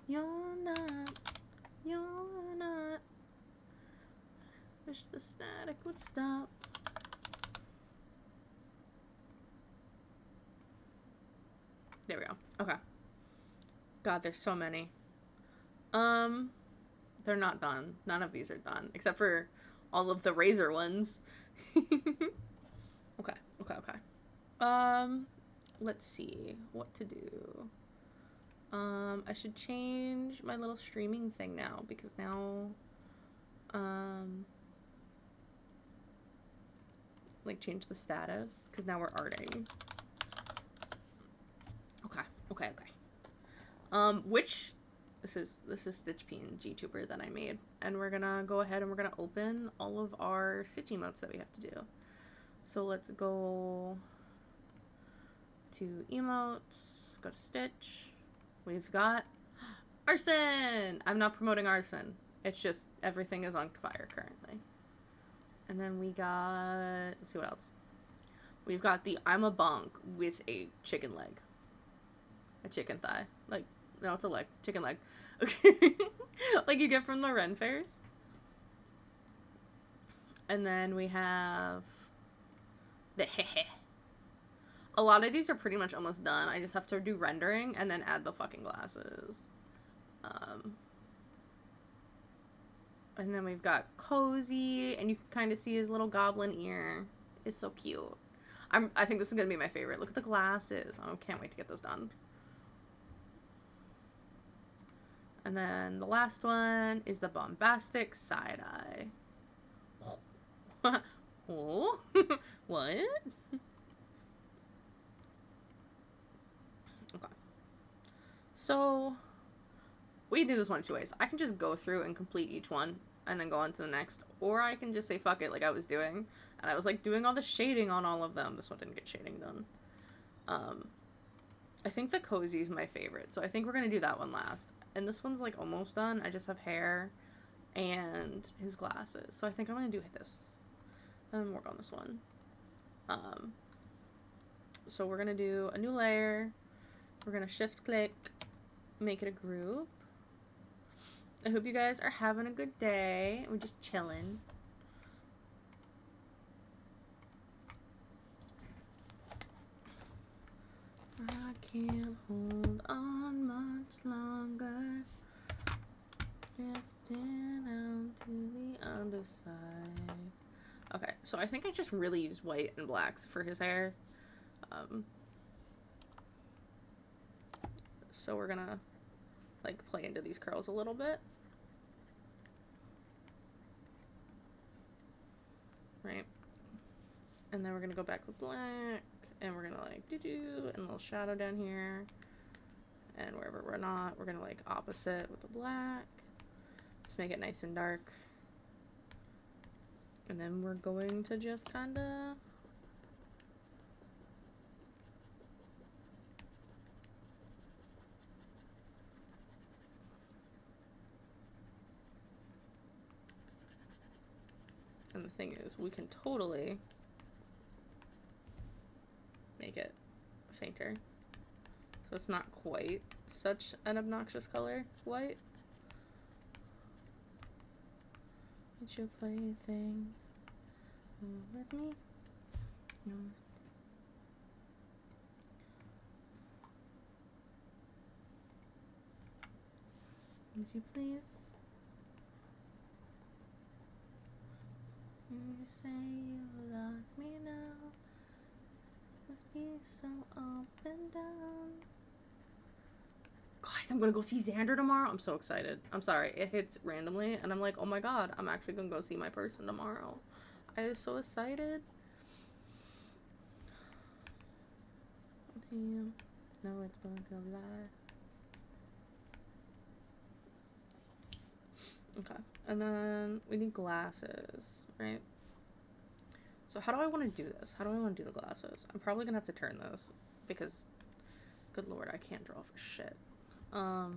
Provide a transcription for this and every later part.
You're not. You're not. Wish the static would stop. There we go. Okay. God, there's so many. They're not done. None of these are done. Except for all of the razor ones. Okay. Let's see what to do. I should change my little streaming thing now because now, like change the status because now we're arting. Okay. Which this is Stitch PNG tuber that I made, and we're gonna go ahead and we're gonna open all of our Stitch emotes that we have to do. So let's go to emotes, go to Stitch. We've got arson. I'm not promoting arson. It's just everything is on fire currently. And then we got, let's see what else. We've got the I'm a bunk with a chicken leg. A chicken thigh. Like, no, it's a leg. Chicken leg. Okay. Like you get from the Ren fairs. And then we have the hehe. A lot of these are pretty much almost done. I just have to do rendering and then add the fucking glasses. And then we've got Cozy, and you can kind of see his little goblin ear. It's so cute. I think this is gonna be my favorite. Look at the glasses. I can't wait to get those done. And then the last one is the bombastic side eye. Oh, what? Okay. So we can do this one of two ways. I can just go through and complete each one and then go on to the next, or I can just say fuck it like I was doing, and I was like doing all the shading on all of them. This one didn't get shading done. I think the Cozy is my favorite, so I think we're gonna do that one last. And this one's like almost done. I just have hair and his glasses, so I think I'm gonna do this and work on this one. So we're gonna do a new layer. We're gonna shift click, make it a group. I hope you guys are having a good day. We're just chilling. I can't hold on much longer. Drifting out to the underside. Okay, so I think I just really used white and blacks for his hair. So we're gonna like play into these curls a little bit. Right. And then we're gonna go back with black, and we're gonna like and a little shadow down here. And wherever we're not, we're gonna like opposite with the black. Just make it nice and dark. And then we're going to just kinda and the thing is, we can totally make it fainter. So it's not quite such an obnoxious color, white. It's your plaything. With me? No. Would you please? You say you love me now. Must be so up and down. Guys, I'm gonna go see Xander tomorrow. I'm so excited. I'm sorry, it hits randomly, and I'm like, oh my god, I'm actually gonna go see my person tomorrow. I was so excited. Damn. No, it's going to lie. Okay, and then we need glasses, right? So how do I want to do this? How do I want to do the glasses? I'm probably gonna have to turn this because, good lord, I can't draw for shit. I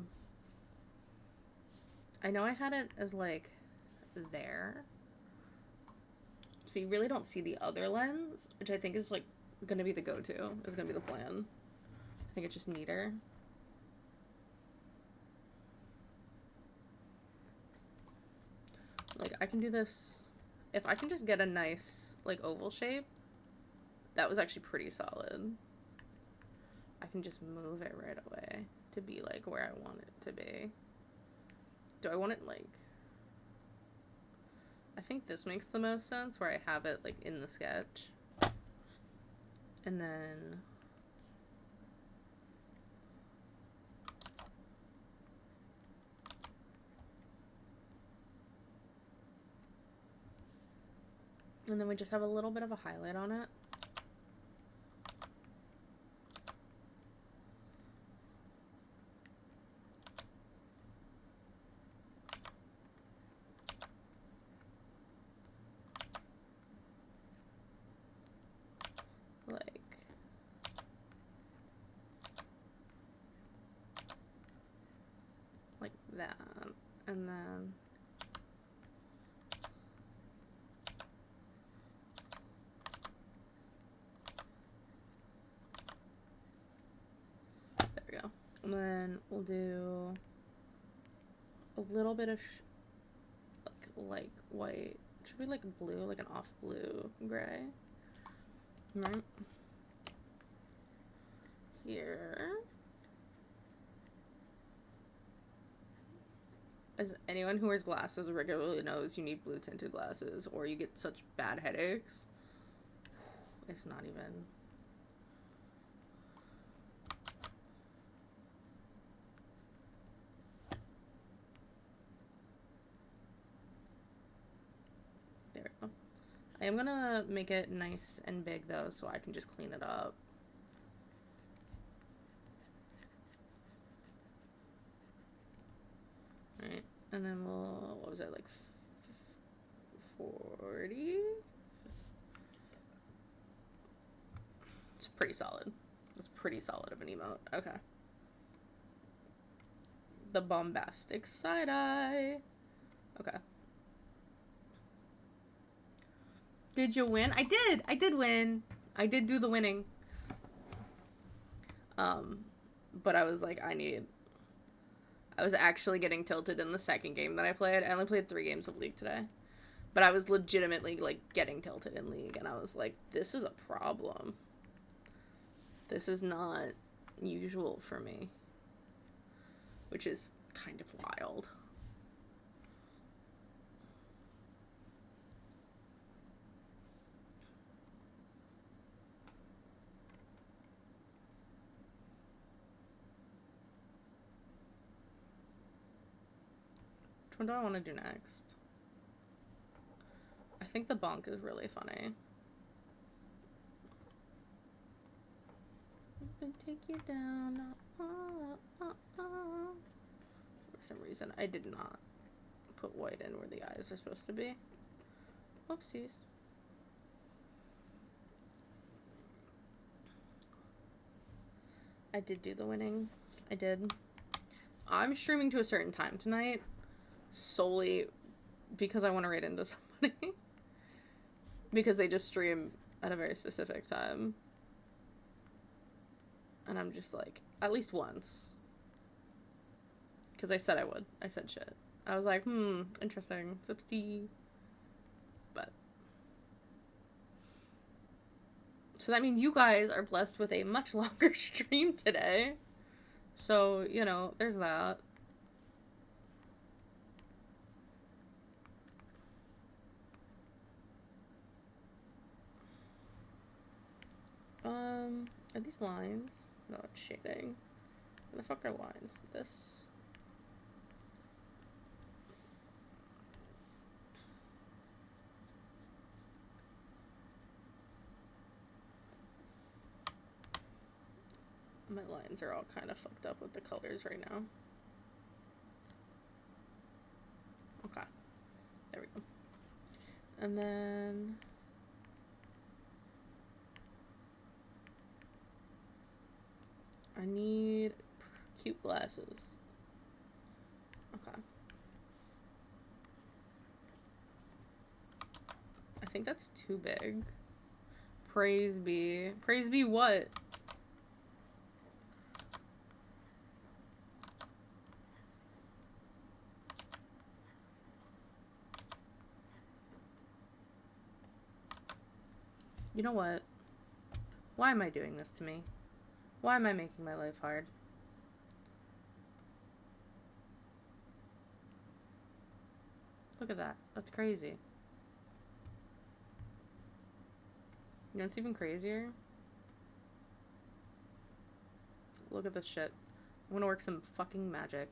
know I had it as like there, so you really don't see the other lens, which I think is like gonna be the go-to, is gonna be the plan. I think it's just neater. I can do this. If I can just get a nice, like, oval shape, that was actually pretty solid. I can just move it right away to be, like, where I want it to be. Do I want it, like... I think this makes the most sense, where I have it, like, in the sketch. And then... And then we just have a little bit of a highlight on it. Like that. And then... There we go. And then we'll do a little bit of like white. Should be like blue, like an off blue gray. Right here. As anyone who wears glasses regularly knows, you need blue tinted glasses or you get such bad headaches. It's not even... There we go. I am gonna make it nice and big though, so I can just clean it up. Right, and then we'll, what was that, like 40? It's pretty solid. It's pretty solid of an emote. Okay. The bombastic side eye. Okay. Did you win? I did. I did win. I did do the winning. But I was like, I was actually getting tilted in the second game that I played. I only played 3 games of League today. But I was legitimately, like, getting tilted in League. And I was like, this is a problem. This is not usual for me. Which is kind of wild. Which one do I want to do next? I think the bonk is really funny. Take you down. For some reason, I did not put white in where the eyes are supposed to be. Whoopsies. I did do the winning. I did. I'm streaming to a certain time tonight, solely because I want to raid into somebody. Because they just stream at a very specific time. And I'm just like, at least once. Because I said I would. I said shit. I was like, interesting. Substea. But. So that means you guys are blessed with a much longer stream today. So, you know, there's that. Are these lines? No, it's shading. What the fuck are lines? This. My lines are all kind of fucked up with the colors right now. Okay. There we go. And then... I need cute glasses. Okay. I think that's too big. Praise be. Praise be what? You know what? Why am I doing this to me? Why am I making my life hard? Look at that. That's crazy. You know what's even crazier? Look at this shit. I'm gonna work some fucking magic.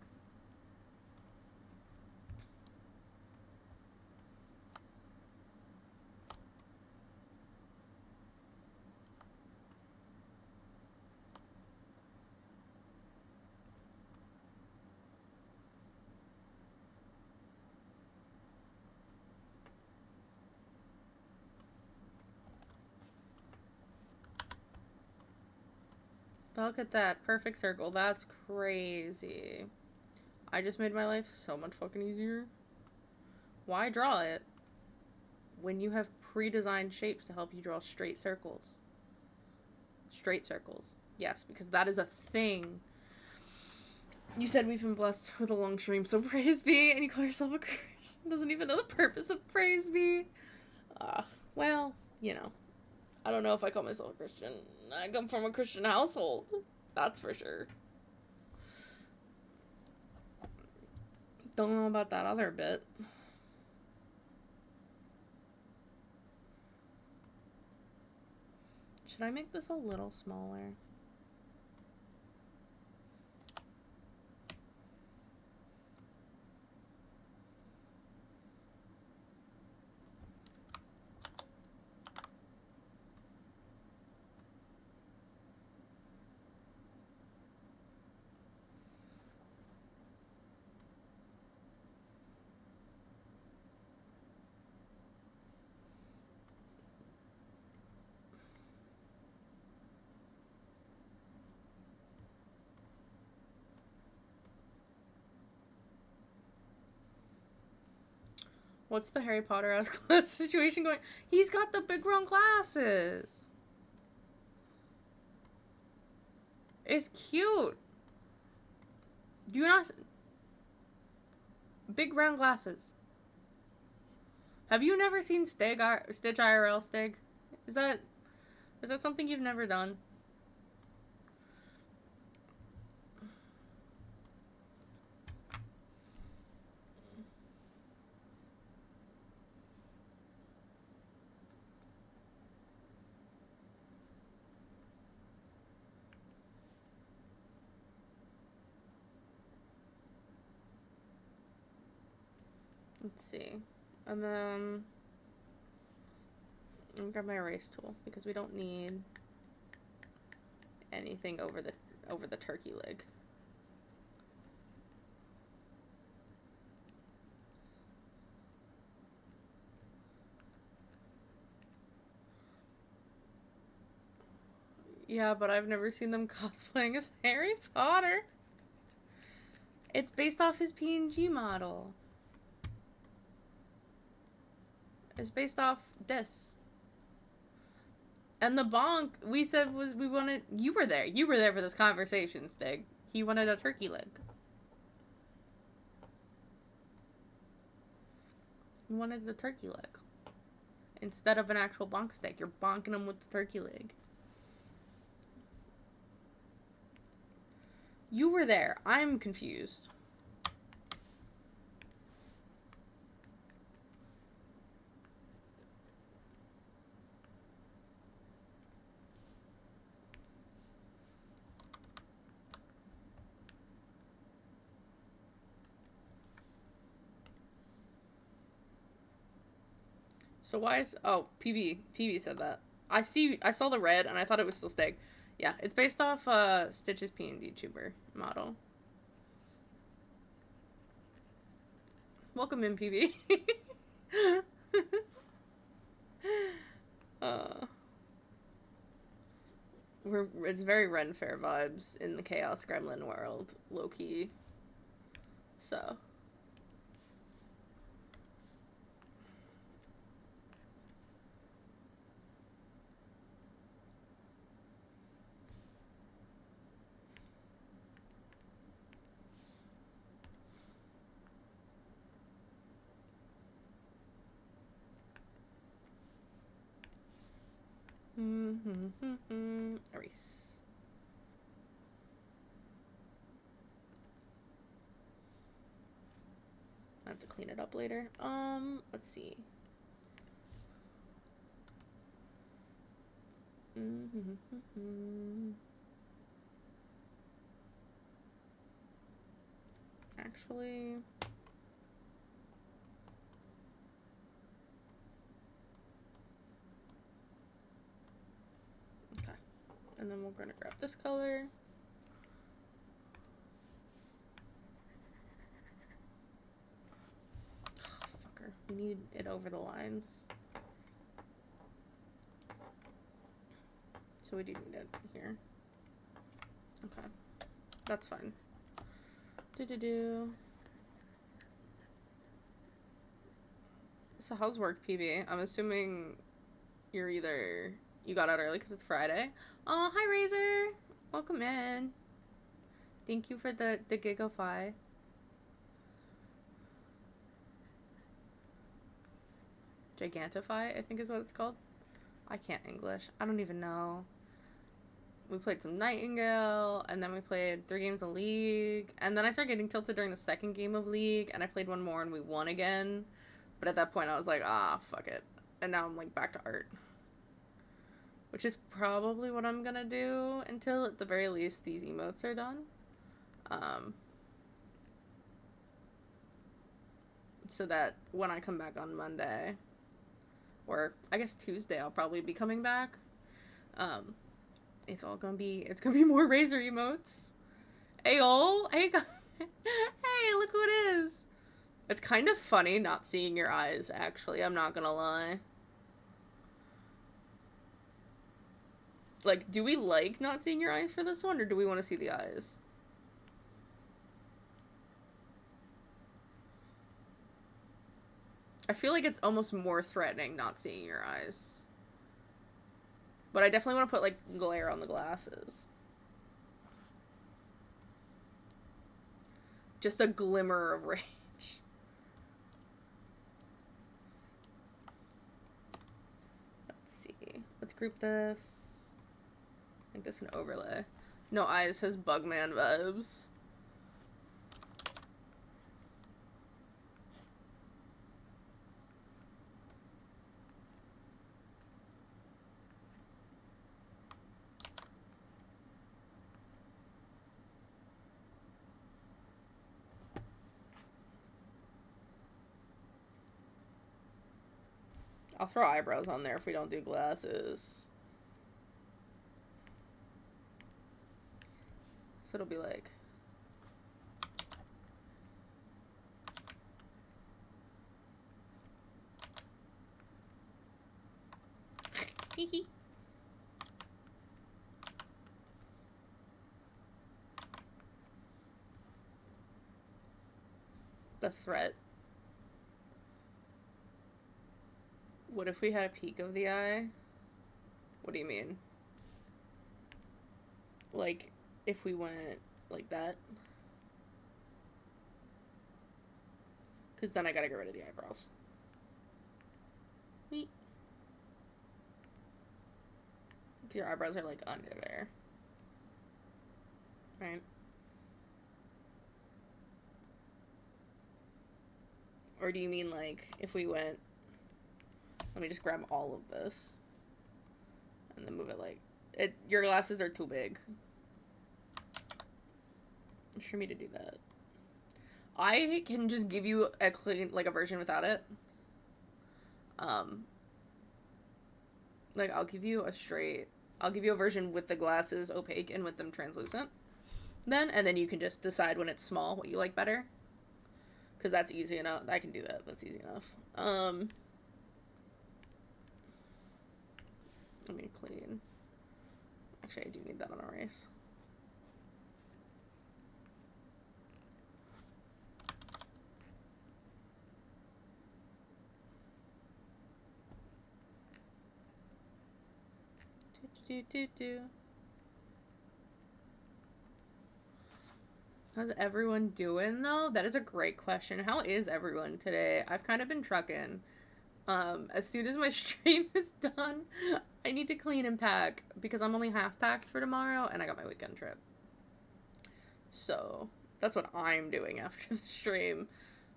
Look at that. Perfect circle. That's crazy. I just made my life so much fucking easier. Why draw it when you have pre-designed shapes to help you draw straight circles? Straight circles. Yes, because that is a thing. You said we've been blessed with a long stream, so praise be, and you call yourself a Christian. Doesn't even know the purpose of praise be. Well, you know. I don't know if I call myself a Christian. I come from a Christian household. That's for sure. Don't know about that other bit. Should I make this a little smaller? What's the Harry Potter ass class situation going? He's got the big round glasses. It's cute. Do you not... Big round glasses. Have you never seen Stitch IRL, Stig? Is that something you've never done? Let's see. And then I'm gonna grab my erase tool because we don't need anything over the turkey leg. Yeah, but I've never seen them cosplaying as Harry Potter. It's based off his PNG model. It's based off this. And the bonk we said was we wanted... You were there. You were there for this conversation, Stig. He wanted a turkey leg. He wanted the turkey leg. Instead of an actual bonk stick, you're bonking him with the turkey leg. You were there. I'm confused. So why is... Oh, PB said that. I saw the red and I thought it was still Steg. Yeah, it's based off Stitch's PND tuber model. Welcome in, PB. It's very Ren Fair vibes in the Chaos Gremlin world, low-key. So... Erase. I have to clean it up later. Let's see. Actually, okay. And then we're gonna grab this color. Oh, fucker. We need it over the lines. So we do need it here. Okay. That's fine. So how's work, PB? I'm assuming you're either... You got out early because it's Friday. Oh, hi, Razor. Welcome in. Thank you for the Gigafy. Gigantify, I think is what it's called. I can't English. I don't even know. We played some Nightingale, and then we played 3 games of League, and then I started getting tilted during the second game of League, and I played one more and we won again. But at that point I was like, ah, fuck it. And now I'm like back to art. Which is probably what I'm gonna do until at the very least these emotes are done. So that when I come back on Monday, or I guess Tuesday, I'll probably be coming back. It's gonna be more Razor emotes. Ayo, hey, hey, look who it is. It's kind of funny not seeing your eyes, actually. I'm not gonna lie. Like, do we like not seeing your eyes for this one, or do we want to see the eyes? I feel like it's almost more threatening not seeing your eyes. But I definitely want to put, like, glare on the glasses. Just a glimmer of rage. Let's see. Let's group this. Make this an overlay. No eyes has Bugman vibes. I'll throw eyebrows on there if we don't do glasses. So it'll be like... Hee The threat. What if we had a peek of the eye? What do you mean? Like, if we went like that? Because then I gotta get rid of the eyebrows. Wait. Your eyebrows are, like, under there. Right? Or do you mean, like, if we went... Let me just grab all of this. And then move it, like... Your glasses are too big for me to do that. I can just give you a clean, like, a version without it. Like, I'll give you a version with the glasses opaque and with them translucent. And then you can just decide when it's small what you like better. Because that's easy enough. I can do that. That's easy enough. Let me clean. Actually, I do need that on erase. How's everyone doing, though? That is a great question. How is everyone today? I've kind of been trucking. As soon as my stream is done, I need to clean and pack because I'm only half packed for tomorrow and I got my weekend trip. So that's what I'm doing after the stream.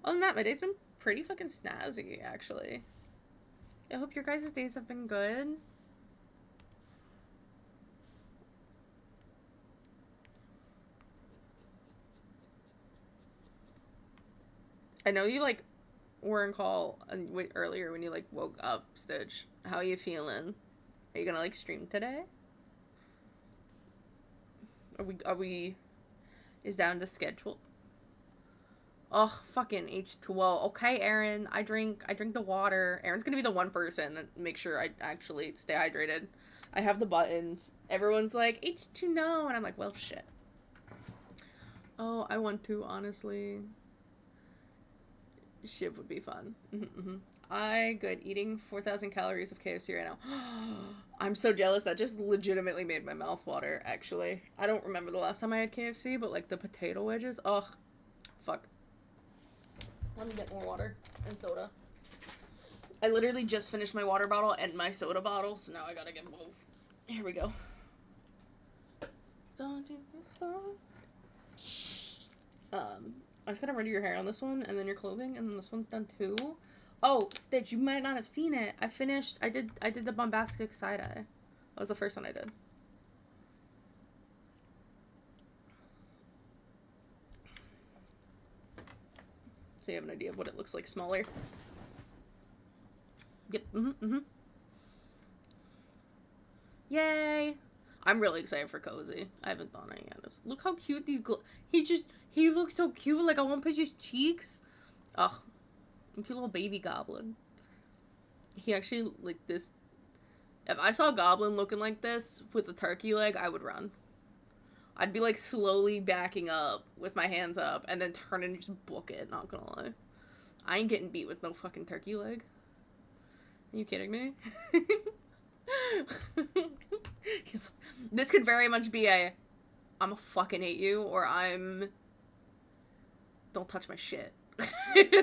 Other than that, my day's been pretty fucking snazzy, actually. I hope your guys' days have been good. I know you, like, were in call earlier when you, like, woke up, Stitch. How are you feeling? Are you gonna, like, stream today? Is down to schedule? Oh, fucking H2O. Okay, Aaron, I drink the water. Aaron's gonna be the one person that makes sure I actually stay hydrated. I have the buttons. Everyone's like, H2 no, and I'm like, well, shit. Oh, I want to, honestly. Shiv would be fun. I good eating 4,000 calories of KFC right now. I'm so jealous. That just legitimately made my mouth water, actually. I don't remember the last time I had KFC, but like the potato wedges. Ugh. Fuck. Let me get more water and soda. I literally just finished my water bottle and my soda bottle, so now I gotta get both. Here we go. I just gotta render your hair on this one, and then your clothing, and then this one's done too. Oh, Stitch, you might not have seen it. I did the bombastic side-eye. That was the first one I did. So you have an idea of what it looks like smaller. Yep, Yay! I'm really excited for Cozy. I haven't done it yet. Just, look how cute these he looks so cute. Like, I want to pinch his cheeks. Ugh. Cute little baby goblin. He actually, like, this. If I saw a goblin looking like this with a turkey leg, I would run. I'd be, like, slowly backing up with my hands up and then turn and just book it, not gonna lie. I ain't getting beat with no fucking turkey leg. Are you kidding me? This could very much be a I'ma fucking hate you, or don't touch my shit.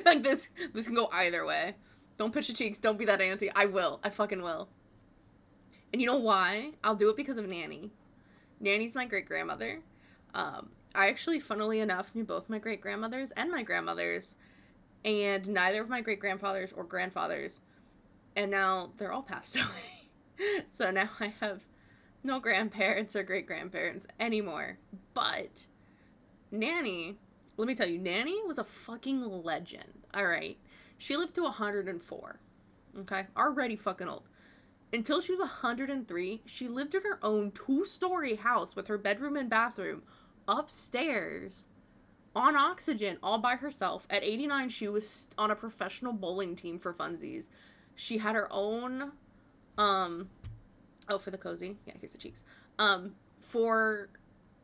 Like, this can go either way. Don't pinch your cheeks, don't be that auntie. I fucking will. And you know why? I'll do it because of Nanny. Nanny's my great-grandmother. I actually, funnily enough, knew both my great-grandmothers and my grandmothers, and neither of my great-grandfathers or grandfathers, and now they're all passed away. So now I have no grandparents or great-grandparents anymore. But Nanny, let me tell you, Nanny was a fucking legend, alright? She lived to 104, okay? Already fucking old. Until she was 103, she lived in her own 2-story house with her bedroom and bathroom upstairs on oxygen all by herself. At 89, she was on a professional bowling team for funsies. She had her own, for the Cozy. Yeah, here's the cheeks. For,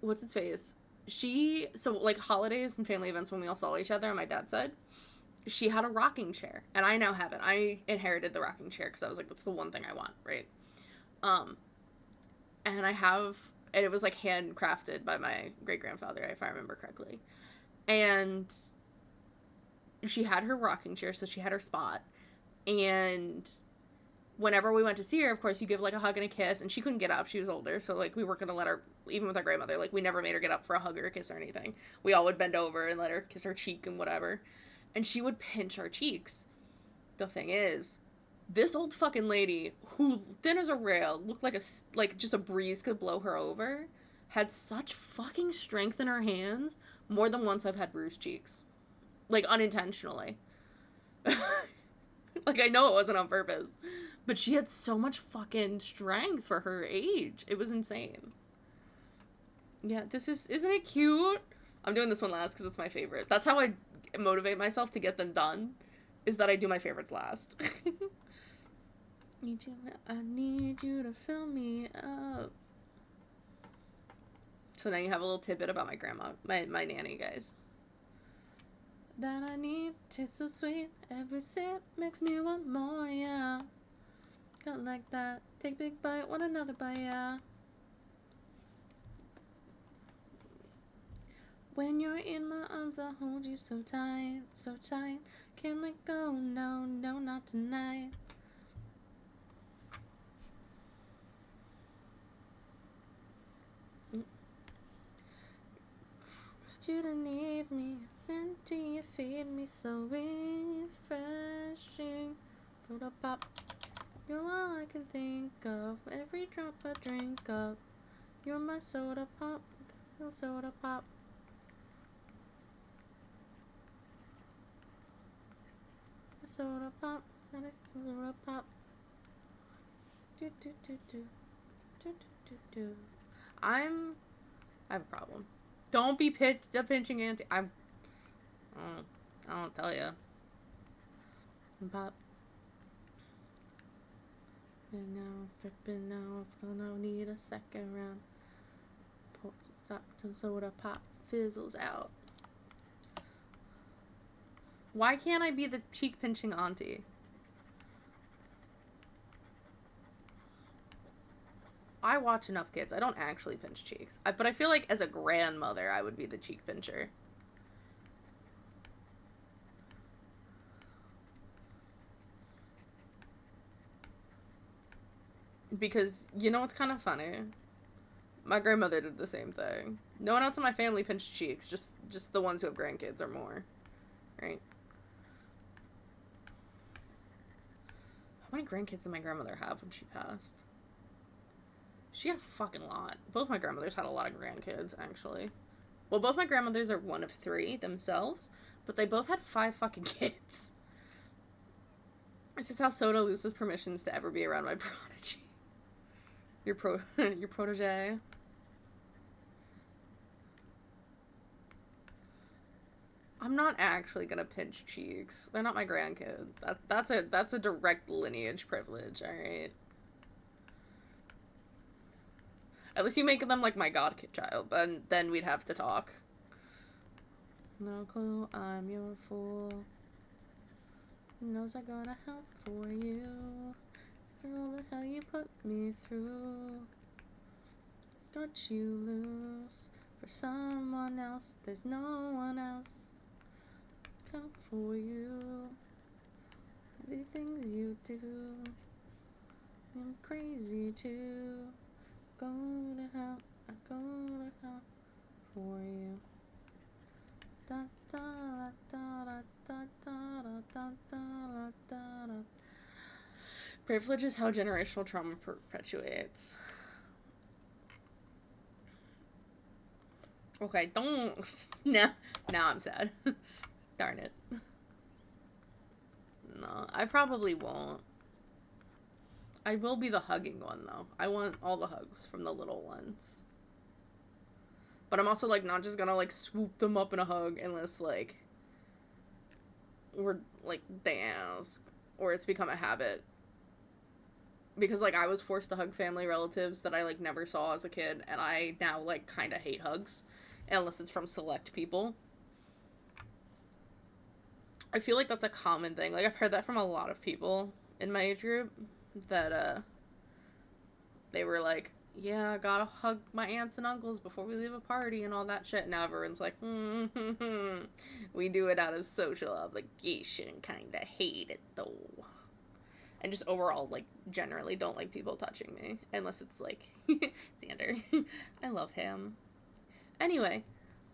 what's its face? So, like, holidays and family events when we all saw each other on my dad's side, she had a rocking chair, and I now have it. I inherited the rocking chair because I was like, that's the one thing I want, right? And it was like handcrafted by my great-grandfather, if I remember correctly. And she had her rocking chair, so she had her spot. And whenever we went to see her, of course, you give, like, a hug and a kiss, and she couldn't get up. She was older, so, like, we weren't going to let her, even with our grandmother, like, we never made her get up for a hug or a kiss or anything. We all would bend over and let her kiss her cheek and whatever. And she would pinch our cheeks. The thing is, this old fucking lady, who, thin as a rail, looked like just a breeze could blow her over, had such fucking strength in her hands. More than once I've had bruised cheeks. Like, unintentionally. Like, I know it wasn't on purpose. But she had so much fucking strength for her age. It was insane. Yeah, isn't it cute? I'm doing this one last because it's my favorite. That's how I motivate myself to get them done, is that I do my favorites last. I need you to fill me up. So now you have a little tidbit about my grandma, my nanny, guys. That I need tastes so sweet, every sip makes me want more, yeah. Got like that, take big bite, want another bite, yeah. When you're in my arms, I hold you so tight, so tight. Can't let go, no, no, not tonight. You don't need me, when do you feed me so refreshing? Soda pop, you're all I can think of, every drop I drink of. You're my soda pop, your soda pop. Soda pop, soda pop. Do do do do, do do do do. I have a problem. Don't be pinching auntie. I don't tell you. Pop. And now, dripping now, so no need a second round. Pour up some soda pop, fizzles out. Why can't I be the cheek pinching auntie? I watch enough kids. I don't actually pinch cheeks. But I feel like as a grandmother, I would be the cheek pincher. Because, you know what's kind of funny? My grandmother did the same thing. No one else in my family pinched cheeks. Just the ones who have grandkids or more. Right? How many grandkids did my grandmother have when she passed? She had a fucking lot. Both my grandmothers had a lot of grandkids, actually. Well, both my grandmothers are one of 3 themselves, but they both had 5 fucking kids. This is how Soda loses permissions to ever be around my prodigy. Your protege. I'm not actually gonna pinch cheeks. They're not my grandkid. That's a direct lineage privilege, alright? At least you make them like my godchild, then we'd have to talk. No clue, I'm your fool. Knows I gotta help for you. For all the hell you put me through. Got you loose. For someone else, there's no one else. Come for you. The things you do. I'm crazy too. Go to hell, I go to hell for you. Da da da da da da da da da da. Privilege is how generational trauma perpetuates. Okay, don't. Now I'm sad. Darn it. No, I probably won't. I will be the hugging one, though. I want all the hugs from the little ones. But I'm also, like, not just gonna, like, swoop them up in a hug unless, like, they ask. Or it's become a habit. Because, like, I was forced to hug family relatives that I, like, never saw as a kid. And I now, like, kind of hate hugs. Unless it's from select people. I feel like that's a common thing. Like, I've heard that from a lot of people in my age group. That, they were like, yeah, I gotta hug my aunts and uncles before we leave a party and all that shit. Now everyone's like, we do it out of social obligation. Kinda hate it, though. And just overall, like, generally don't like people touching me. Unless it's, like, Xander. I love him. Anyway,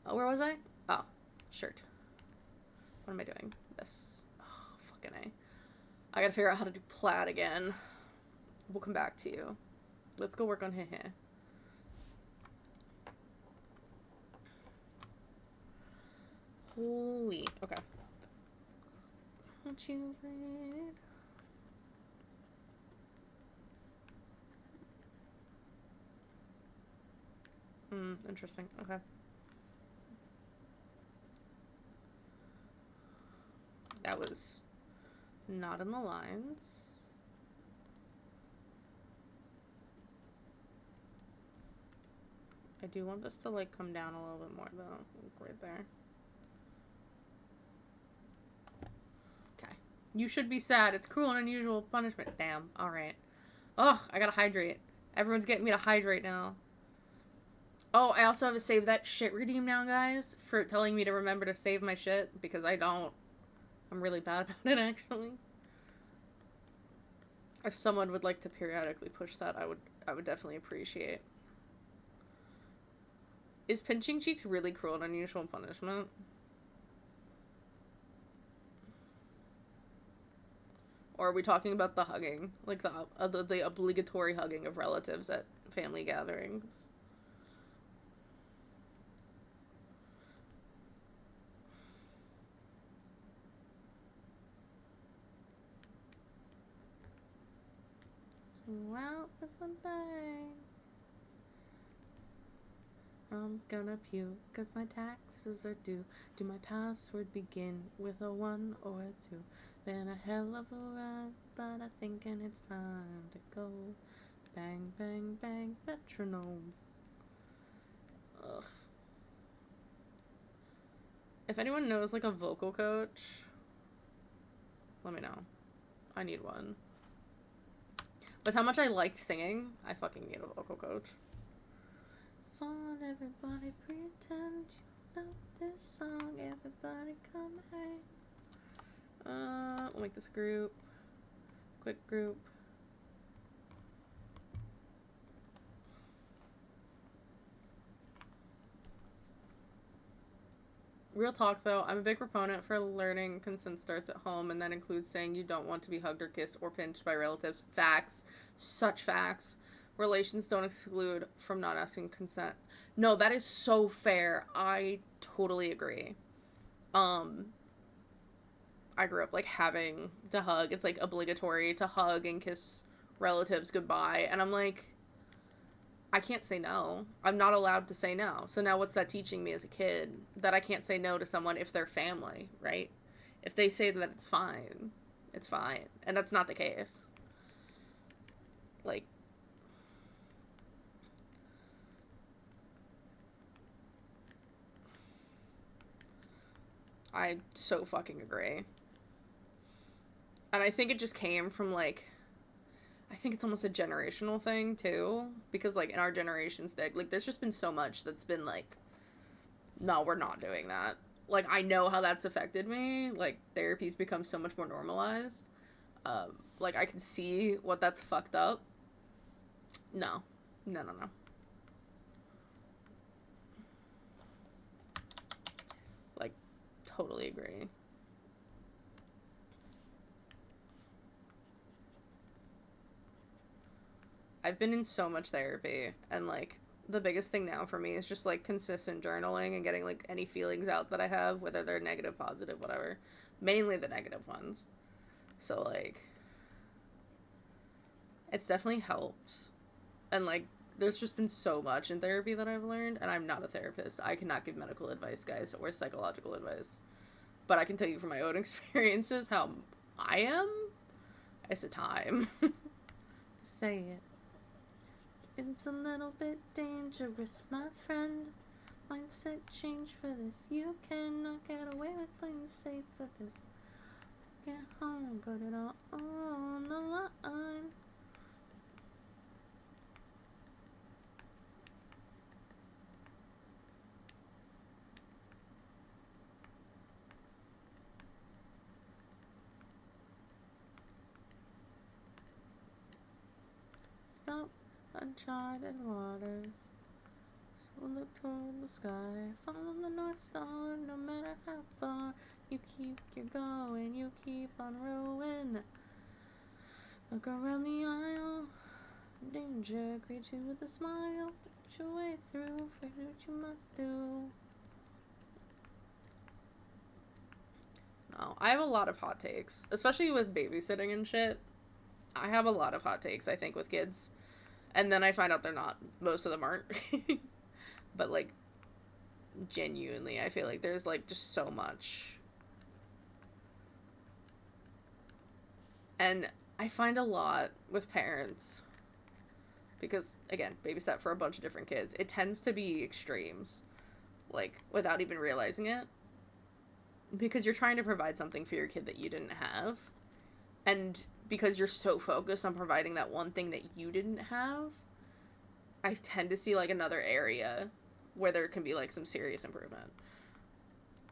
where was I? Oh, shirt. What am I doing? This. Oh, fucking A. I gotta figure out how to do plaid again. We'll come back to you. Let's go work on heh. Holy. Okay. Won't you wait? Interesting. Okay. That was not in the lines. I do want this to, like, come down a little bit more, though. Right there. Okay. You should be sad. It's cruel and unusual punishment. Damn. Alright. Ugh, I gotta hydrate. Everyone's getting me to hydrate now. Oh, I also have a save that shit redeem now, guys, for telling me to remember to save my shit, because I don't. I'm really bad about it, actually. If someone would like to periodically push that, I would definitely appreciate. Is pinching cheeks really cruel and unusual punishment? Or are we talking about the hugging? Like the obligatory hugging of relatives at family gatherings? Out with a bang. I'm gonna puke cause my taxes are due. Do my password begin with a 1 or a 2? Been a hell of a ride, but I'm thinking it's time to go. Bang, bang, bang, metronome. Ugh. If anyone knows like a vocal coach, let me know. I need one. With how much I liked singing, I fucking need a vocal coach. Song, everybody pretend you know this song. Everybody come hang. We'll make this group. Quick group. Real talk though, I'm a big proponent for learning consent starts at home, and that includes saying you don't want to be hugged or kissed or pinched by relatives. Facts. Such facts. Relations don't exclude from not asking consent. No, that is so fair. I totally agree. Um, I grew up like having to hug. It's like obligatory to hug and kiss relatives goodbye. And I'm like, I can't say no. I'm not allowed to say no. So now what's that teaching me as a kid? That I can't say no to someone if they're family, right? If they say that it's fine, it's fine. And that's not the case. Like, I so fucking agree. And I think it just came from like, I think it's almost a generational thing too, because like in our generation's day, like there's just been so much that's been like, no, we're not doing that. Like I know how that's affected me. Like therapy's become so much more normalized. Like I can see what that's fucked up. No, no, no, no. Like totally agree. I've been in so much therapy, and like the biggest thing now for me is just like consistent journaling and getting like any feelings out that I have, whether they're negative, positive, whatever. Mainly the negative ones. So like it's definitely helped. And like there's just been so much in therapy that I've learned, and I'm not a therapist. I cannot give medical advice, guys, or psychological advice. But I can tell you from my own experiences how I am. It's a time to say it. It's a little bit dangerous, my friend. Mindset change for this. You cannot get away with playing safe for this. Get home, put it all on the line. Stop uncharted waters. So look toward the sky. Follow the North Star, no matter how far. You keep going, you keep on rowing. Look around the aisle. Danger greets you with a smile. Put your way through, figure what you must do. No, I have a lot of hot takes, especially with babysitting and shit. I have a lot of hot takes, I think, with kids. And then I find out they're not. Most of them aren't. But, like, genuinely, I feel like there's, like, just so much. And I find a lot with parents, because, again, babysat for a bunch of different kids, it tends to be extremes, like, without even realizing it. Because you're trying to provide something for your kid that you didn't have. And because you're so focused on providing that one thing that you didn't have, I tend to see like another area where there can be like some serious improvement.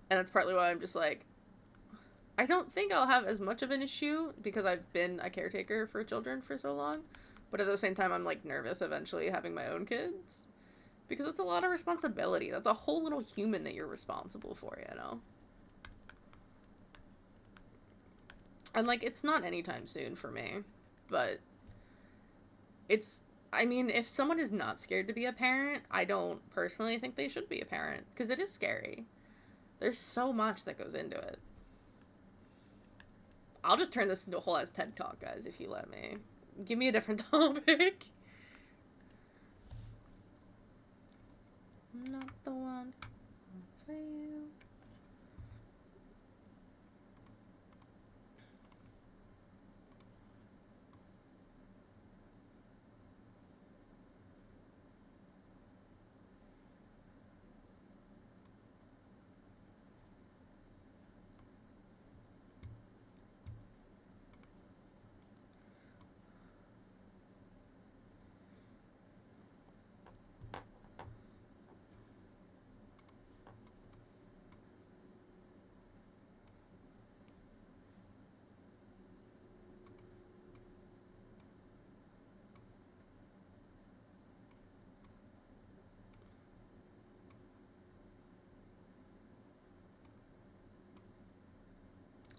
And that's partly why I'm just like, I don't think I'll have as much of an issue because I've been a caretaker for children for so long. But at the same time, I'm like nervous eventually having my own kids because it's a lot of responsibility. That's a whole little human that you're responsible for, you know? And like, it's not anytime soon for me, but it's, I mean, if someone is not scared to be a parent, I don't personally think they should be a parent because it is scary. There's so much that goes into it. I'll just turn this into a whole ass TED Talk, guys, if you let me. Give me a different topic. I'm not the one for you.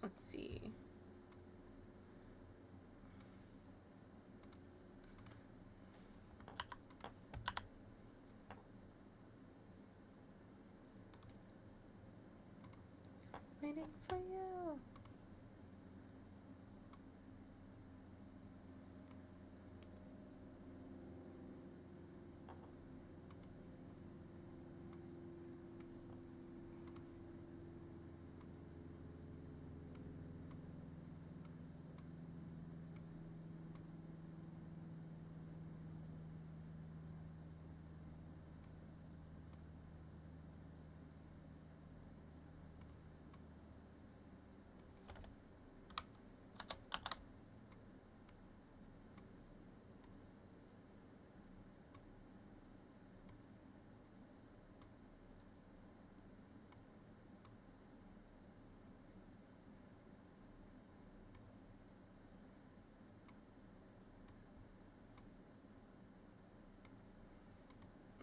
Let's see. Waiting for you.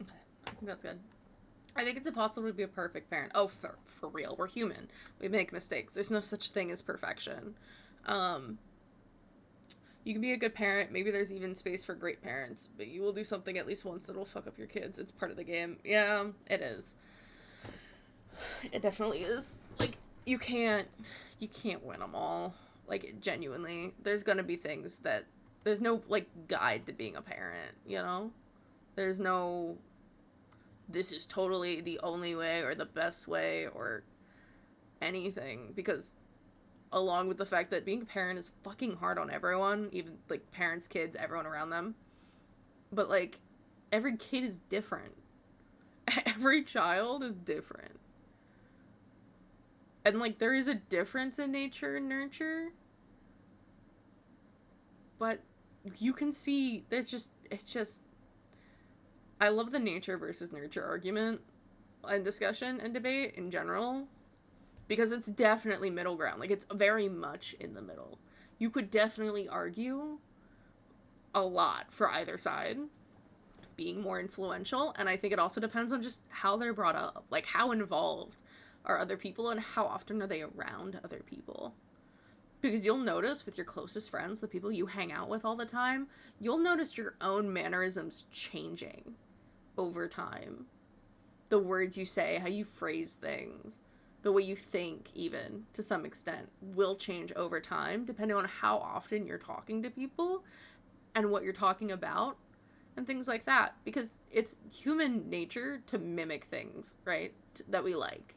Okay, I think that's good. I think it's impossible to be a perfect parent. Oh, for real. We're human. We make mistakes. There's no such thing as perfection. Um, you can be a good parent. Maybe there's even space for great parents, but you will do something at least once that'll fuck up your kids. It's part of the game. Yeah, it is. It definitely is. Like, you can't win them all. Like, genuinely. There's gonna be things that, there's no, like, guide to being a parent, you know? There's no, this is totally the only way or the best way or anything, because along with the fact that being a parent is fucking hard on everyone, even like parents, kids, everyone around them. But like, every kid is different. Every child is different. And like, there is a difference in nature and nurture. But you can see it's just I love the nature versus nurture argument and discussion and debate in general, because it's definitely middle ground. Like, it's very much in the middle. You could definitely argue a lot for either side being more influential, and I think it also depends on just how they're brought up. Like, how involved are other people and how often are they around other people? Because you'll notice with your closest friends, the people you hang out with all the time, you'll notice your own mannerisms changing over time. The words you say, how you phrase things, the way you think, even to some extent, will change over time depending on how often you're talking to people and what you're talking about and things like that. Because it's human nature to mimic things, right? That we like.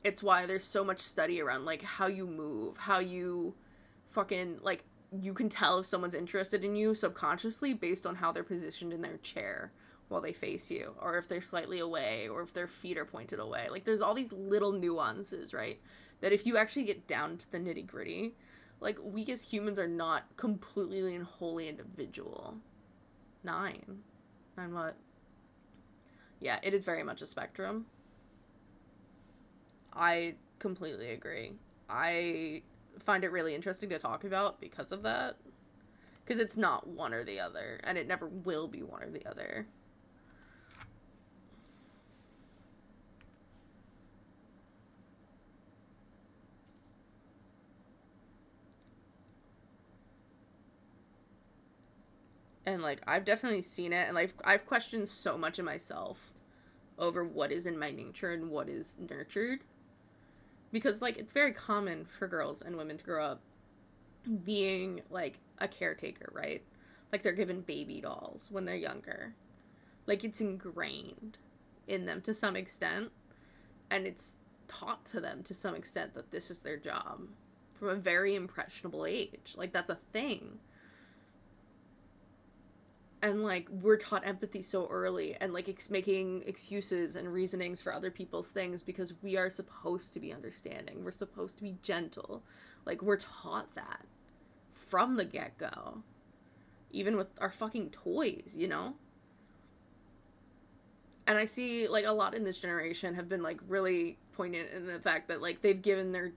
It's why there's so much study around like how you move, how you fucking like, you can tell if someone's interested in you subconsciously based on how they're positioned in their chair while they face you, or if they're slightly away, or if their feet are pointed away. Like, there's all these little nuances, right? That if you actually get down to the nitty gritty, like, we as humans are not completely and wholly individual. Nine what? Yeah, it is very much a spectrum. I completely agree. I find it really interesting to talk about because of that. Because it's not one or the other, and it never will be one or the other. And like I've definitely seen it, and like I've questioned so much of myself over what is in my nature and what is nurtured. Because like it's very common for girls and women to grow up being like a caretaker, right? Like they're given baby dolls when they're younger. Like it's ingrained in them to some extent, and it's taught to them to some extent that this is their job from a very impressionable age. Like that's a thing. And like we're taught empathy so early, and like making excuses and reasonings for other people's things because we are supposed to be understanding, we're supposed to be gentle. Like we're taught that from the get-go, even with our fucking toys, you know. And I see like a lot in this generation have been like really poignant in the fact that like they've given their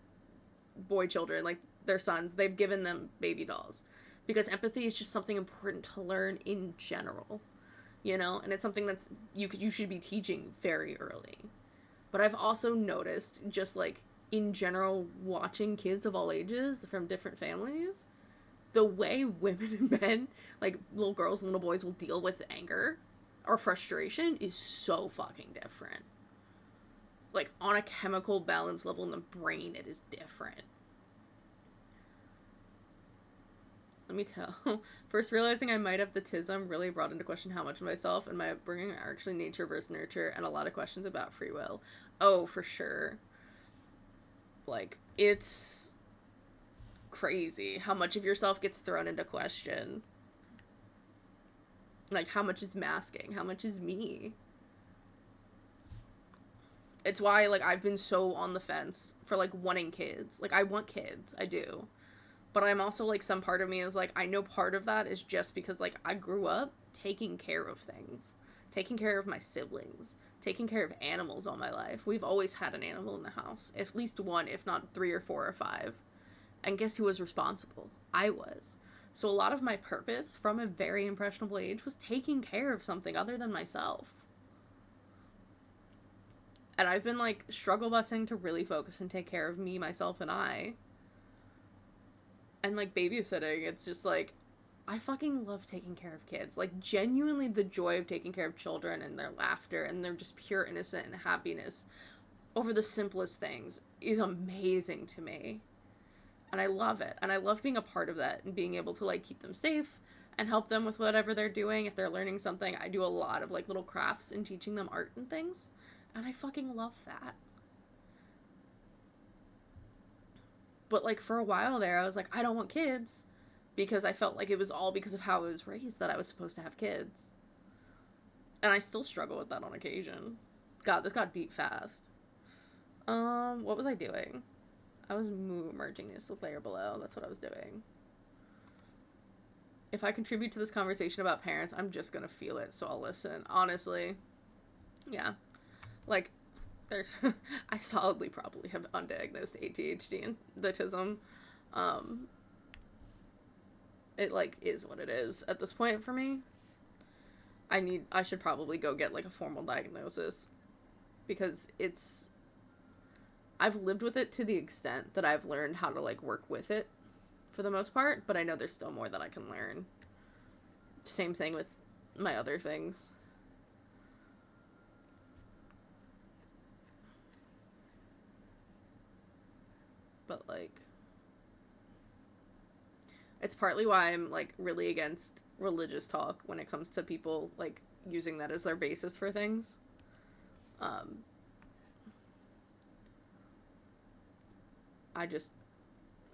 boy children, like their sons, they've given them baby dolls because empathy is just something important to learn in general, you know, and it's something that's you should be teaching very early. But I've also noticed just like in general watching kids of all ages from different families, the way women and men, like little girls and little boys, will deal with anger or frustration is so fucking different. Like on a chemical balance level in the brain, it is different. Let me tell. First, realizing I might have the tism really brought into question how much of myself and my upbringing are actually nature versus nurture, and a lot of questions about free will. Oh, for sure. Like, it's crazy how much of yourself gets thrown into question. Like, how much is masking? How much is me? It's why, like, I've been so on the fence for, like, wanting kids. Like, I want kids. I do. But I'm also like, some part of me is like, I know part of that is just because like I grew up taking care of things, taking care of my siblings, taking care of animals all my life. We've always had an animal in the house, at least one, if not three or four or five. And guess who was responsible? I was. So a lot of my purpose from a very impressionable age was taking care of something other than myself. And I've been like struggle busing to really focus and take care of me, myself, and I. And like babysitting, it's just like I fucking love taking care of kids. Like genuinely the joy of taking care of children and their laughter and their just pure innocent and happiness over the simplest things is amazing to me. And I love it. And I love being a part of that and being able to like keep them safe and help them with whatever they're doing. If they're learning something, I do a lot of like little crafts and teaching them art and things. And I fucking love that. But like for a while there, I was like, I don't want kids because I felt like it was all because of how I was raised that I was supposed to have kids. And I still struggle with that on occasion. God, this got deep fast. What was I doing? I was merging this with layer below. That's what I was doing. If I contribute to this conversation about parents, I'm just gonna feel it, so I'll listen. Honestly. Yeah. Like, there's I solidly probably have undiagnosed ADHD and autism. Um it like is what it is at this point for me. I should probably go get like a formal diagnosis because I've lived with it to the extent that I've learned how to like work with it for the most part, but I know there's still more that I can learn. Same thing with my other things. But like it's partly why I'm like really against religious talk when it comes to people like using that as their basis for things. Um I just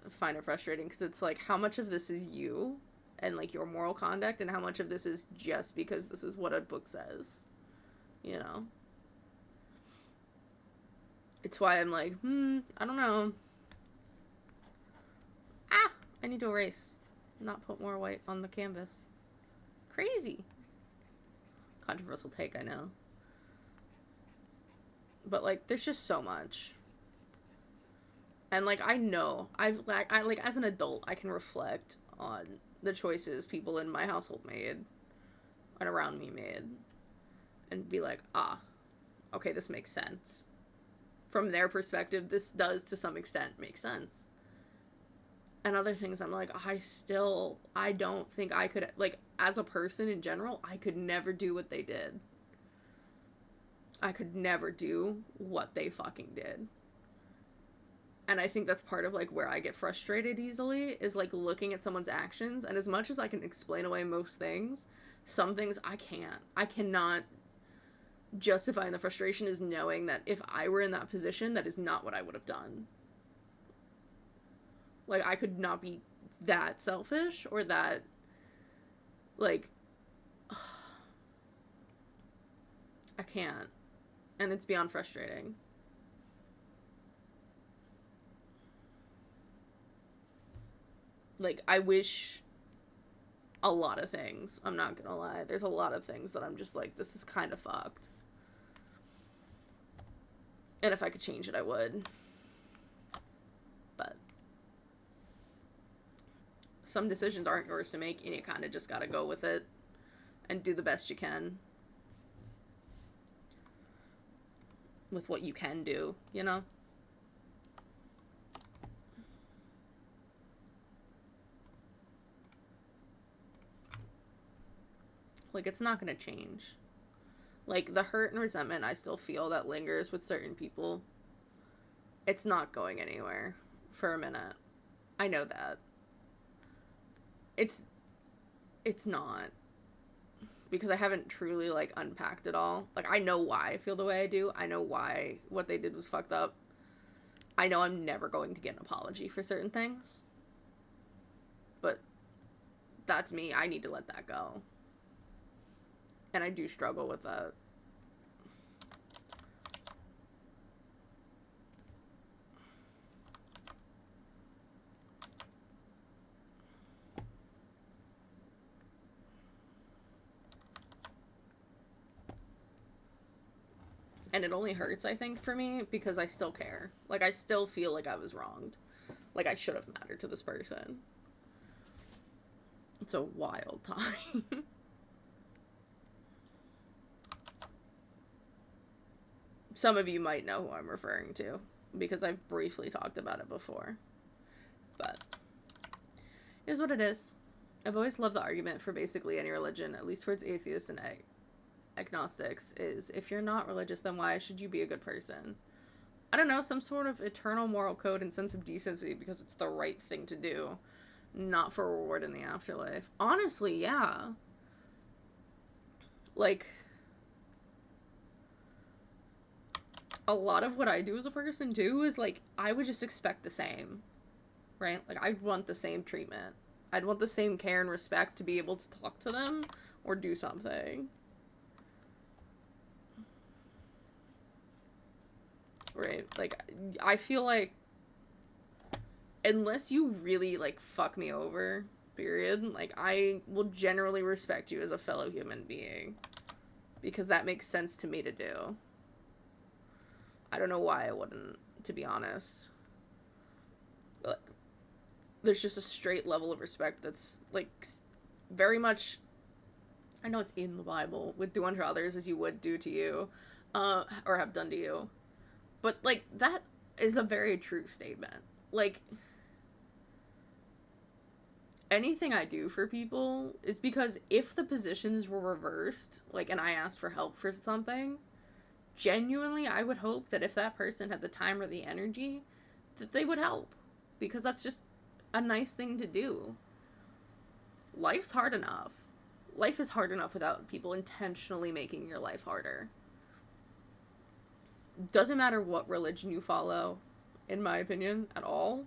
find it frustrating because it's like how much of this is you and like your moral conduct and how much of this is just because this is what a book says, you know. It's why I'm like, I don't know. I need to erase, not put more white on the canvas. Crazy. Controversial take, I know. But, like, there's just so much. And, like, I know, as an adult, I can reflect on the choices people in my household made and around me made and be like, okay, this makes sense. From their perspective, this does, to some extent, make sense. And other things, I'm like, I don't think I could, like, as a person in general, I could never do what they did. I could never do what they fucking did. And I think that's part of, like, where I get frustrated easily, is, like, looking at someone's actions, and as much as I can explain away most things, some things I can't. I cannot justify the frustration is knowing that if I were in that position, that is not what I would have done. Like, I could not be that selfish or that, like, I can't. And it's beyond frustrating. Like, I wish a lot of things. I'm not gonna lie. There's a lot of things that I'm just like, this is kind of fucked. And if I could change it, I would. But some decisions aren't yours to make, and you kind of just gotta go with it and do the best you can with what you can do, you know? Like, it's not gonna change. Like, the hurt and resentment I still feel that lingers with certain people, it's not going anywhere for a minute. I know that. It's not. Because I haven't truly, like, unpacked it all. Like, I know why I feel the way I do. I know why what they did was fucked up. I know I'm never going to get an apology for certain things. But that's me. I need to let that go. And I do struggle with that. And it only hurts, I think, for me, because I still care. Like, I still feel like I was wronged. Like, I should have mattered to this person. It's a wild time. Some of you might know who I'm referring to, because I've briefly talked about it before. But it is what it is. I've always loved the argument for basically any religion, at least towards atheists and agnostics, is if you're not religious, then why should you be a good person? I don't know, some sort of eternal moral code and sense of decency because it's the right thing to do, not for reward in the afterlife. Honestly, yeah. Like, a lot of what I do as a person, too, is, like, I would just expect the same, right? Like, I'd want the same treatment. I'd want the same care and respect to be able to talk to them or do something. Right? Like, I feel like unless you really, like, fuck me over, period, like, I will generally respect you as a fellow human being. Because that makes sense to me to do. I don't know why I wouldn't, to be honest. But there's just a straight level of respect that's, like, very much, I know it's in the Bible, would do unto others as you would do to you, or have done to you. But, like, that is a very true statement. Like, anything I do for people is because if the positions were reversed, like, and I asked for help for something, genuinely, I would hope that if that person had the time or the energy, that they would help. Because that's just a nice thing to do. Life's hard enough. Life is hard enough without people intentionally making your life harder. Doesn't matter what religion you follow, in my opinion, at all.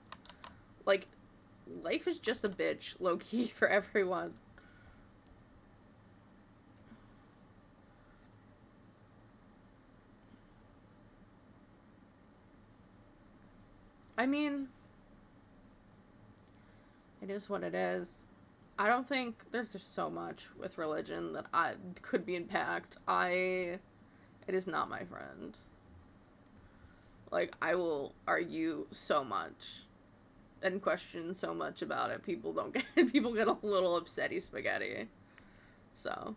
Like, life is just a bitch, low-key, for everyone. I mean, it is what it is. I don't think there's just so much with religion that I could be unpacked. It is not my friend. Like, I will argue so much and question so much about it. People don't get people get a little upsetty spaghetti. So,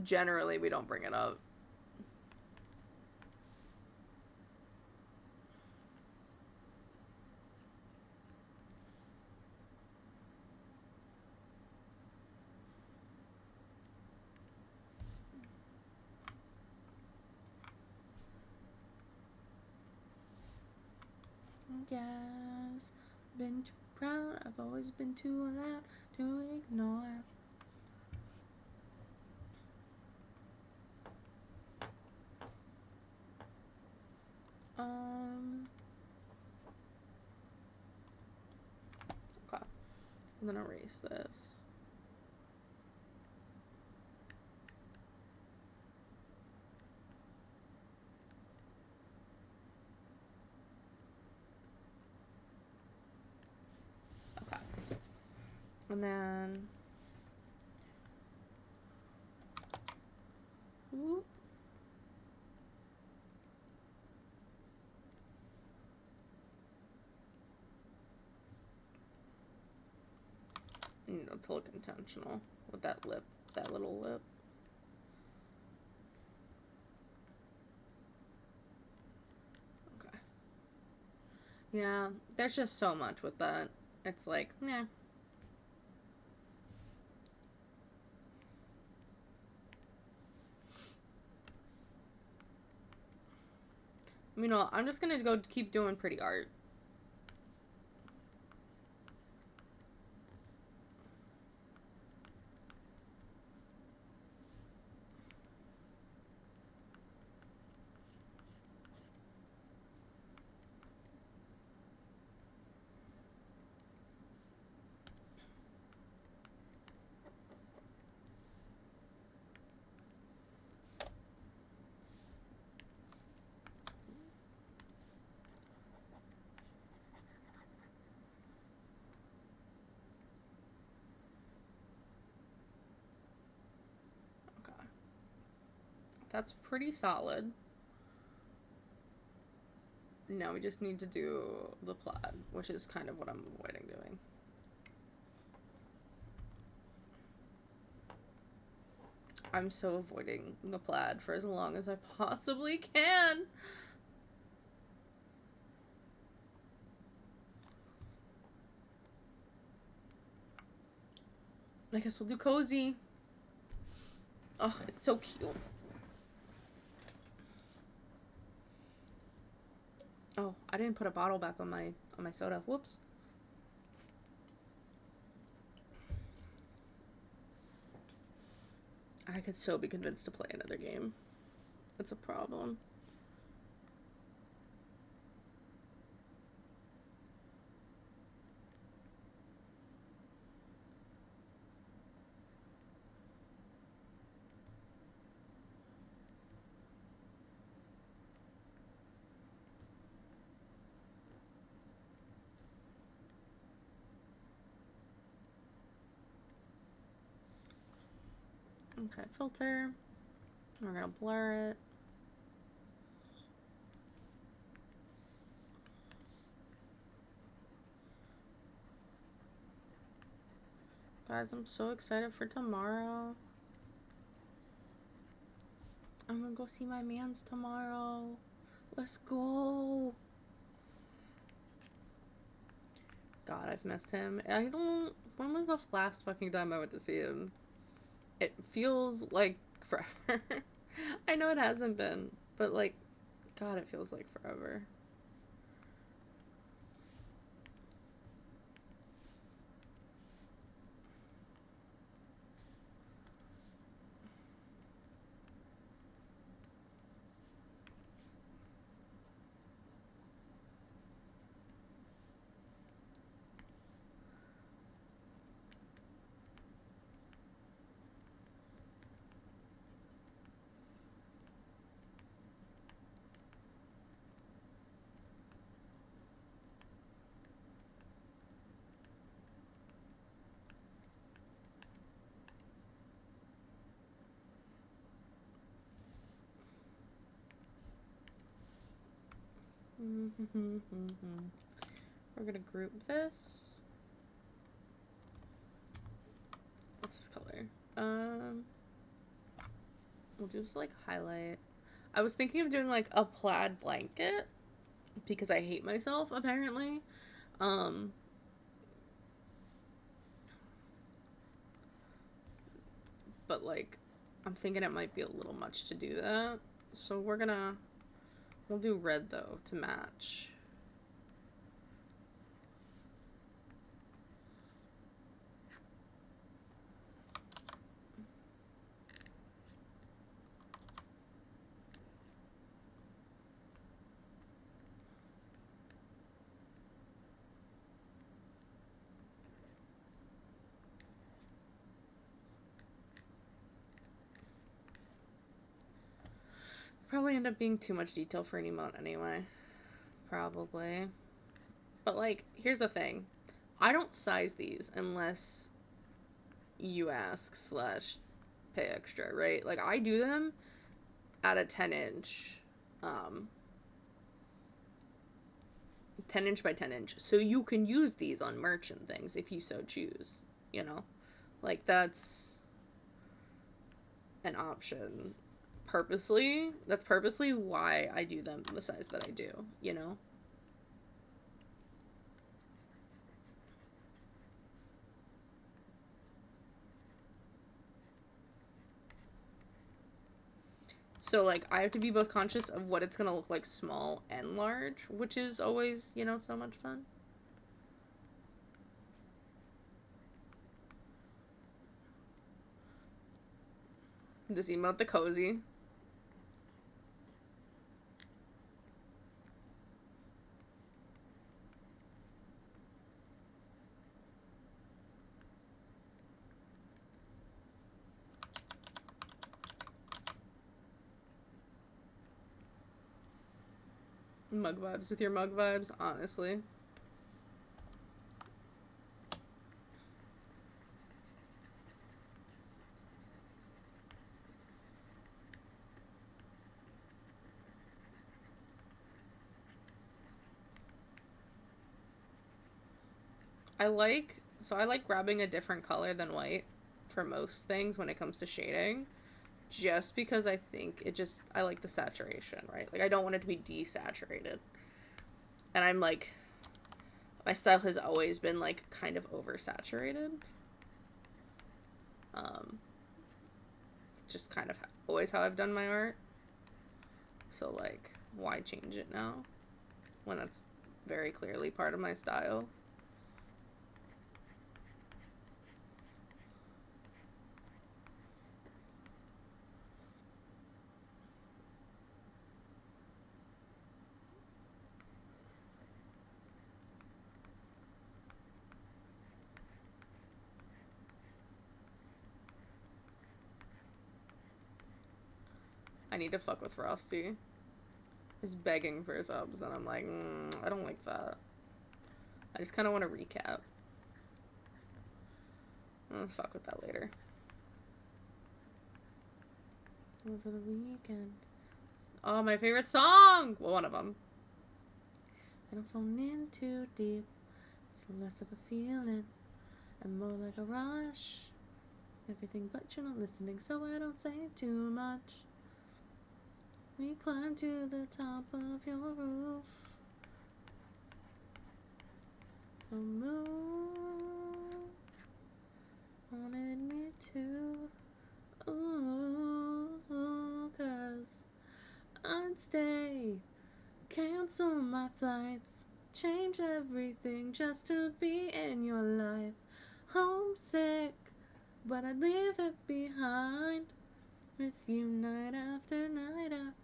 generally we don't bring it up. Yes, been too proud. I've always been too loud to ignore. Okay. I'm gonna erase this. Okay. And then whoop. I need to look intentional with that lip, that little lip. Okay. Yeah, there's just so much with that. It's like, nah. You know, I'm just gonna go keep doing pretty art. Okay. That's pretty solid. Now we just need to do the plaid, which is kind of what I'm avoiding doing. I'm so avoiding the plaid for as long as I possibly can. I guess we'll do cozy. Oh, it's so cute. Oh, I didn't put a bottle back on my soda. Whoops. I could so be convinced to play another game. It's a problem. Okay, filter. We're gonna blur it. Guys, I'm so excited for tomorrow. I'm gonna go see my mans tomorrow. Let's go. God, I've missed him. I don't... When was the last fucking time I went to see him? It feels like forever. I know it hasn't been, but like, God, it feels like forever. We're gonna group this. What's this color? We'll just like highlight. I was thinking of doing like a plaid blanket because I hate myself apparently. But like I'm thinking it might be a little much to do that. So we'll do red though to match. Probably end up being too much detail for an emote anyway. Probably. But like, here's the thing. I don't size these unless you ask / pay extra, right? Like I do them at a 10-inch 10-inch by 10-inch, so you can use these on merch and things if you so choose, you know? Like that's an option purposely. That's purposely why I do them the size that I do, you know? So like I have to be both conscious of what it's gonna look like small and large, which is always, you know, so much fun. This emote, the cozy. Mug vibes with your mug vibes, honestly. I like grabbing a different color than white for most things when it comes to shading, just because I think I like the saturation, right? Like I don't want it to be desaturated. And I'm like, my style has always been like kind of oversaturated. Just kind of always how I've done my art. So like, why change it now when that's very clearly part of my style? I need to fuck with Frosty. He's begging for subs, and I'm like, I don't like that. I just kind of want to recap. I'm gonna fuck with that later. Over the weekend. Oh, my favorite song! Well, one of them. I don't fall in too deep. It's less of a feeling and more like a rush. Everything but you're not listening, so I don't say too much. We climb to the top of your roof. The moon wanted me to. Ooh, 'cause I'd stay, cancel my flights, change everything just to be in your life. Homesick, but I'd leave it behind with you night after night after.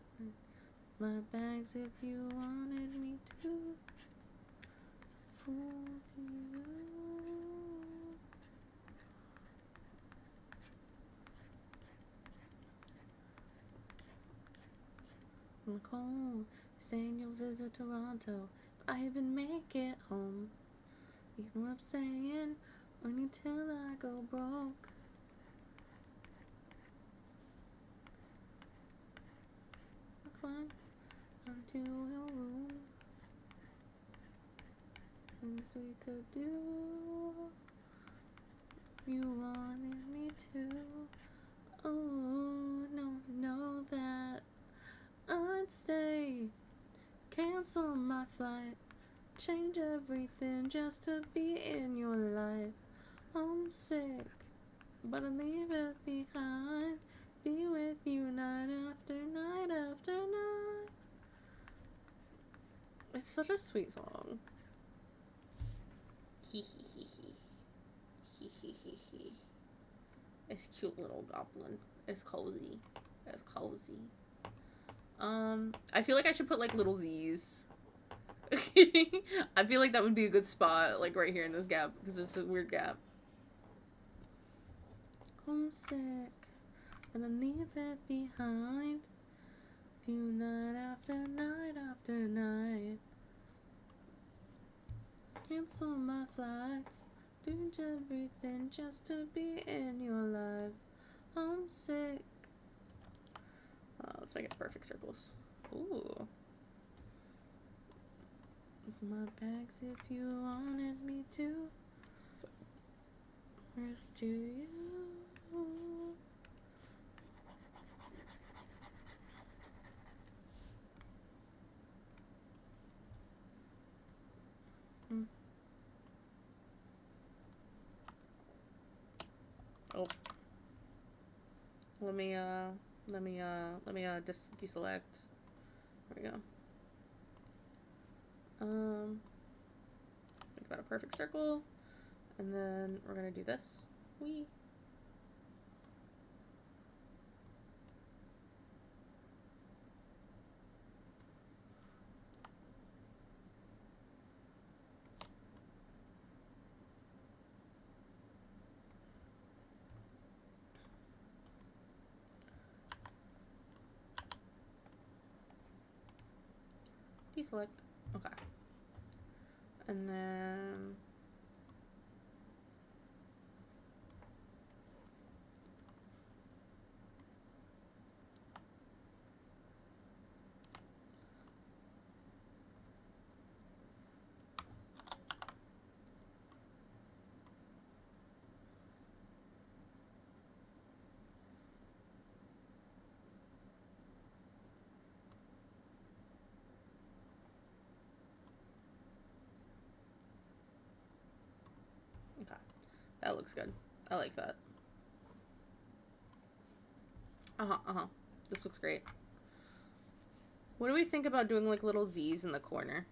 My bags if you wanted me to. Fool to you. Nicole, saying you'll visit Toronto. If I even make it home. You know what I'm saying? Only till I go broke. Climb onto your room. things we could do. You wanted me to. Oh, no, know that I'd stay. Cancel my flight. Change everything just to be in your life. Homesick, but I'll leave it behind. Be with you night after night after night. It's such a sweet song. Hee hee hee hee. Hee hee hee hee. It's cute little goblin. It's cozy. It's cozy. I feel like I should put like little Z's. I feel like that would be a good spot, like right here in this gap, because it's a weird gap. Homesick, and I leave it behind. You night after night after night. Cancel my flights. Do everything just to be in your life. Homesick. Let's make it perfect circles. Ooh. My bags if you wanted me to. Where's to you? Oh. Let me deselect. There we go. Make that a perfect circle. And then we're gonna do this. Whee. Deselect. Okay. And then okay. That looks good. I like that. This looks great. What do we think about doing like little Z's in the corner?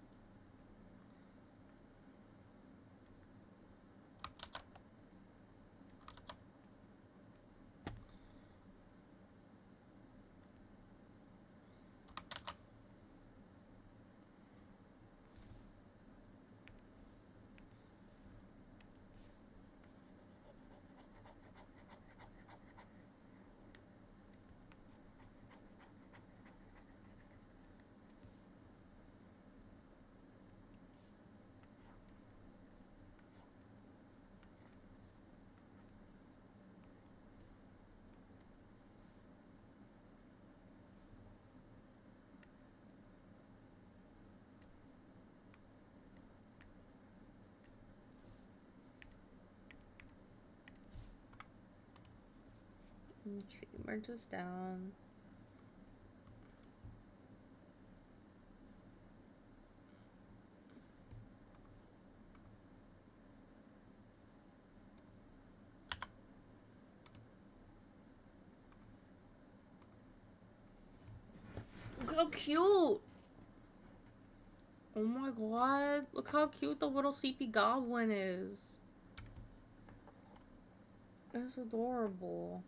Let's see, merge this down. Look how cute! Oh my god, look how cute the little sleepy goblin is. It's adorable.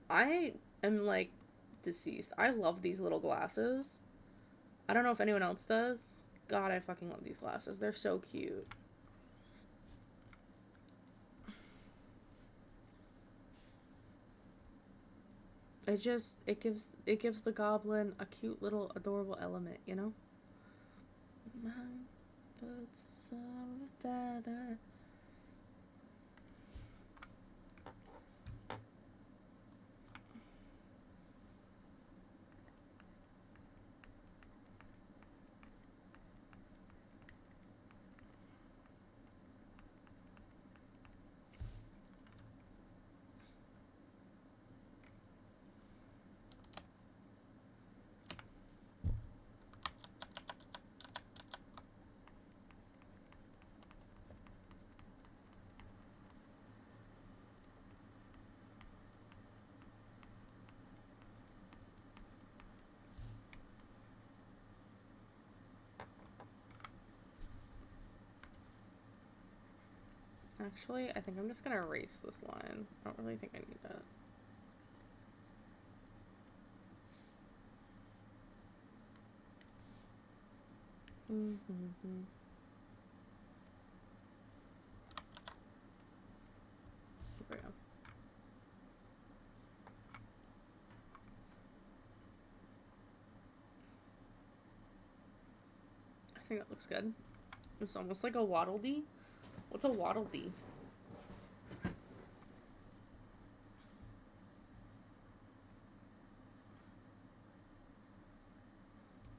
I am like deceased. I love these little glasses. I don't know if anyone else does. God, I fucking love these glasses. They're so cute. It gives the goblin a cute little adorable element, you know? Boots of feather. Actually, I think I'm just gonna erase this line. I don't really think I need that. Mm-hmm. There we go. I think that looks good. It's almost like a Waddle Dee. What's a Waddle Dee?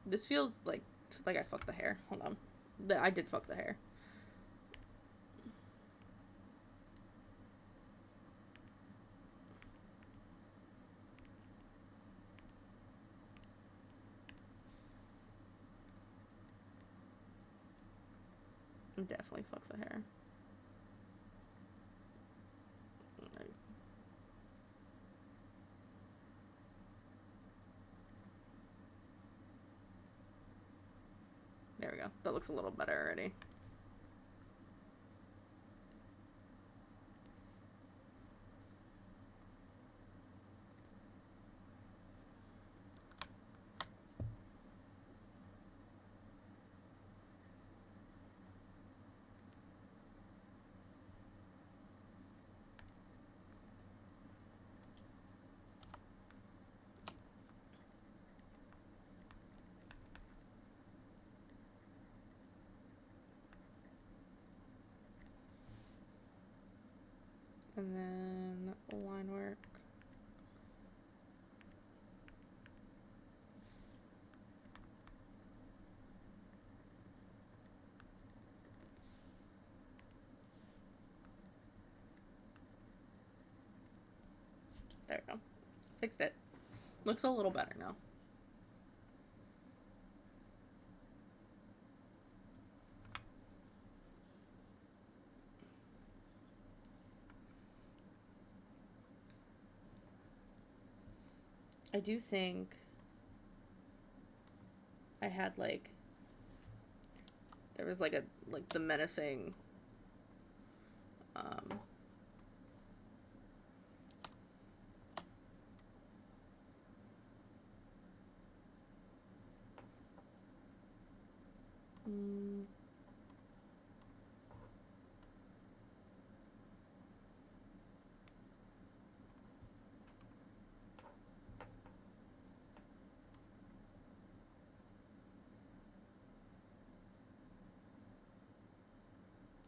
This feels like I fucked the hair. Hold on. I did fuck the hair. Definitely fuck the hair. Right. There we go. That looks a little better already. And then line work. There we go. Fixed it. Looks a little better now. I do think I had like there was like the menacing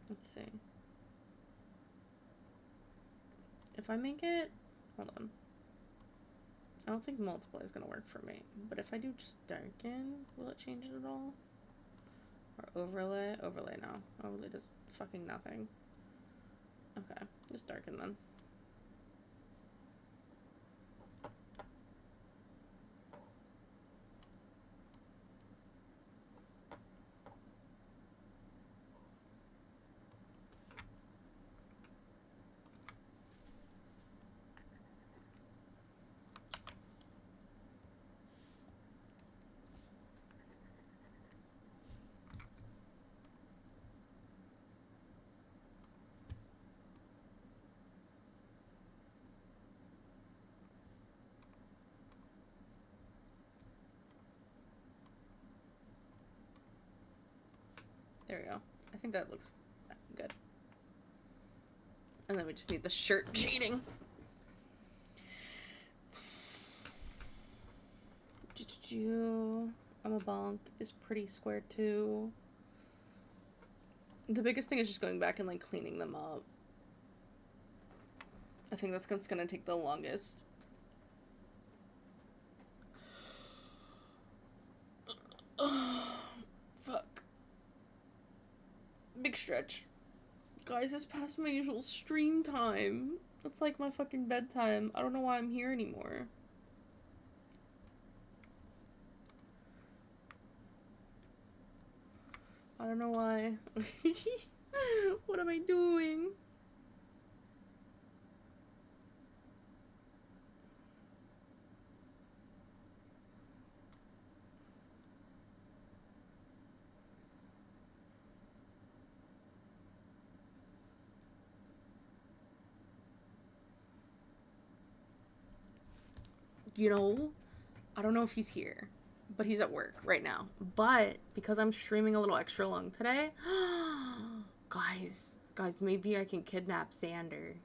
let's see. If I make it, hold on. I don't think multiply is gonna work for me, but if I do just darken, will it change it at all? Or overlay? Overlay, no. Overlay does fucking nothing. Okay, just darken then. There we go. I think that looks good. And then we just need the shirt shading. I'm a bonk is pretty square too. The biggest thing is just going back and like cleaning them up. I think that's what's gonna take the longest. Fuck. Big stretch. Guys, it's past my usual stream time. It's like my fucking bedtime. I don't know why I'm here anymore. I don't know why. What am I doing? you know, I don't know if he's here, but he's at work right now. But because I'm streaming a little extra long today, guys, maybe I can kidnap Xander.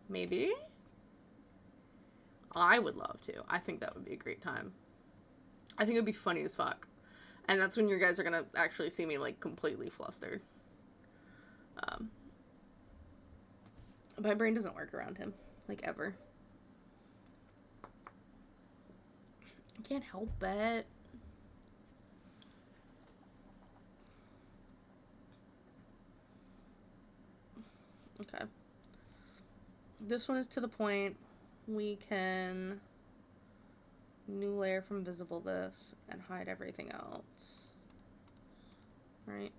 Maybe? I would love to. I think that would be a great time. I think it would be funny as fuck. And that's when you guys are gonna actually see me, like, completely flustered. My brain doesn't work around him. Like, ever. I can't help it. Okay. This one is to the point. We can new layer from visible this and hide everything else. Right?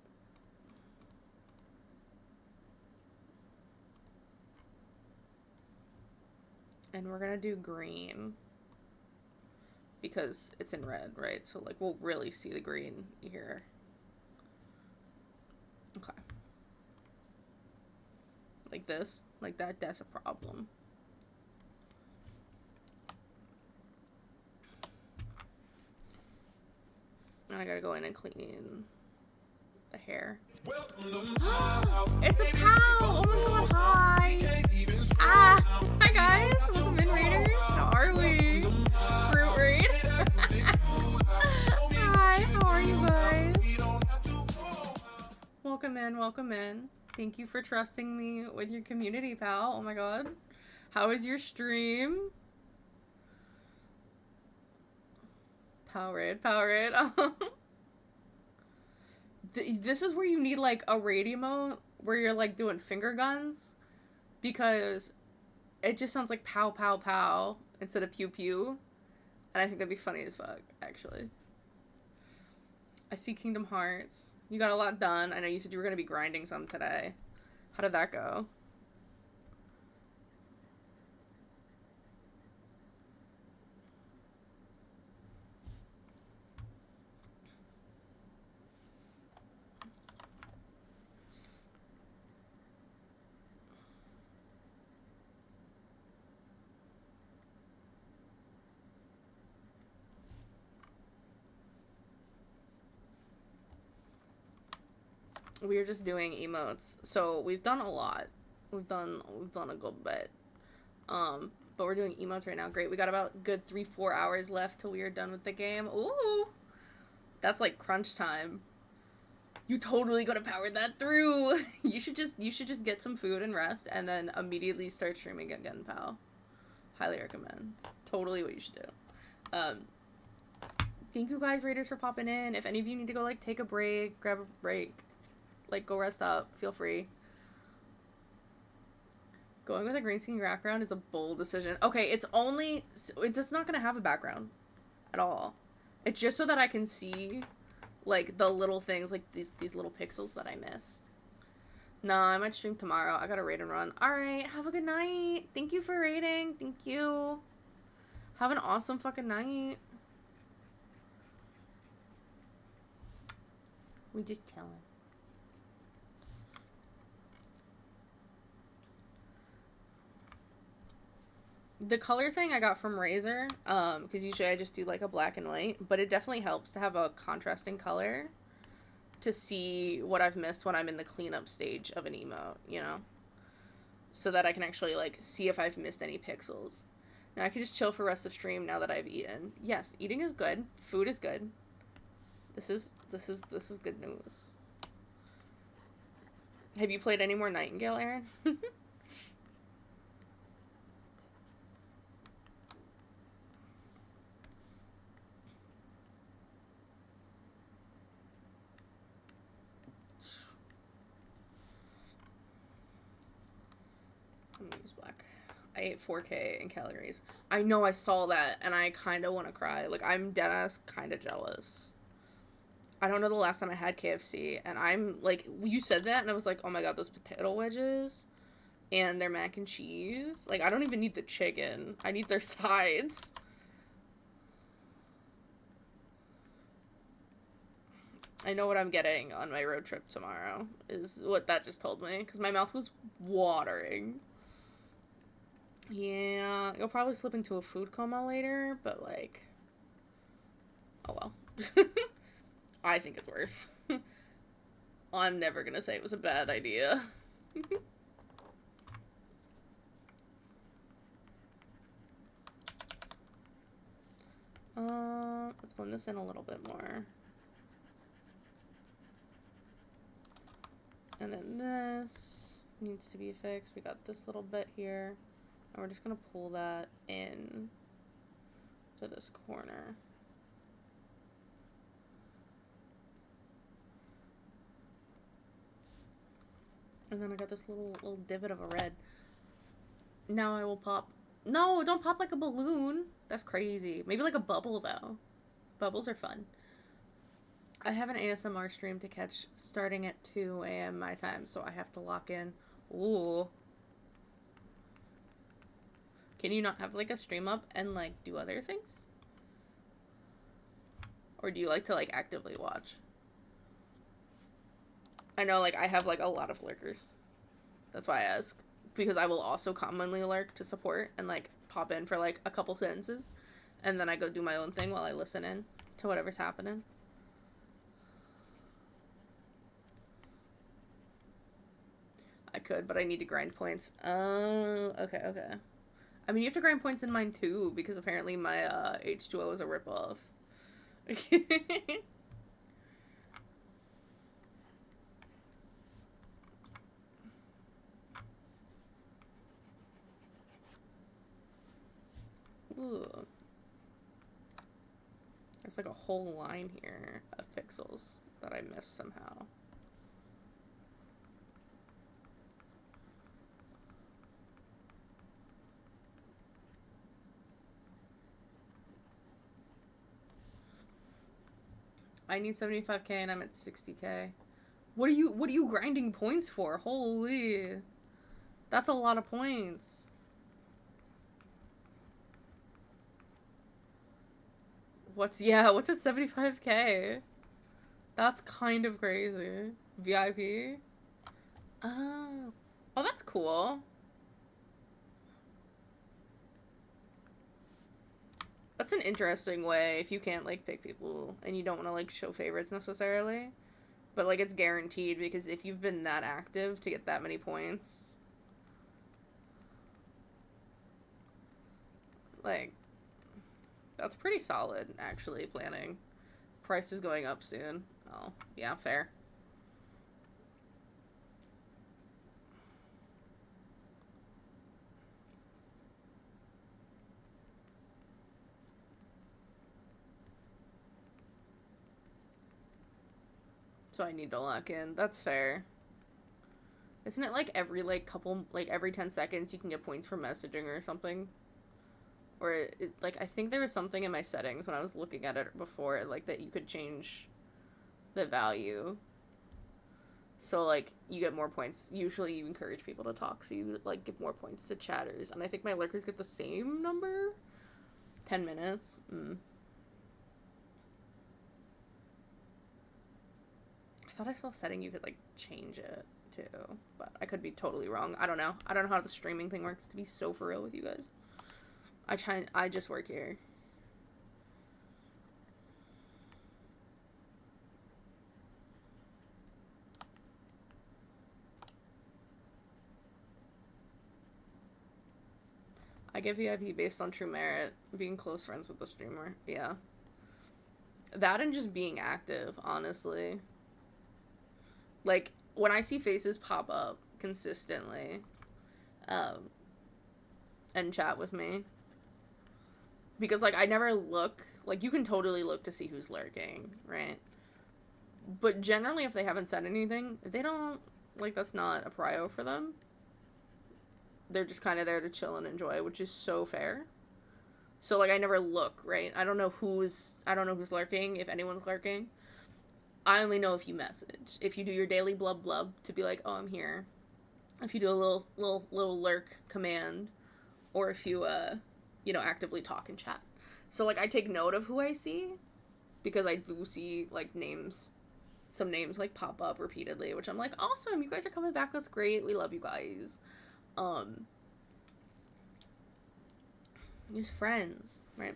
And we're gonna do green because it's in red, right? So, like, we'll really see the green here. Okay. Like this, like that, that's a problem. And I gotta go in and clean the hair. It's a cow! Oh my god, hi! Ah! Hi guys! Welcome in, Raiders! How are we? Fruit Raid? Hi, how are you guys? Welcome in, welcome in. Thank you for trusting me with your community, pal. Oh my god. How is your stream? Powerade, Powerade. This is where you need, like, a raid emote where you're, like, doing finger guns. Because it just sounds like pow, pow, pow instead of pew, pew. And I think that'd be funny as fuck, actually. I see Kingdom Hearts. You got a lot done. I know you said you were going to be grinding some today. How did that go? We are just doing emotes. So we've done a lot. We've done a good bit. But we're doing emotes right now. Great. We got about good 3-4 hours left till we are done with the game. Ooh. That's like crunch time. You totally gotta power that through. You should just get some food and rest and then immediately start streaming again, pal. Highly recommend. Totally what you should do. Thank you guys, Raiders, for popping in. If any of you need to go, like, take a break, grab a break, like, go rest up, feel free. Going with a green screen background is a bold decision. Okay, it's not gonna have a background at all. It's just so that I can see, like, the little things, like these little pixels that I missed. Nah, I might stream tomorrow. I gotta raid and run. Alright, have a good night. Thank you for raiding. Thank you. Have an awesome fucking night. We just chilling. The color thing I got from Razer, because usually I just do, like, a black and white, but it definitely helps to have a contrasting color to see what I've missed when I'm in the cleanup stage of an emote, you know? So that I can actually, like, see if I've missed any pixels. Now I can just chill for rest of stream now that I've eaten. Yes, eating is good. Food is good. This is good news. Have you played any more Nightingale, Aaron? I'm gonna use black. I ate 4K in calories. I know, I saw that, and I kind of want to cry. Like, I'm deadass kind of jealous. I don't know the last time I had KFC, and I'm, like, you said that, and I was like, oh my god, those potato wedges, and their mac and cheese. Like, I don't even need the chicken. I need their sides. I know what I'm getting on my road trip tomorrow, is what that just told me, because my mouth was watering. Yeah, you'll probably slip into a food coma later, but like, oh well. I think it's worth. I'm never gonna say it was a bad idea. Let's blend this in a little bit more. And then this needs to be fixed. We got this little bit here. And we're just gonna pull that in to this corner. And then I got this little divot of a red. Now I will pop. No, don't pop like a balloon. That's crazy. Maybe like a bubble though. Bubbles are fun. I have an ASMR stream to catch starting at 2 a.m. my time, so I have to lock in. Ooh. Can you not have like a stream up and like do other things? Or do you like to like actively watch? I know like I have like a lot of lurkers. That's why I ask. Because I will also commonly lurk to support and like pop in for like a couple sentences. And then I go do my own thing while I listen in to whatever's happening. I could, but I need to grind points. Oh, okay, okay. I mean, you have to grind points in mine too, because apparently my H2O is a ripoff. Ooh. There's like a whole line here of pixels that I missed somehow. I need 75k and I'm at 60k. What are you grinding points for? Holy. That's a lot of points. What's at 75k? That's kind of crazy. VIP? Oh. Oh, that's cool. That's an interesting way if you can't like pick people and you don't want to like show favorites necessarily. But like it's guaranteed because if you've been that active to get that many points, like that's pretty solid actually planning. Price is going up soon. Oh, yeah, fair. So I need to lock in. That's fair. Isn't it like every like couple like every 10 seconds you can get points for messaging or something? Or like I think there was something in my settings when I was looking at it before like that you could change the value. So like you get more points. Usually you encourage people to talk, so you like give more points to chatters. And I think my lurkers get the same number. 10 minutes. I thought I saw a setting you could like change it too, but I could be totally wrong. I don't know. I don't know how the streaming thing works, to be so for real with you guys. I just work here. I get VIP based on true merit, being close friends with the streamer. Yeah. That and just being active, honestly. Like, when I see faces pop up consistently, um, and chat with me, because, like, I never look, like, you can totally look to see who's lurking, right? But generally, if they haven't said anything, they don't, like, that's not a prio for them. They're just kind of there to chill and enjoy, which is so fair. So, like, I never look, right? I don't know who's lurking, if anyone's lurking. I only know if you message. If you do your daily blub blub to be like, oh, I'm here. If you do a little lurk command, or if you actively talk and chat. So like I take note of who I see, because I do see like some names like pop up repeatedly, which I'm like, awesome, you guys are coming back. That's great. We love you guys. Um, Use friends, right?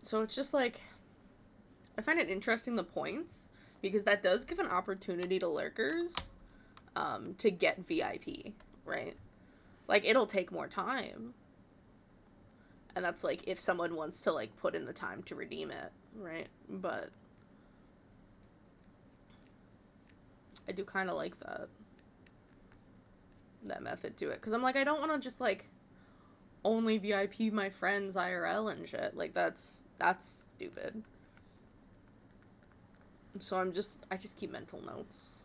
So it's just like, I find it interesting, the points, because that does give an opportunity to lurkers to get VIP, right? Like, it'll take more time. And that's, like, if someone wants to, like, put in the time to redeem it, right? But I do kind of like that method to it. Because I'm like, I don't want to just, like, only VIP my friends IRL and shit. Like, that's stupid. So I just keep mental notes.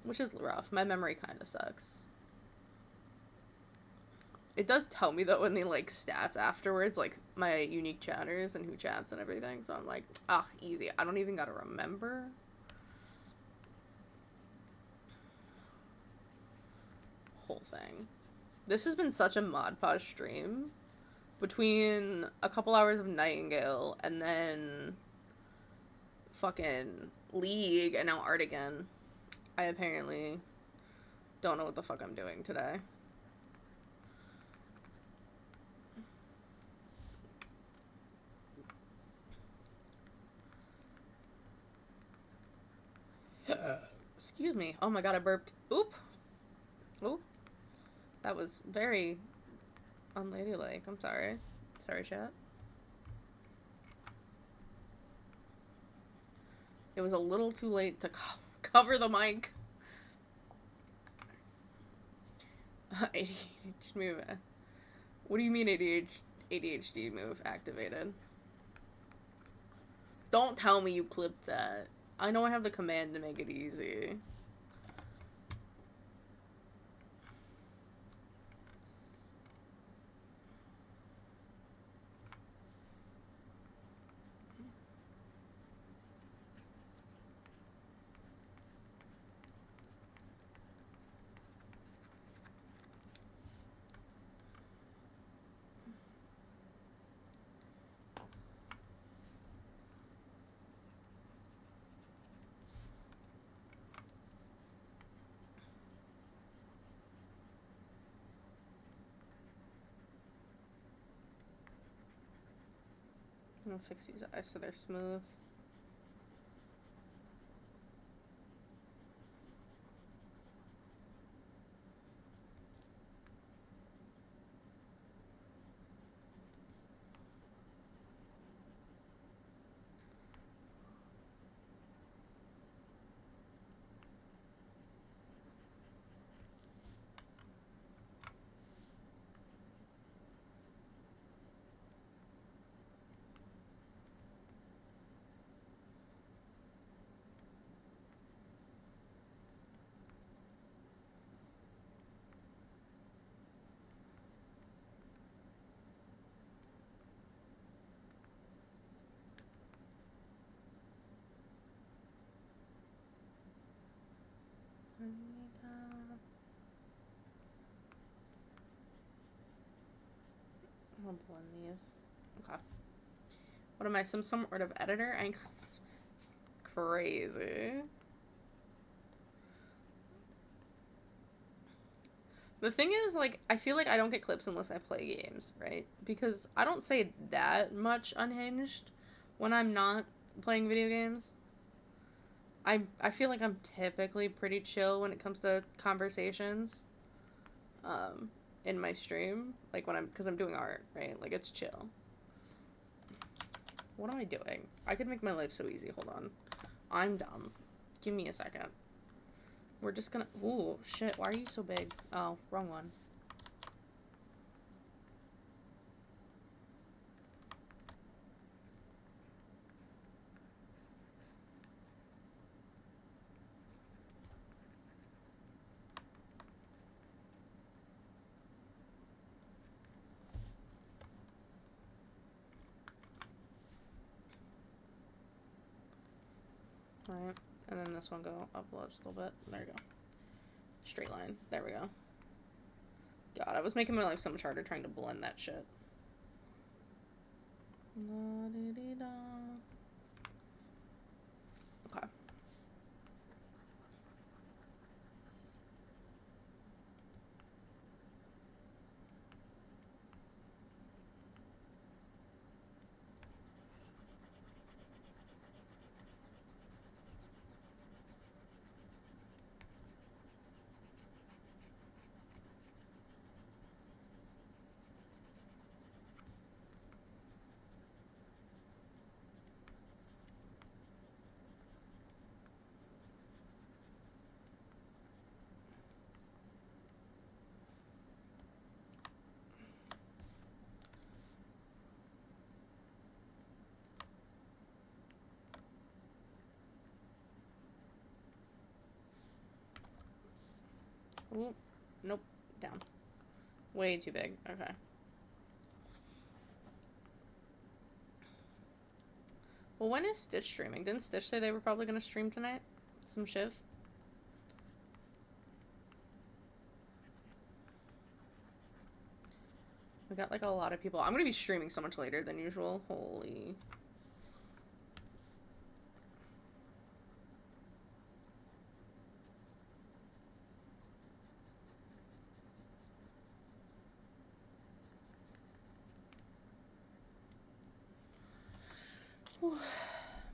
Which is rough. My memory kind of sucks. It does tell me, though, in the, like, stats afterwards, like, my unique chatters and who chats and everything. So I'm like, easy. I don't even gotta remember. Whole thing. This has been such a Mod Podge stream. Between a couple hours of Nightingale and then fucking League and now Art again. I apparently don't know what the fuck I'm doing today. Excuse me. Oh my god, I burped. Oop. Oop. That was very unladylike. I'm sorry. Sorry, chat. It was a little too late to cover the mic. ADHD move. What do you mean ADHD move activated? Don't tell me you clipped that. I know I have the command to make it easy. I'm gonna fix these eyes so they're smooth. I'll blend these. Okay. What am I, some sort of editor? I crazy. The thing is, like, I feel like I don't get clips unless I play games, right? Because I don't say that much unhinged when I'm not playing video games. I feel like I'm typically pretty chill when it comes to conversations in my stream. Like, because I'm doing art, right? Like, it's chill. What am I doing? I could make my life so easy. Hold on. I'm dumb. Give me a second. We're just gonna... Ooh, shit. Why are you so big? Oh, wrong one. Alright. And then this one go up just a little bit. There you go. Straight line. There we go. God, I was making my life so much harder trying to blend that shit. La-di-di-da. Okay. Oop. Nope. Down. Way too big. Okay. Well, when is Stitch streaming? Didn't Stitch say they were probably going to stream tonight? Some shiv? We got, like, a lot of people. I'm going to be streaming so much later than usual. Holy...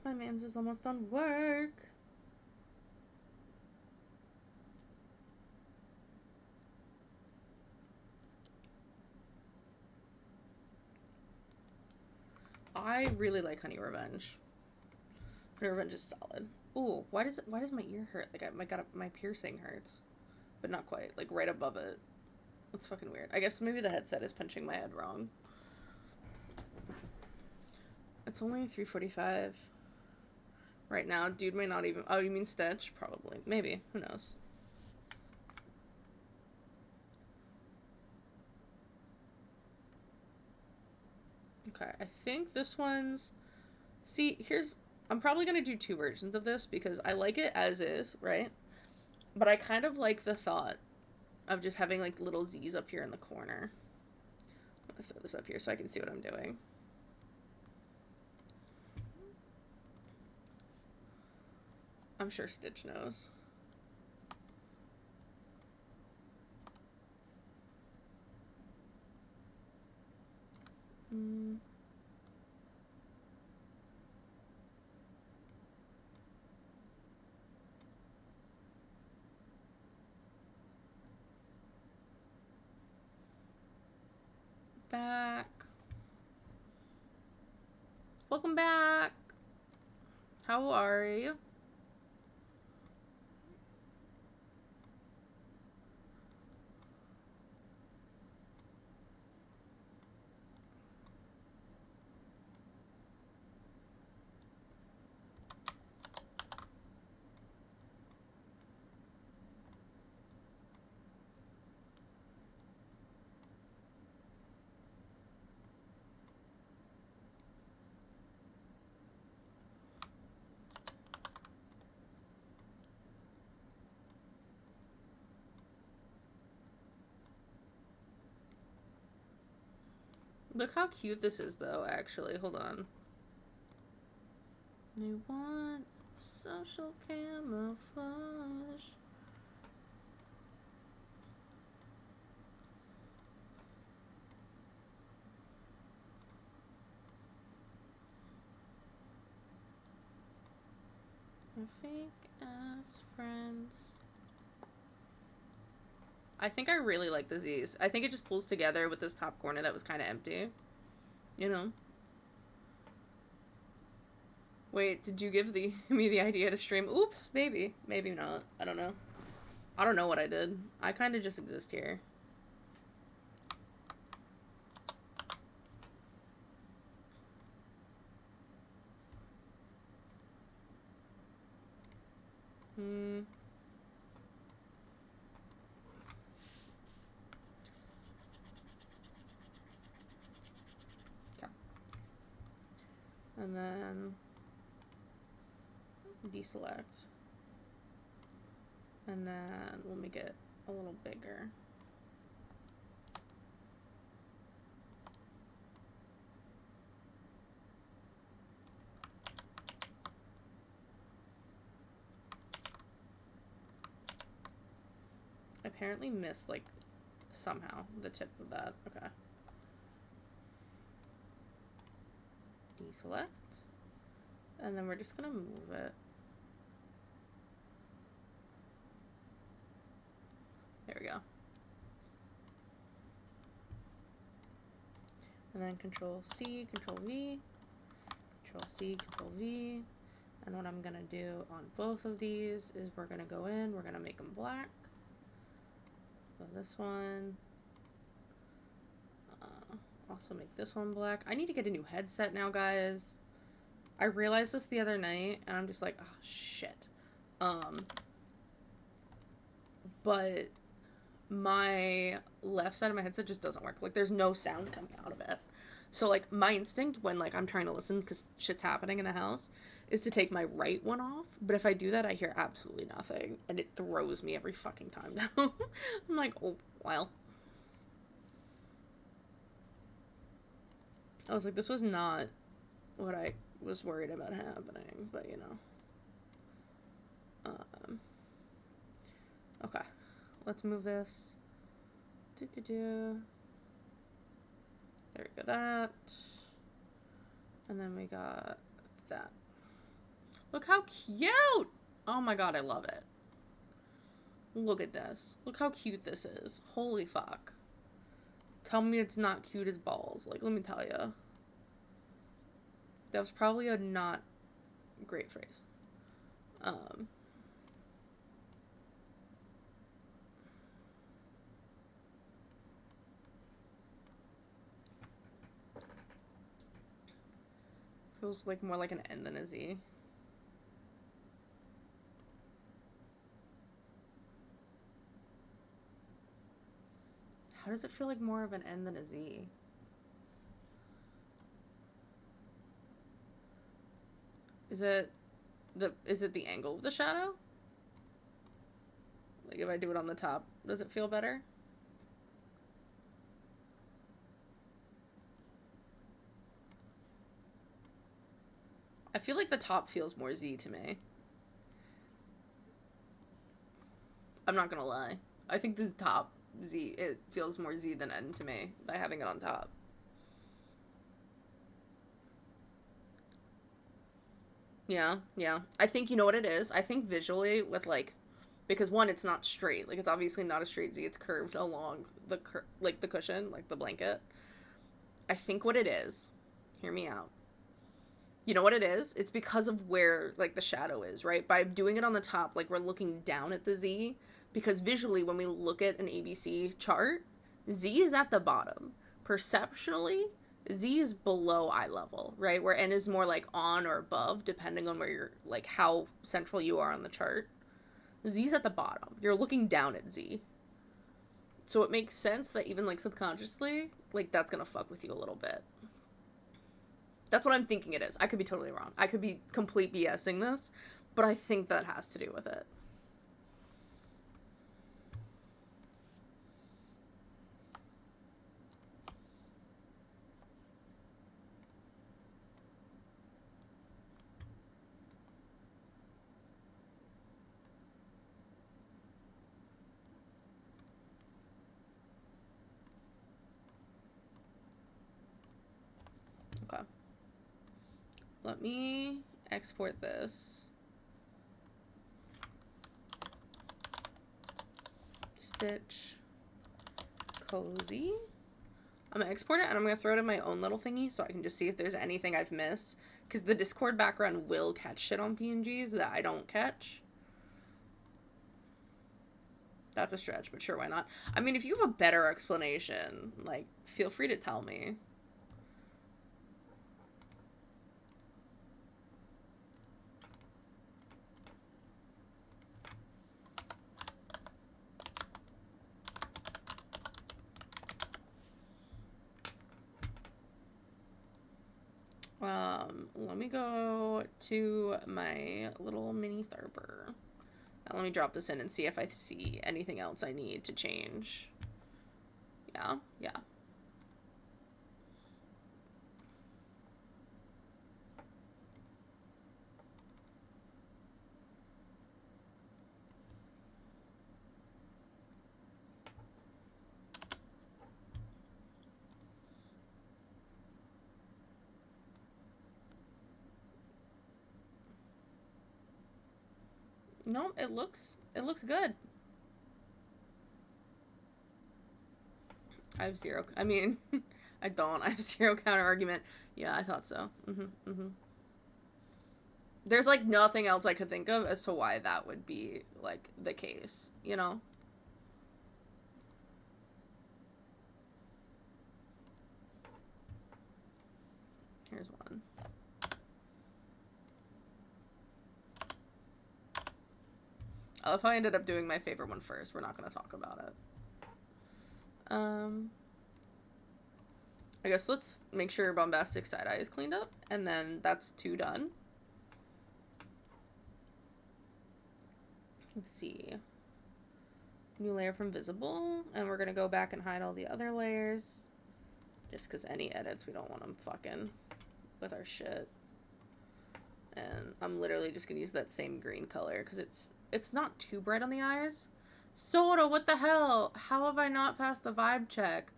My man's is almost done work. I really like Honey Revenge. Honey Revenge is solid. Ooh, why does my ear hurt? Like my piercing hurts, but not quite. Like right above it. That's fucking weird. I guess maybe the headset is punching my head wrong. It's only 3:45. Right now, dude may not even... Oh, you mean Stitch? Probably. Maybe. Who knows? Okay, I think this one's... See, here's... I'm probably going to do 2 versions of this because I like it as is, right? But I kind of like the thought of just having, like, little Z's up here in the corner. I'm going to throw this up here so I can see what I'm doing. I'm sure Stitch knows. Back. Welcome back. How are you? Look how cute this is, though, actually. Hold on. You want social camouflage. Your fake ass friends. I think I really like the Z's. I think it just pulls together with this top corner that was kind of empty. You know? Wait, did you give me the idea to stream? Oops, maybe. Maybe not. I don't know. I don't know what I did. I kind of just exist here. Okay. And then deselect. And then we'll make it a little bigger. I apparently missed, like, somehow the tip of that. Okay. Deselect. And then we're just gonna move it. There we go. And then Control C, Control V, Control C, Control V. And what I'm gonna do on both of these is we're gonna go in, we're gonna make them black. So this one. Also make this one black. I need to get a new headset now, guys. I realized this the other night, and I'm just like, oh, shit. But my left side of my headset just doesn't work. Like, there's no sound coming out of it. So, like, my instinct when, like, I'm trying to listen because shit's happening in the house is to take my right one off. But if I do that, I hear absolutely nothing. And it throws me every fucking time now. I'm like, oh, well. I was like, this was not what I was worried about happening. But, you know. Okay. Let's move this. There we go, that. And then we got that. Look how cute! Oh my god, I love it. Look at this. Look how cute this is. Holy fuck. Tell me it's not cute as balls. Like, let me tell you. That was probably a not great phrase. Feels like more like an N than a Z. How does it feel like more of an N than a Z? Is it the angle of the shadow? Like if I do it on the top, does it feel better? I feel like the top feels more Z to me. I'm not gonna lie. I think this top Z, it feels more Z than N to me by having it on top. Yeah, yeah. I think you know what it is? I think visually with like, because one, it's not straight. Like it's obviously not a straight Z. It's curved along the like the cushion, like the blanket. I think what it is, hear me out. You know what it is? It's because of where like the shadow is, right? By doing it on the top, like we're looking down at the Z, because visually when we look at an ABC chart, Z is at the bottom. Perceptually, Z is below eye level, right? Where N is more like on or above, depending on where you're, like how central you are on the chart. Z's at the bottom. You're looking down at Z. So it makes sense that even like subconsciously, like that's gonna fuck with you a little bit. That's what I'm thinking it is. I could be totally wrong. I could be complete BSing this, but I think that has to do with it. Okay. Let me export this. Stitch cozy. I'm gonna export it and I'm gonna throw it in my own little thingy so I can just see if there's anything I've missed. Because the Discord background will catch shit on PNGs that I don't catch. That's a stretch, but sure, why not? I mean, if you have a better explanation, like, feel free to tell me. Let me go to my little mini server. Now let me drop this in and see if I see anything else I need to change. Yeah, yeah. No, it looks good. I have zero. I mean, I don't. I have zero counter argument. Yeah, I thought so. There's like nothing else I could think of as to why that would be like the case, you know? Here's one. I love how I ended up doing my favorite one first. We're not going to talk about it. Um, I guess let's make sure bombastic side eye is cleaned up, and then that's 2 done. Let's see. New layer from visible, and we're gonna go back and hide all the other layers. Just because any edits, we don't want them fucking with our shit. And I'm literally just gonna use that same green color, because it's not too bright on the eyes. Soda, what the hell? How have I not passed the vibe check?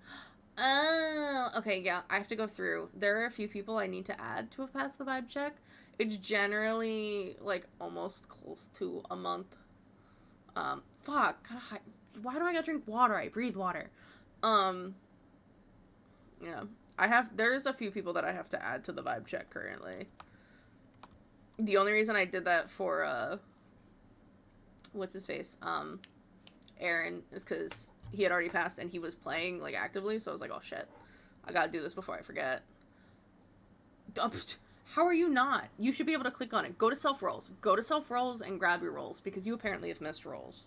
Oh, okay, yeah, I have to go through. There are a few people I need to add to have passed the vibe check. It's generally, like, almost close to a month. Fuck. Why do I gotta drink water? I breathe water. Yeah. There's a few people that I have to add to the vibe check currently. The only reason I did that for, what's his face? Aaron, is because he had already passed and he was playing, like, actively, so I was like, oh shit, I gotta do this before I forget. How are you not? You should be able to click on it. Go to self rolls. Go to self rolls and grab your rolls, because you apparently have missed rolls.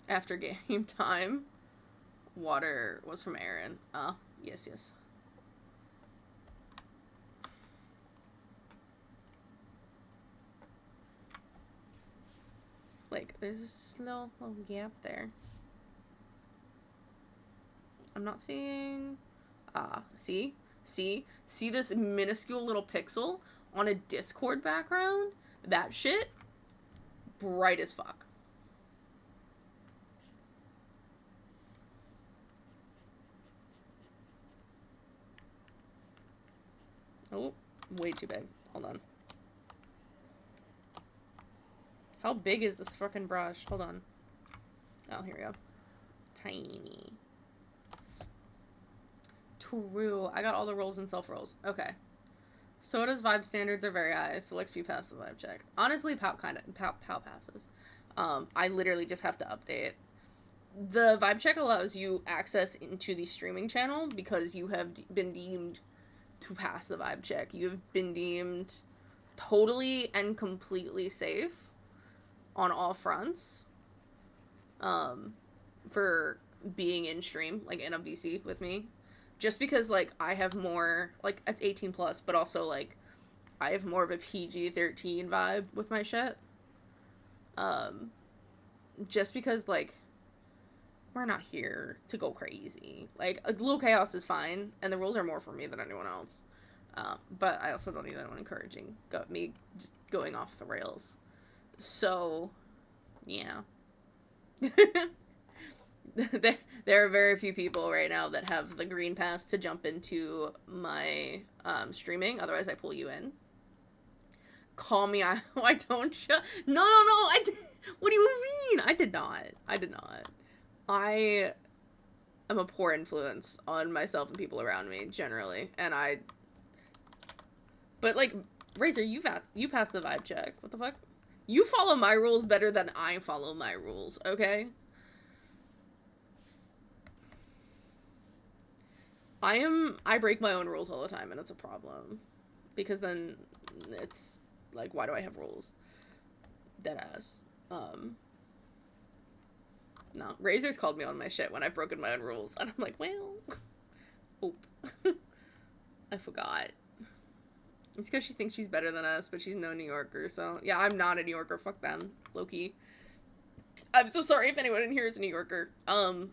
After game time, water was from Aaron. Yes. Like, there's just a little gap there. I'm not seeing... see? See this minuscule little pixel on a Discord background? That shit? Bright as fuck. Oh, way too big. Hold on. How big is this fucking brush? Hold on. Oh, here we go. Tiny. True. I got all the rolls and self rolls. Okay. Soda's vibe standards are very high. Select few pass the vibe check. Honestly, Pow passes. I literally just have to update. The vibe check allows you access into the streaming channel because you have been deemed to pass the vibe check. You have been deemed totally and completely safe on all fronts. For being in stream, like in a VC with me. Just because, like, I have more, like, it's 18 plus, but also, like, I have more of a PG-13 vibe with my shit. Just because, like, we're not here to go crazy. Like, a little chaos is fine, and the rules are more for me than anyone else. But I also don't need anyone encouraging me just going off the rails. So, yeah. There are very few people right now that have the green pass to jump into my streaming. Otherwise, I pull you in. Call me. I don't. No. What do you mean? I did not. I am a poor influence on myself and people around me generally, and I. But like, Razor, you passed the vibe check. What the fuck? You follow my rules better than I follow my rules. Okay. I break my own rules all the time, and it's a problem. Because then it's like, why do I have rules? Deadass. No. Razor's called me on my shit when I've broken my own rules. And I'm like, well, oop. I forgot. It's because she thinks she's better than us, but she's no New Yorker, so... Yeah, I'm not a New Yorker. Fuck them. Low-key. I'm so sorry if anyone in here is a New Yorker. I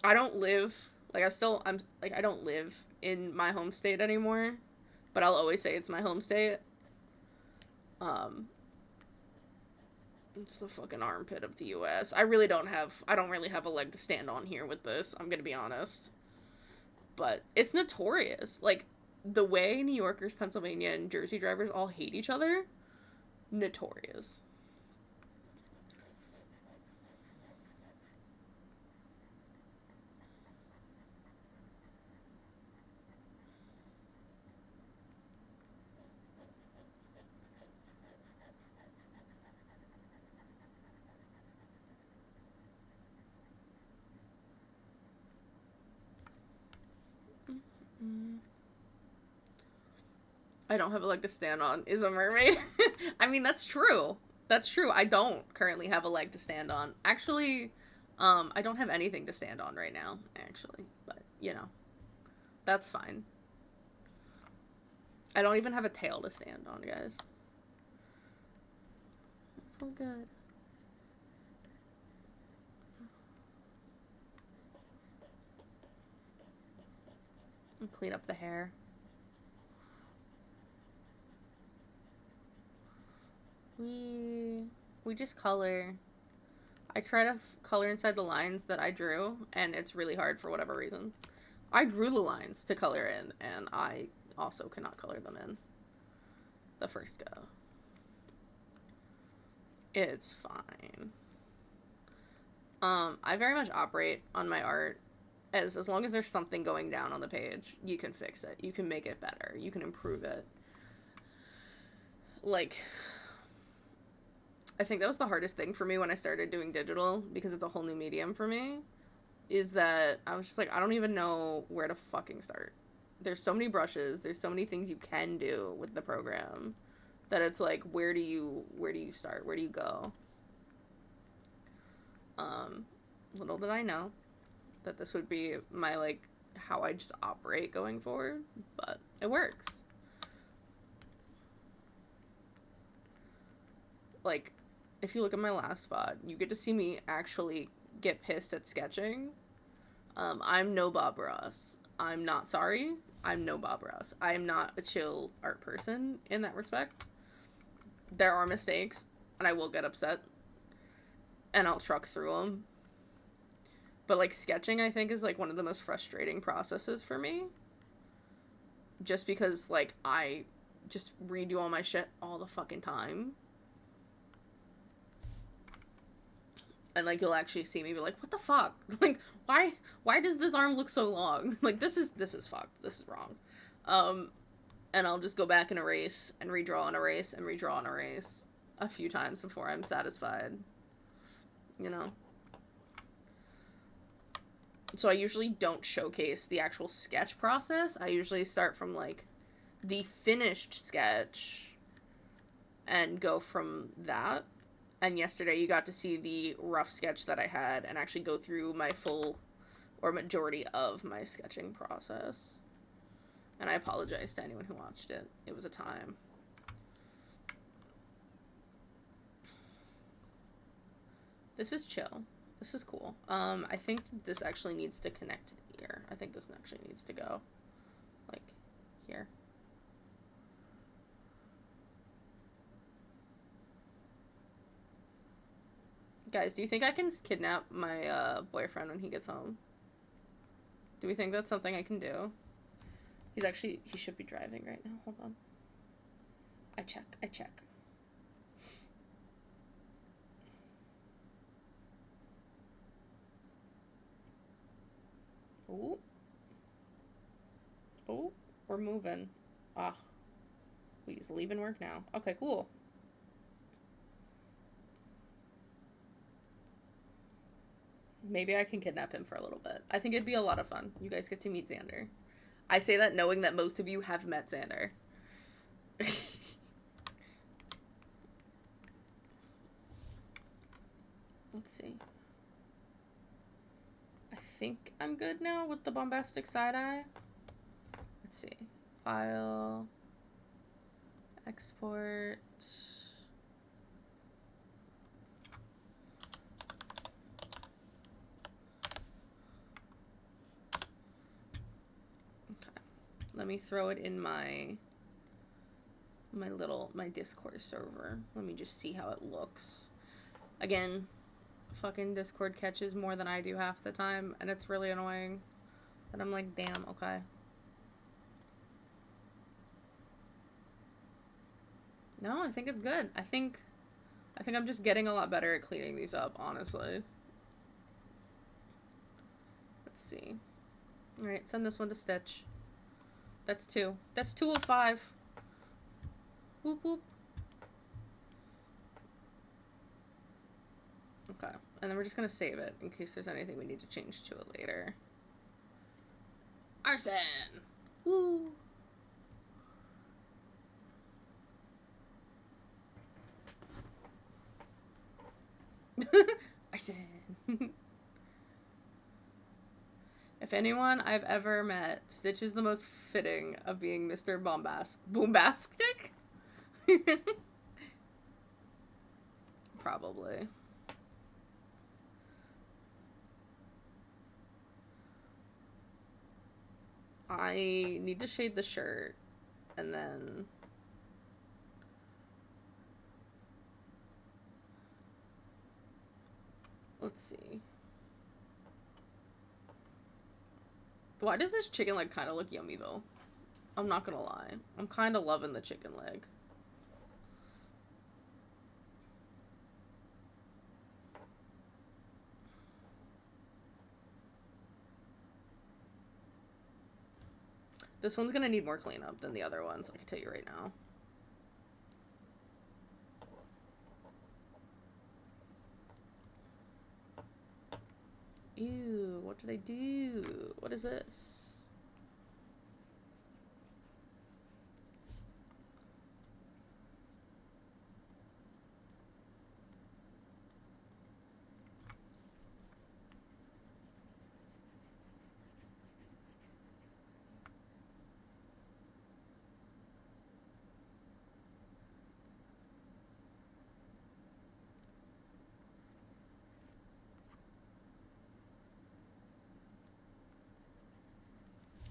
don't live... Like, I don't live in my home state anymore, but I'll always say it's my home state. It's the fucking armpit of the U.S. I don't really have a leg to stand on here with this, I'm gonna be honest. But it's notorious. Like, the way New Yorkers, Pennsylvania, and Jersey drivers all hate each other, notorious. I don't have a leg to stand on is a mermaid. I mean, that's true. That's true. I don't currently have a leg to stand on. Actually, I don't have anything to stand on right now, actually, but, you know, that's fine. I don't even have a tail to stand on, guys. I feel good. And clean up the hair. We just color. I try to color inside the lines that I drew, and it's really hard for whatever reason. I drew the lines to color in, and I also cannot color them in the first go. It's fine. I very much operate on my art as long as there's something going down on the page, you can fix it. You can make it better. You can improve it. Like, I think that was the hardest thing for me when I started doing digital, because it's a whole new medium for me, is that I was just like, I don't even know where to fucking start. There's so many brushes, there's so many things you can do with the program, that it's like, where do you start? Where do you go? Little did I know that this would be my, like, how I just operate going forward, but it works. Like, if you look at my last VOD, you get to see me actually get pissed at sketching. I'm no Bob Ross. I'm not sorry. I'm no Bob Ross. I am not a chill art person in that respect. There are mistakes, and I will get upset, and I'll truck through them. But, like, sketching, I think, is, like, one of the most frustrating processes for me. Just because, like, I just redo all my shit all the fucking time. And, like, you'll actually see me be like, what the fuck? Like, why does this arm look so long? Like, this is fucked. This is wrong. And I'll just go back and erase, and redraw and erase, and redraw and erase a few times before I'm satisfied. You know? So I usually don't showcase the actual sketch process. I usually start from, like, the finished sketch and go from that. And yesterday you got to see the rough sketch that I had and actually go through my full or majority of my sketching process. And I apologize to anyone who watched it. It was a time. This is chill. This is cool. I think this actually needs to connect to the ear. I think this actually needs to go, like, here. Guys, do you think I can kidnap my boyfriend when he gets home? Do we think that's something I can do? He should be driving right now. Hold on. I check. Oh. Oh, we're moving. Ah. He's leaving work now. Okay, cool. Maybe I can kidnap him for a little bit. I think it'd be a lot of fun. You guys get to meet Xander. I say that knowing that most of you have met Xander. Let's see. I think I'm good now with the bombastic side-eye. Let's see. File. Export. Let me throw it in my Discord server. Let me just see how it looks. Again, fucking Discord catches more than I do half the time, and it's really annoying. And I'm like, damn, okay. No, I think it's good. I think I'm just getting a lot better at cleaning these up, honestly. Let's see. Alright, send this one to Stitch. That's 2. That's 2 of 5. Whoop whoop. Okay. And then we're just gonna save it in case there's anything we need to change to it later. Arson! Woo! Arson! If anyone I've ever met, Stitch is the most fitting of being Mr. Bombastic? Probably. I need to shade the shirt, and then... Let's see. Why does this chicken leg kind of look yummy, though? I'm not gonna lie. I'm kind of loving the chicken leg. This one's gonna need more cleanup than the other ones, I can tell you right now. Ew, what did I do? What is this?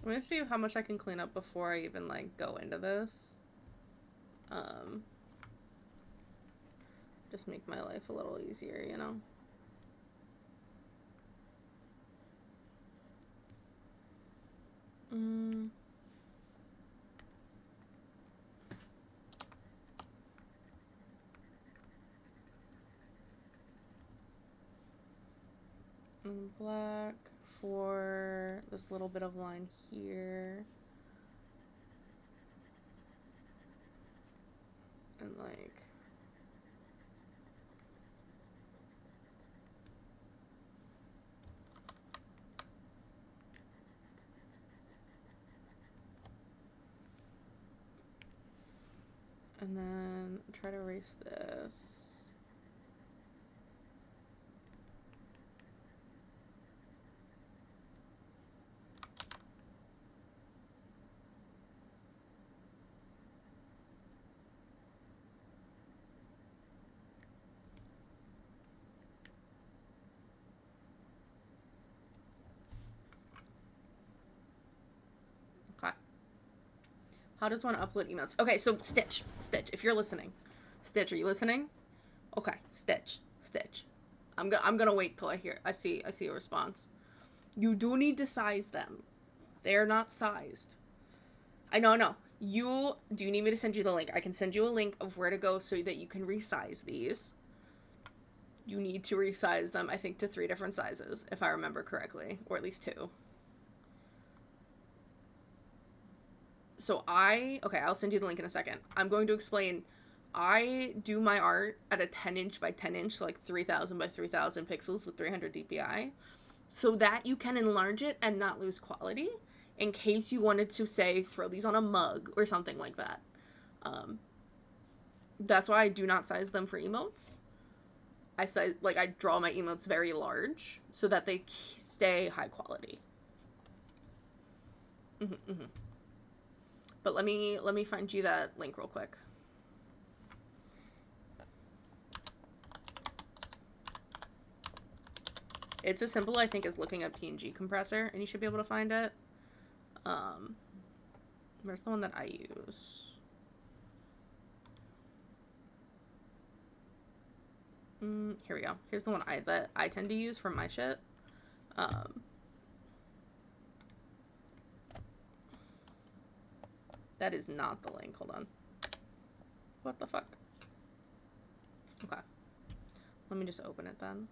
Let me see how much I can clean up before I even, like, go into this. Just make my life a little easier, you know? And black for this little bit of line here. And, like... And then try to erase this. Okay. How does one upload emotes? Okay, so Stitch, if you're listening. Stitch, are you listening? Okay, Stitch. I'm gonna wait till I see a response. You do need to size them. They're not sized. I know. Do you need me to send you the link? I can send you a link of where to go so that you can resize these. You need to resize them, I think, to 3 different sizes, if I remember correctly, or at least 2. So I'll send you the link in a second. I'm going to explain. I do my art at a 10-inch by 10-inch, so like 3,000 by 3,000 pixels with 300 dpi, so that you can enlarge it and not lose quality, in case you wanted to, say, throw these on a mug or something like that. That's why I do not size them for emotes. I draw my emotes very large so that they stay high quality. But let me find you that link real quick. It's as simple, I think, as looking at PNG compressor, and you should be able to find it. Where's the one that I use? Here we go. Here's the one that I tend to use for my shit. That is not the link. Hold on. What the fuck? Okay. Let me just open it then.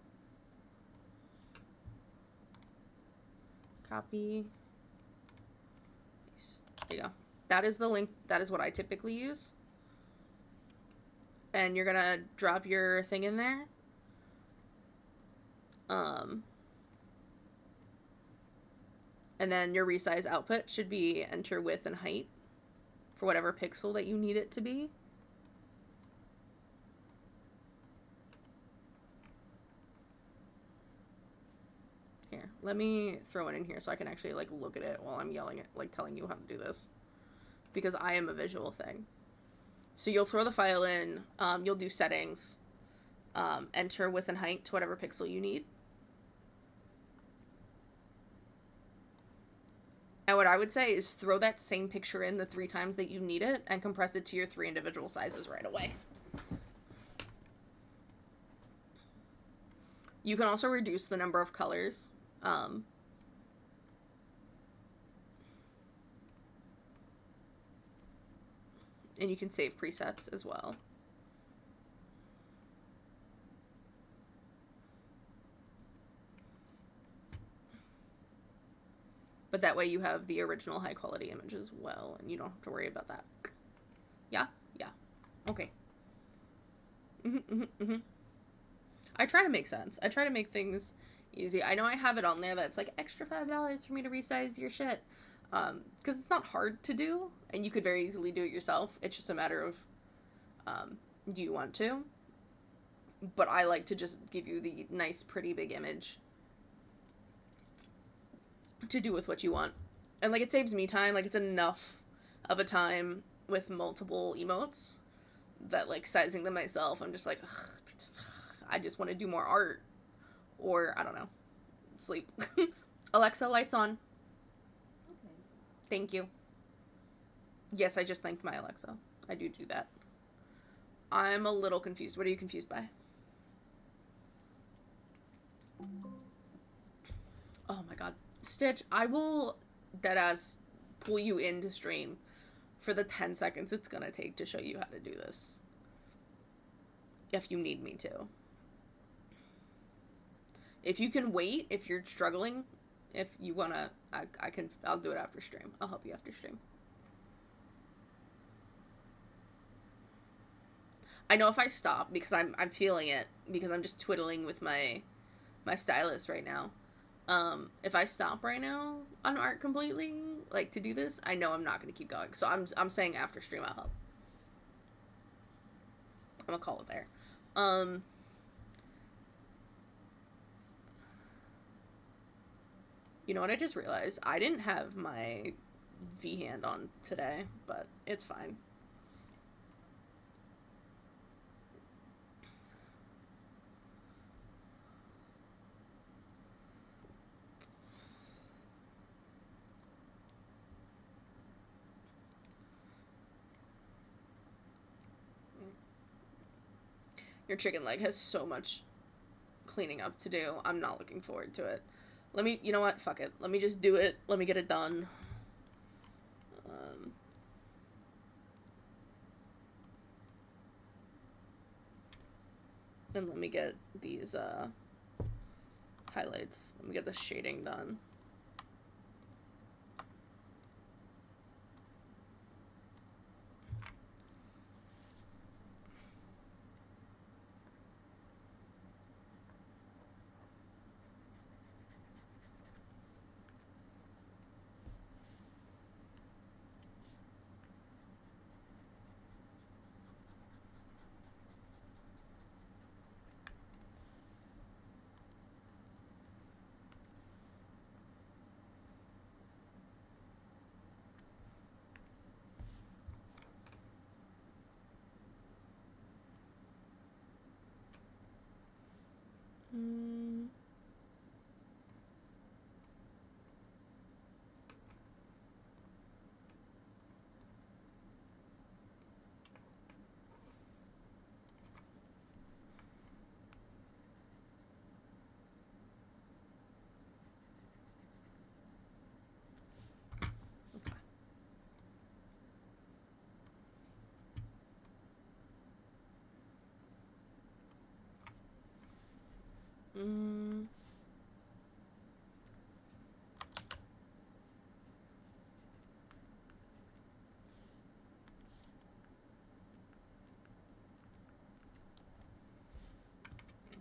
Copy. There you go. That is the link. That is what I typically use. And you're gonna drop your thing in there. And then your resize output should be enter width and height for whatever pixel that you need it to be. Here. Here, let me throw it in here so I can actually, like, look at it while I'm yelling it, like, telling you how to do this. Because I am a visual thing. So you'll throw the file in, you'll do settings, enter width and height to whatever pixel you need. And what I would say is throw that same picture in the 3 times that you need it and compress it to your 3 individual sizes right away. You can also reduce the number of colors. And you can save presets as well. But that way you have the original high quality image as well, and you don't have to worry about that. Yeah? Yeah. Okay. I try to make sense. I try to make things easy. I know I have it on there that's like extra $5 for me to resize your shit. Because it's not hard to do, and you could very easily do it yourself. It's just a matter of, do you want to? But I like to just give you the nice, pretty big image to do with what you want. And, like, it saves me time. Like, it's enough of a time with multiple emotes that, like, sizing them myself, I'm just like, ugh, I just want to do more art. Or, I don't know, sleep. Alexa, lights on. Okay. Thank you. Yes, I just thanked my Alexa. I do that. I'm a little confused. What are you confused by? Oh my god. Stitch, I will deadass pull you into stream for the 10 seconds it's gonna take to show you how to do this. If you need me to. If you can wait, if you're struggling, if you wanna, I'll do it after stream. I'll help you after stream. I know if I stop, because I'm feeling it, because I'm just twiddling with my stylus right now. If I stop right now on art completely, like, to do this, I know I'm not going to keep going. So I'm saying after stream I'll help. I'm going to call it there. You know what I just realized? I didn't have my V-hand on today, but it's fine. Your chicken leg has so much cleaning up to do. I'm not looking forward to it. You know what? Fuck it. Let me just do it. Let me get it done. And let me get these, highlights. Let me get the shading done.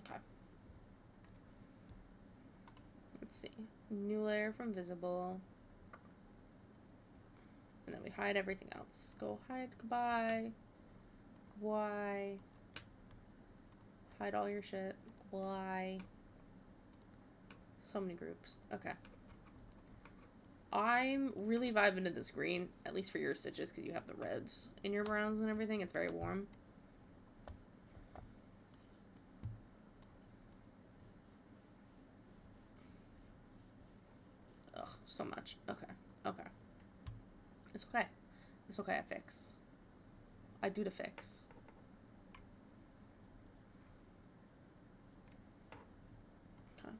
Okay. Let's see. New layer from visible. And then we hide everything else. Go hide. Goodbye. Goodbye. Hide all your shit. Goodbye. So many groups. Okay. I'm really vibing to this green, at least for your stitches, because you have the reds in your browns and everything. It's very warm. Ugh, so much. Okay. Okay. It's okay. It's okay, I fix. I do the fix. Okay.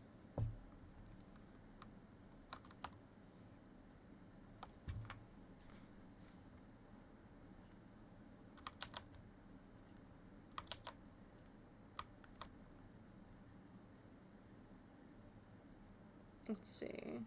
Let's see.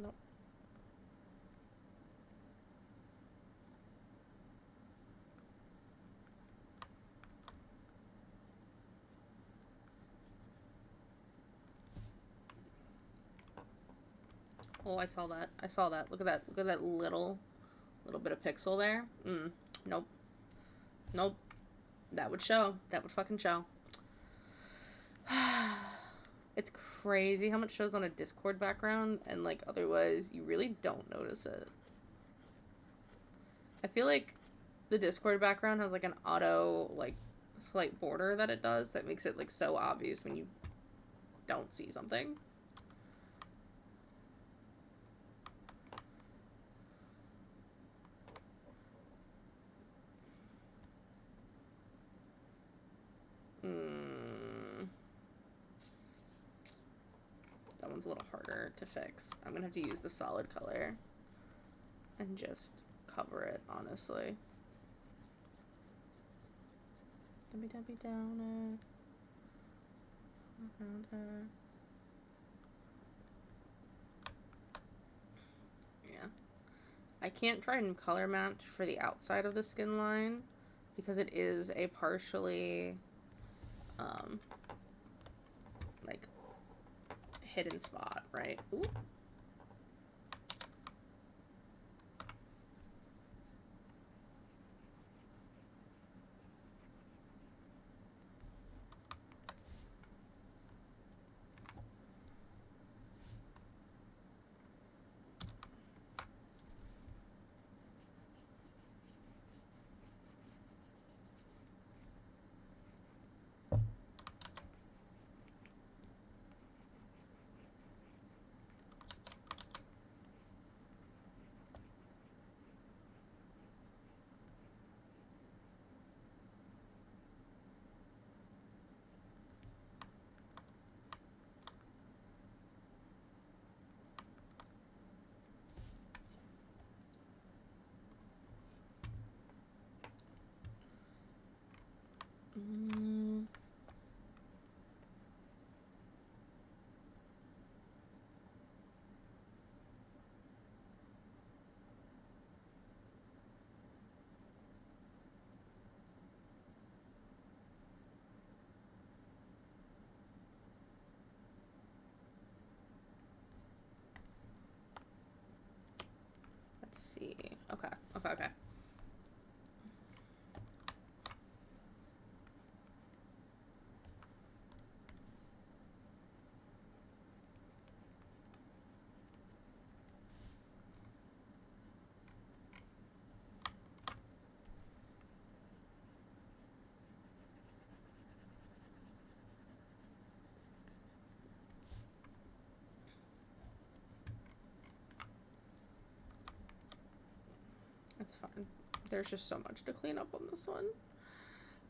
Nope. Oh, I saw that. I saw that. Look at that. Look at that little bit of pixel there. Nope. Nope. That would show. That would fucking show. It's crazy how much shows on a Discord background, and like otherwise you really don't notice it. I feel like the Discord background has like an auto like slight border that it does that makes it like so obvious when you don't see something. That one's a little harder to fix. I'm gonna have to use the solid color and just cover it, honestly. Debbie Downer. Around her. Yeah. I can't try and color match for the outside of the skin line because it is a partially like hidden spot, right? Ooh. Let's see. Okay. Okay. That's fine. There's just so much to clean up on this one.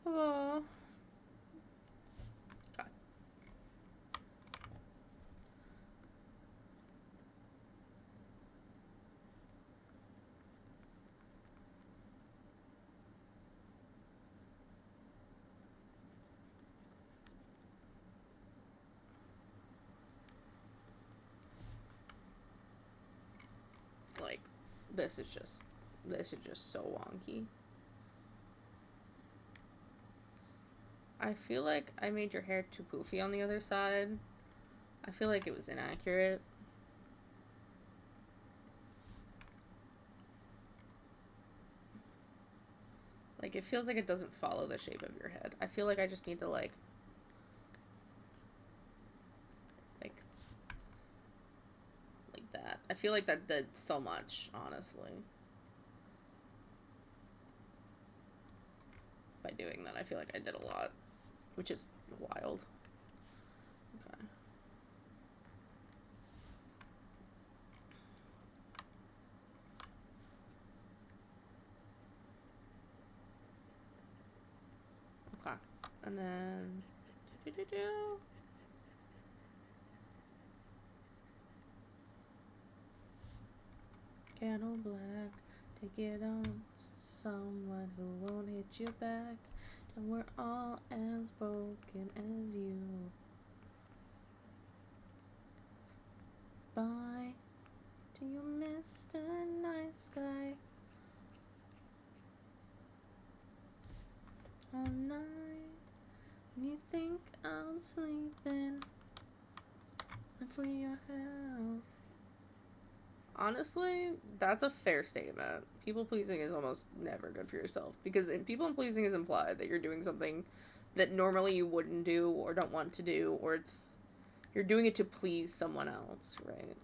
Oh. Okay. This is just so wonky. I feel like I made your hair too poofy on the other side. I feel like it was inaccurate. Like, it feels like it doesn't follow the shape of your head. I feel like I just need to, like that. I feel like that did so much, honestly. By doing that, I feel like I did a lot, which is wild. Okay. Okay. And then Candle black, take it on someone who won't hit you back. And we're all as broken as you. Bye to you, Mr. Nice Guy. All night, when you think I'm sleeping, and for your health. Honestly, that's a fair statement. People pleasing is almost never good for yourself, because people pleasing is implied that you're doing something that normally you wouldn't do or don't want to do, or you're doing it to please someone else, right?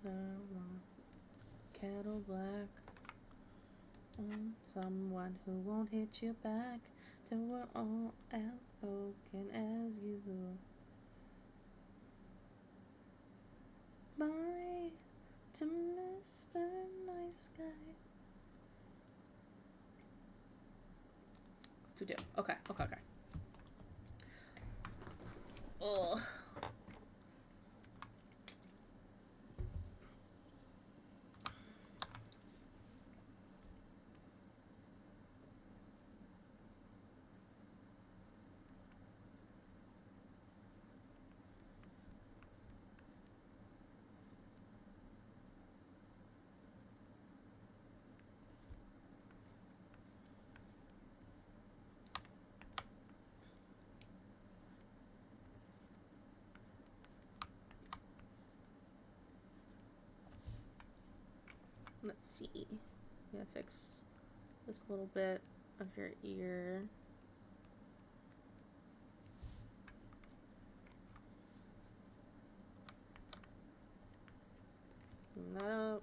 The kettle black on someone who won't hit you back till we're all as broken as you. Bye to Mr. Nice Guy. To do. Okay. Ugh. Let's see. I'm gonna fix this little bit of your ear. Clean that up.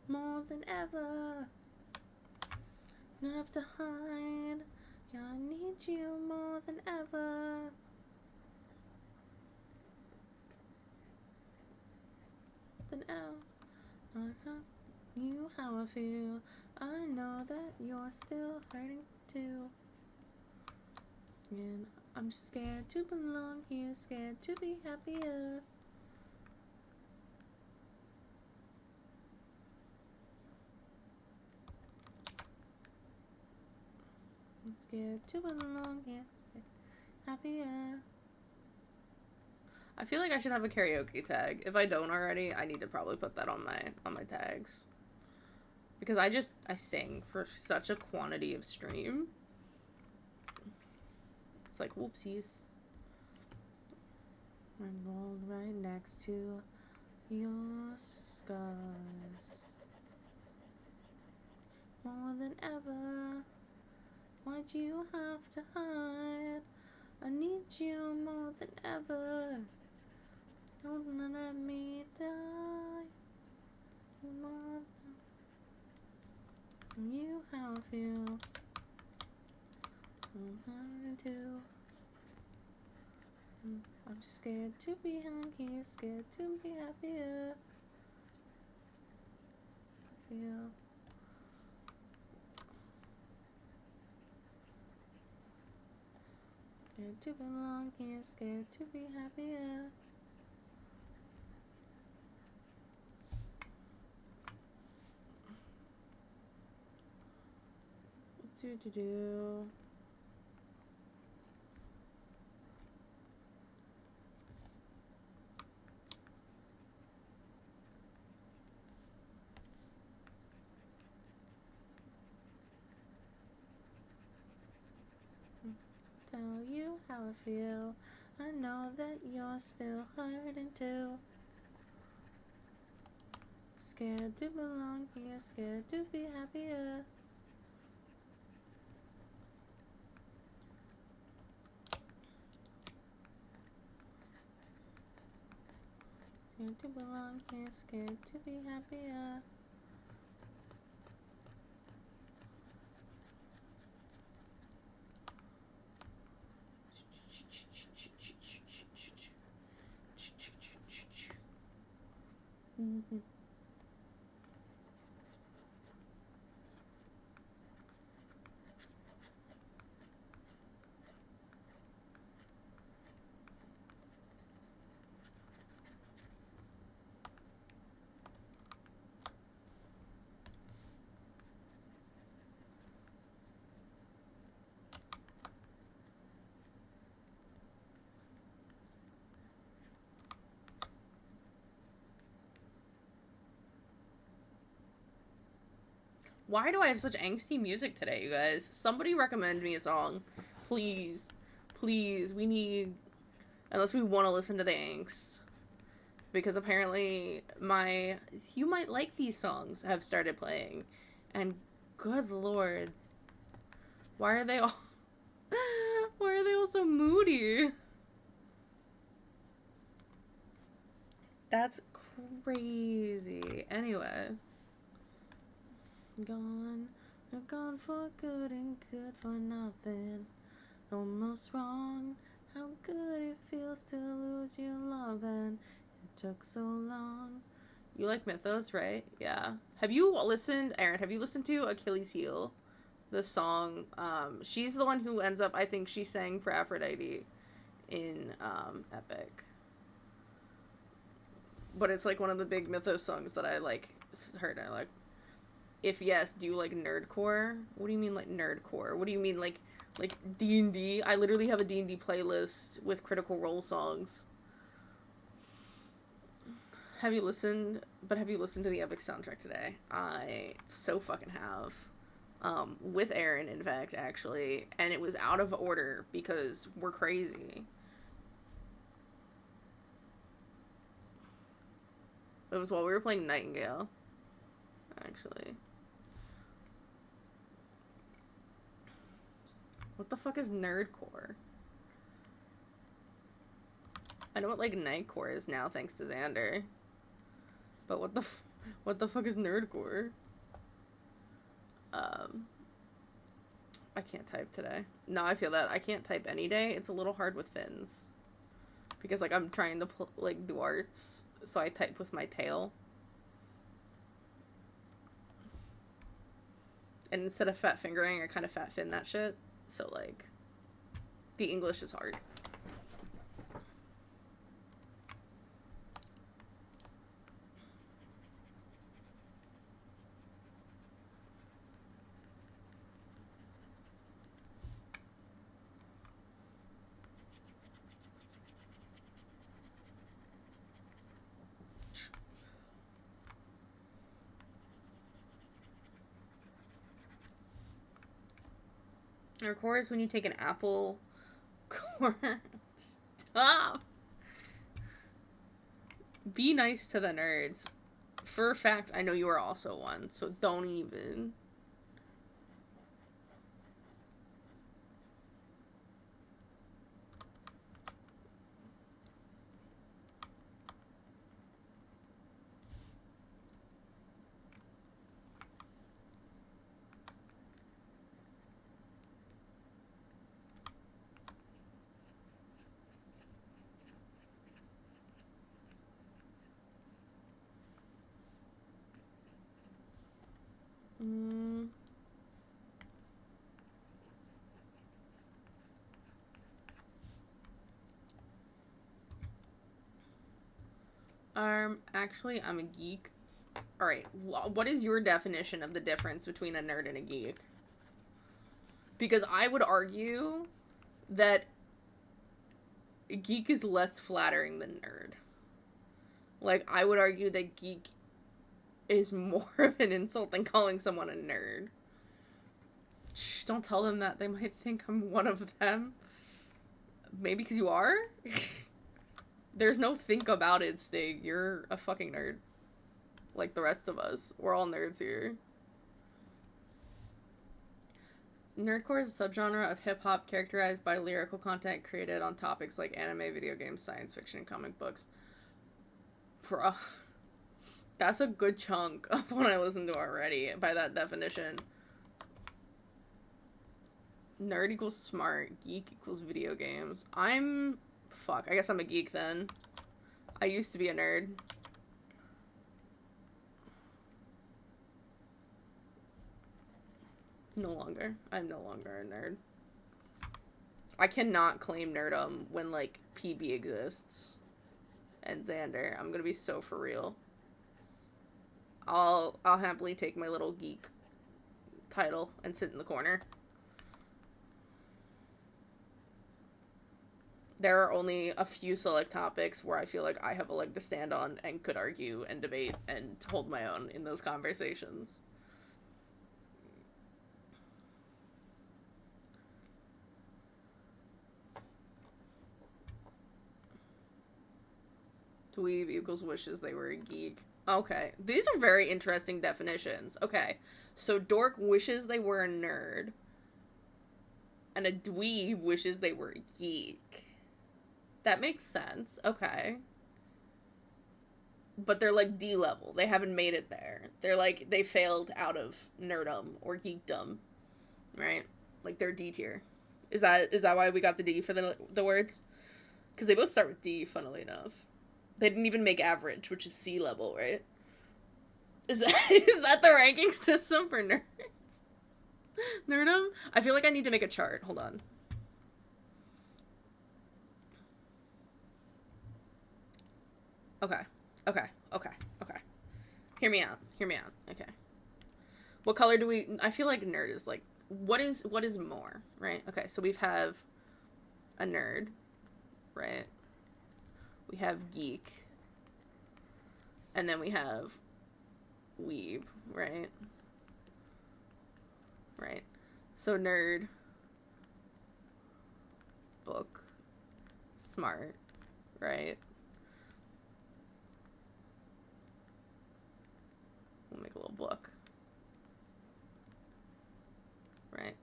More than ever, don't have to hide. Yeah, I need you more than ever. Than ever. I tell you how I feel. I know that you're still hurting too. And I'm just scared to belong here, scared to be happier. I'm scared to belong here, happier. I feel like I should have a karaoke tag. If I don't already, I need to probably put that on my tags. Because I sing for such a quantity of stream. It's like, whoopsies. I'm rolled right next to your scars. More than ever, Why'd you have to hide? I need you more than ever. Don't let me die. You how I feel. I'm to. I'm scared to be hungry, scared to be happier. I feel. Scared to belong here, scared to be happier. Do. Tell you how I feel. I know that you're still hurting too. Scared to belong here, scared to be happier. Scared to belong here, scared to be happier. Mm-hmm. Why do I have such angsty music today, you guys? Somebody recommend me a song. Please. Please. We need... Unless we want to listen to the angst. Because apparently my... You might like these songs have started playing. And good lord. Why are they all... Why are they all so moody? That's crazy. Anyway. Gone. You're gone for good and good for nothing. Almost wrong. How good it feels to lose your love, and it took so long. You like Mythos, right? Yeah. Have you listened, Aaron, have you listened to Achilles' Heel? The song, she's the one who ends up, I think she sang for Aphrodite in, Epic. But it's like one of the big Mythos songs that I, like, heard, and I like, if yes, do you like nerdcore? What do you mean, like, nerdcore? What do you mean, like D&D? I literally have a D&D playlist with Critical Role songs. Have you listened to the Epic soundtrack today? I so fucking have. With Aaron, in fact, actually. And it was out of order because we're crazy. It was while we were playing Nightingale, actually. What the fuck is nerdcore? I know what, like, nightcore is now, thanks to Xander. But what the fuck is nerdcore? I can't type today. No, I feel that. I can't type any day. It's a little hard with fins. Because, like, I'm trying to, like, do arts, so I type with my tail. And instead of fat fingering, I kind of fat fin that shit. So, like, the English is hard. Or core is when you take an apple core. Stop. Be nice to the nerds. For a fact, I know you are also one, so don't even. Mm. Actually, I'm a geek. All right, what is your definition of the difference between a nerd and a geek? Because I would argue that geek is less flattering than nerd. Like, I would argue that geek is more of an insult than calling someone a nerd. Shh, don't tell them that. They might think I'm one of them. Maybe because you are? There's no think about it, Stig. You're a fucking nerd. Like the rest of us. We're all nerds here. Nerdcore is a subgenre of hip-hop characterized by lyrical content created on topics like anime, video games, science fiction, and comic books. Bruh. That's a good chunk of what I listened to already, by that definition. Nerd equals smart. Geek equals video games. Fuck, I guess I'm a geek then. I used to be a nerd. No longer. I'm no longer a nerd. I cannot claim nerdom when, like, PB exists. And Xander. I'm gonna be so for real. I'll happily take my little geek title and sit in the corner. There are only a few select topics where I feel like I have a leg to stand on and could argue and debate and hold my own in those conversations. Dweeb equals wishes they were a geek. Okay. These are very interesting definitions. Okay. So dork wishes they were a nerd. And a dweeb wishes they were a geek. That makes sense. Okay. But they're like D level. They haven't made it there. They're like, they failed out of nerdom or geekdom. Right? Like they're D tier. Is that why we got the D for the words? Because they both start with D, funnily enough. They didn't even make average, which is C level, right? Is that the ranking system for nerds? Nerdom? I feel like I need to make a chart. Hold on. Okay. Hear me out. Okay. What color do we... I feel like nerd is like... What is more, right? Okay, so we have a nerd, right? We have geek. And then we have weeb, right? Right. So nerd, book, smart, right? We'll make a little book. Right?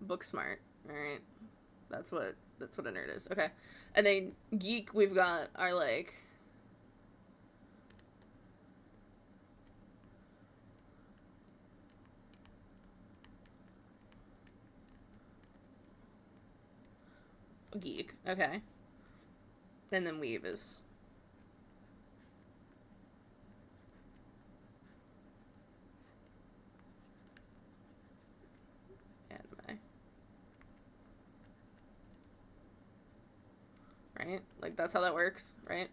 Book smart, alright? That's what a nerd is. Okay. And then geek, we've got our like geek, okay. And then weeb is anime. Right? Like that's how that works, right?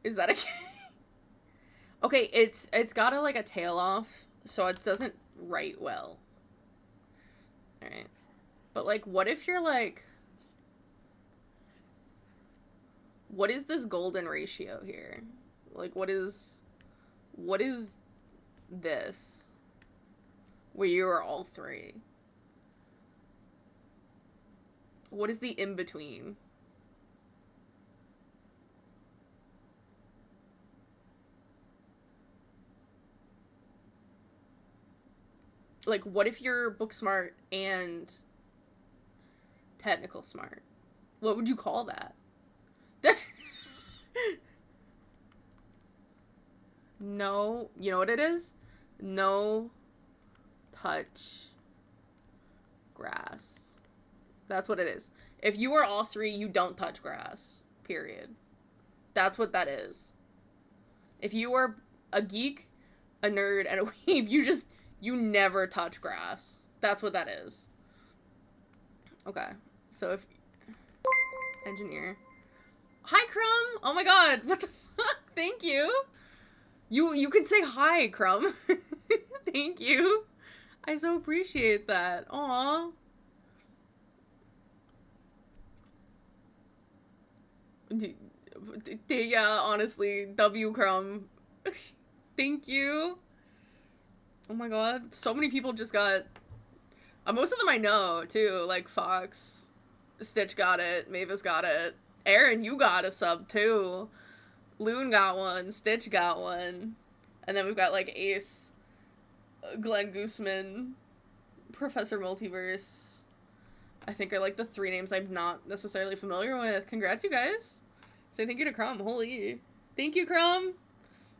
Is that a okay, it's got a like a tail off, so it doesn't write well. Alright. But like what if you're like, what is this golden ratio here? Like what is this where you are all three? What is the in between? Like what if you're book smart and technical smart? What would you call that? That's no, you know what it is? No touch grass. That's what it is. If you are all three, you don't touch grass. Period. That's what that is. If you are a geek, a nerd, and a weeb. You never touch grass. That's what that is. Okay. So if... Engineer. Hi, Crumb! Oh my god, what the fuck? Thank you. You can say hi, Crumb. Thank you. I so appreciate that. Aww. Yeah, honestly, W Crumb. Thank you. Oh my god, so many people just got... most of them I know, too. Like, Fox, Stitch got it, Mavis got it. Aaron, you got a sub, too. Loon got one, Stitch got one. And then we've got, like, Ace, Glenn Gooseman, Professor Multiverse. I think are, like, the 3 names I'm not necessarily familiar with. Congrats, you guys. Say thank you to Crumb. Holy. Thank you, Crumb.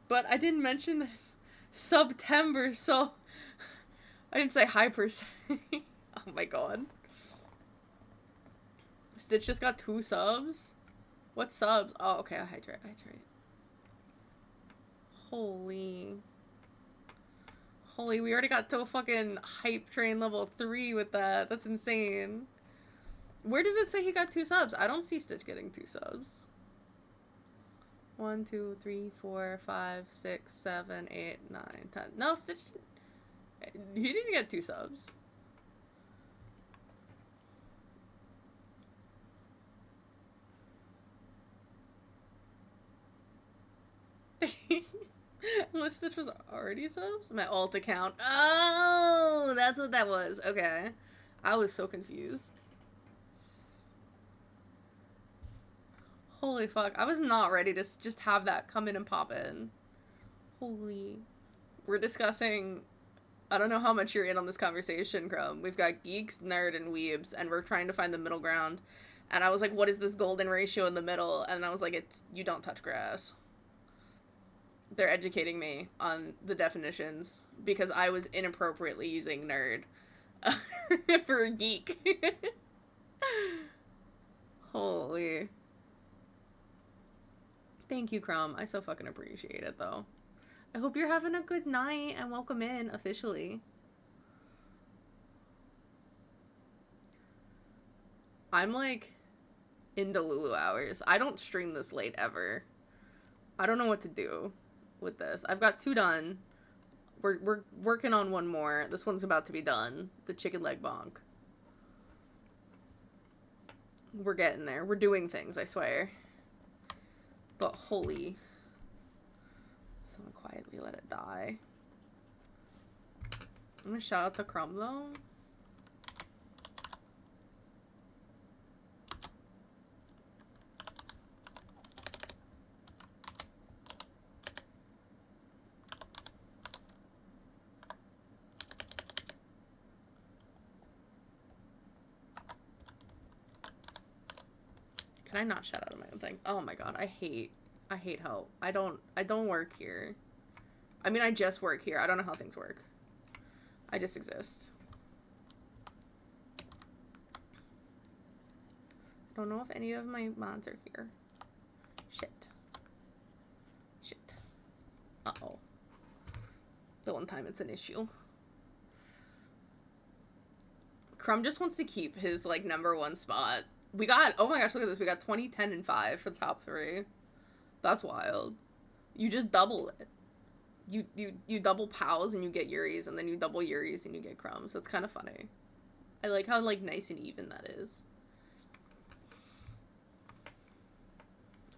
But I didn't mention that it's September, so I didn't say hi per se. Oh my god. Stitch just got 2 subs? What subs? Oh, okay, I hydrate. Holy. Holy, we already got to a fucking hype train level 3 with that. That's insane. Where does it say he got 2 subs? I don't see Stitch getting 2 subs. 1, 2, 3, 4, 5, 6, 7, 8, 9, 10. No, Stitch didn't... He didn't get 2 subs. Unless Stitch was already subs? My alt account. Oh, that's what that was. Okay. I was so confused. Holy fuck. I was not ready to just have that come in and pop in. Holy. We're discussing... I don't know how much you're in on this conversation, Crumb. We've got geeks, nerd, and weebs, and we're trying to find the middle ground. And I was like, what is this golden ratio in the middle? And I was like, it's... You don't touch grass. They're educating me on the definitions because I was inappropriately using nerd for geek. Holy. Thank you, Crumb. I so fucking appreciate it, though. I hope you're having a good night and welcome in officially. I'm like into Lulu hours. I don't stream this late ever. I don't know what to do with this. I've got 2 done. We're working on 1 more. This one's about to be done. The chicken leg bonk. We're getting there. We're doing things, I swear. But holy. So I'm gonna quietly let it die. I'm gonna shout out the Crumb though. Can I not shout out my own thing? Oh my god, I hate how I don't work here. I mean, I just work here. I don't know how things work. I just exist. I don't know if any of my mods are here. Shit. Uh-oh. The one time it's an issue. Crumb just wants to keep his, like, #1 spot. We got, oh my gosh, look at this. We got 20, 10, and 5 for the top 3. That's wild. You just double it. You double pals and you get Yuri's, and then you double Yuri's and you get Crumbs. That's kind of funny. I like how, like, nice and even that is.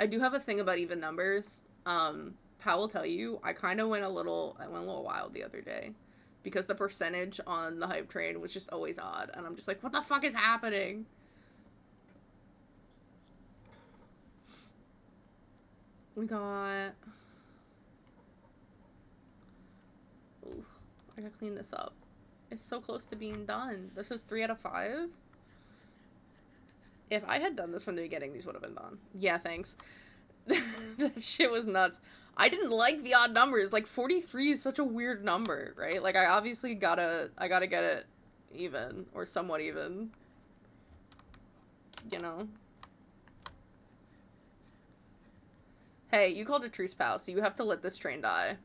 I do have a thing about even numbers. Pal will tell you, I went a little wild the other day. Because the percentage on the hype train was just always odd. And I'm just like, what the fuck is happening? We got... Ooh, I gotta clean this up. It's so close to being done. This is 3 out of 5. If I had done this from the beginning, these would have been done. Yeah, thanks. That shit was nuts. I didn't like the odd numbers. Like, 43 is such a weird number, right? Like, I obviously gotta get it even. Or somewhat even. You know? Hey, you called a truce, pal, so you have to let this train die.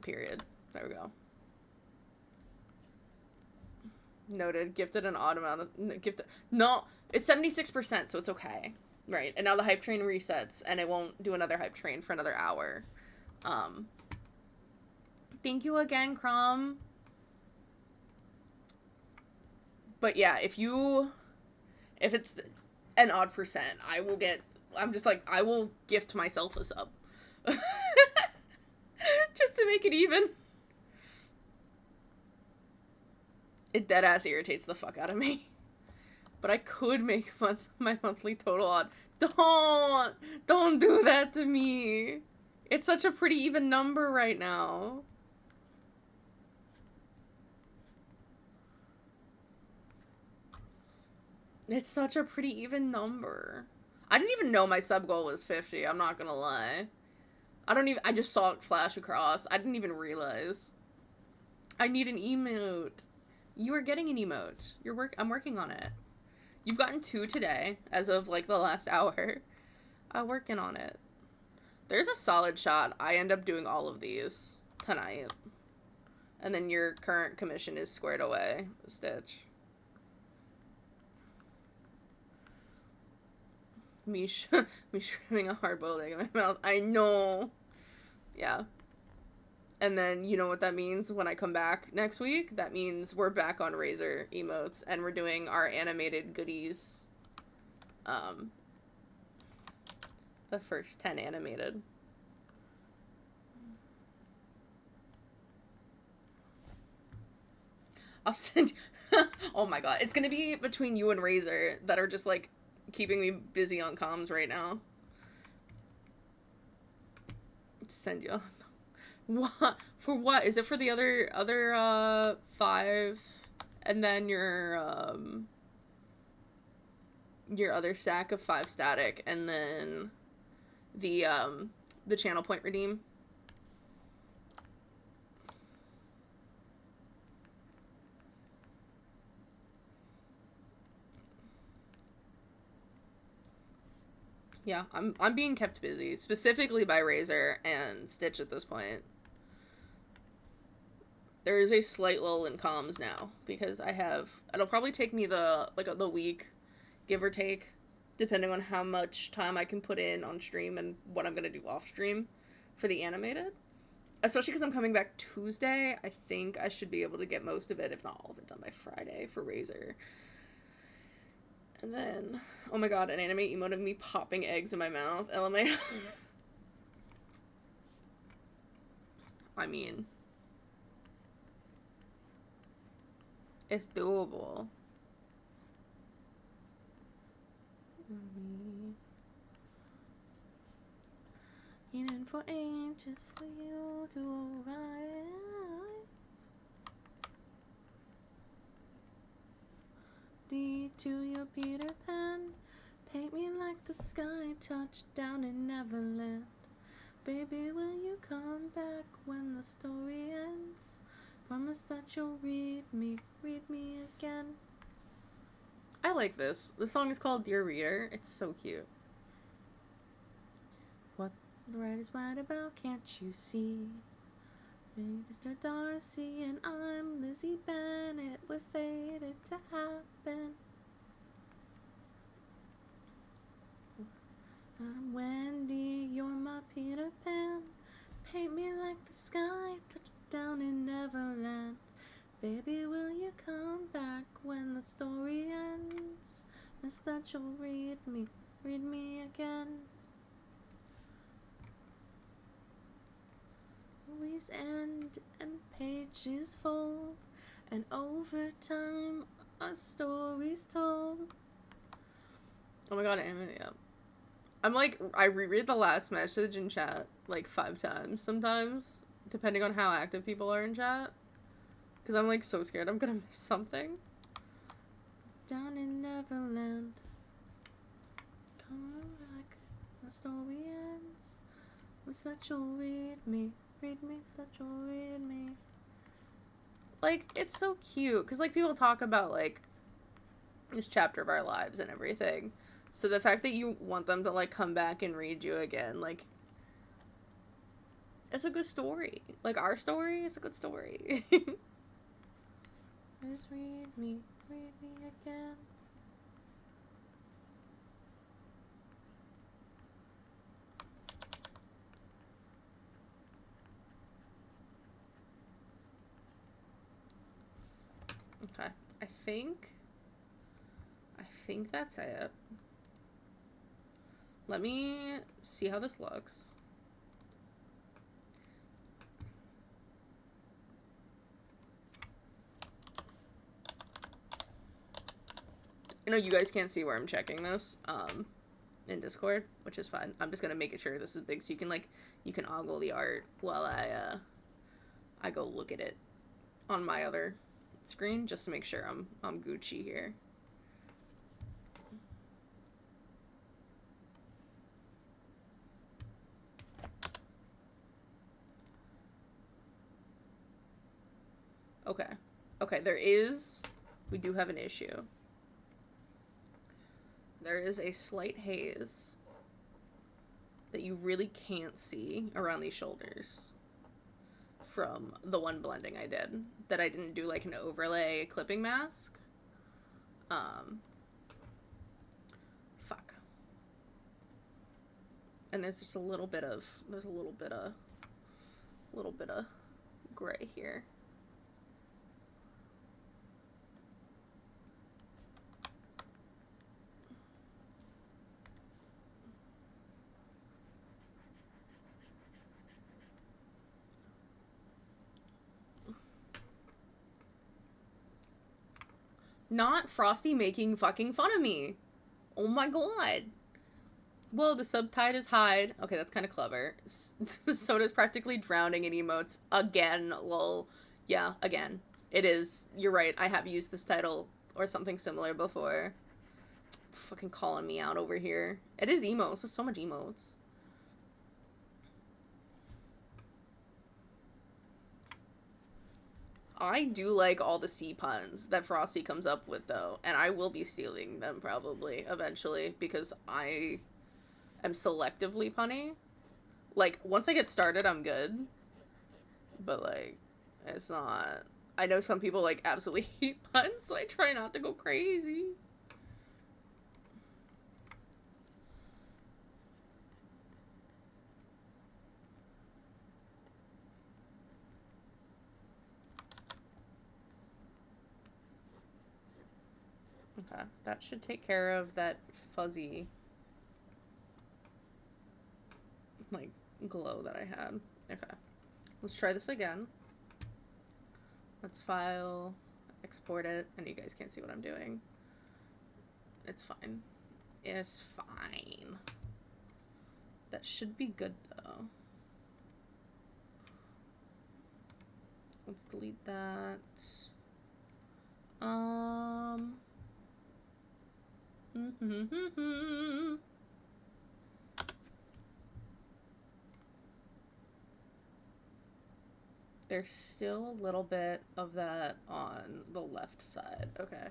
period. There we go. Noted. Gifted an odd amount of... No, it's 76%, so it's okay. Right, and now the hype train resets, and it won't do another hype train for another hour. Thank you again, Crumb. But yeah, if it's an odd percent, I will gift myself a sub. Just to make it even. It deadass irritates the fuck out of me. But I could make my monthly total odd. Don't do that to me. It's such a pretty even number right now. It's such a pretty even number. I didn't even know my sub goal was 50, I'm not gonna lie. I just saw it flash across. I didn't even realize. I need an emote. You are getting an emote. I'm working on it. You've gotten 2 today, as of, like, the last hour. I'm working on it. There's a solid shot I end up doing all of these tonight. And then your current commission is squared away, Stitch. Me shoving a hard-boiled egg in my mouth. I know. Yeah. And then, you know what that means when I come back next week? That means we're back on Razor emotes, and we're doing our animated goodies. The first 10 animated. I'll send... Oh my god. It's gonna be between you and Razor that are just, like, keeping me busy on comms right now. Send you... What? For what? Is it for the other 5? And then your other stack of 5 static, and then the channel point redeem? Yeah, I'm being kept busy, specifically by Razor and Stitch at this point. There is a slight lull in comms now, because it'll probably take me the week, give or take, depending on how much time I can put in on stream and what I'm going to do off stream for the animated. Especially because I'm coming back Tuesday, I think I should be able to get most of it, if not all of it, done by Friday for Razor. And then, oh my god, an anime emote of me popping eggs in my mouth. LMA. I mean, it's doable. Waiting for ages for you to arrive. D to your Peter Pan. Paint me like the sky touched down in Neverland. Baby, will you come back when the story ends? Promise that you'll read me again. I like this. The song is called Dear Reader. It's so cute. What the right is right about, can't you see? Mr. Darcy and I'm Lizzie Bennet. We're fated to happen. I'm Wendy, you're my Peter Pan. Paint me like the sky touched down in Neverland. Baby, will you come back when the story ends? Miss that you'll read me again. Stories end and pages fold, and over time a story's told. Oh my god, yeah. I'm like, I reread the last message in chat like 5 times sometimes, depending on how active people are in chat. Because I'm like so scared I'm gonna miss something. Down in Neverland. Come back, the story ends. Was that you'll read me, that you'll read me. Like, it's so cute, because like people talk about like this chapter of our lives and everything. So the fact that you want them to like come back and read you again, like, It's a good story. Like, our story is a good story. Just read me again. Okay, I think that's it. Let me see how this looks. I know you guys can't see where I'm checking this in Discord, which is fine. I'm just gonna make sure this is big so you can ogle the art while I go look at it on my other screen just to make sure I'm Gucci here. Okay, we do have an issue. There is a slight haze that you really can't see around these shoulders from the one blending I did, that I didn't do like an overlay clipping mask. Fuck. And there's just a little bit of gray here. Not Frosty making fucking fun of me. Oh my god. Whoa, the subtitles hide. Okay, that's kind of clever. Soda's practically drowning in emotes. Again, lol. Yeah, again. It is. You're right. I have used this title or something similar before. Fucking calling me out over here. It is emotes. There's so much emotes. I do like all the C puns that Frosty comes up with, though, and I will be stealing them probably eventually because I am selectively punny. Like, once I get started, I'm good, but like, it's not. I know some people like absolutely hate puns, so I try not to go crazy. Okay, that should take care of that fuzzy, like, glow that I had. Okay, let's try this again. Let's file, export it, and you guys can't see what I'm doing. It's fine. It's fine. That should be good, though. Let's delete that. There's still a little bit of that on the left side. Okay.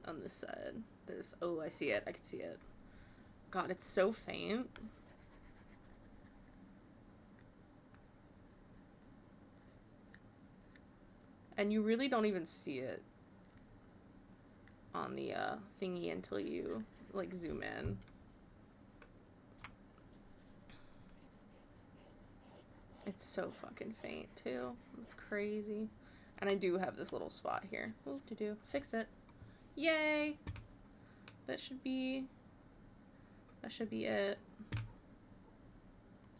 On this side. There's, oh, I see it. I can see it. God, it's so faint. And you really don't even see it on the thingy until you, like, zoom in. It's so fucking faint, too. It's crazy. And I do have this little spot here. Oh, to fix it. Yay! That should be it.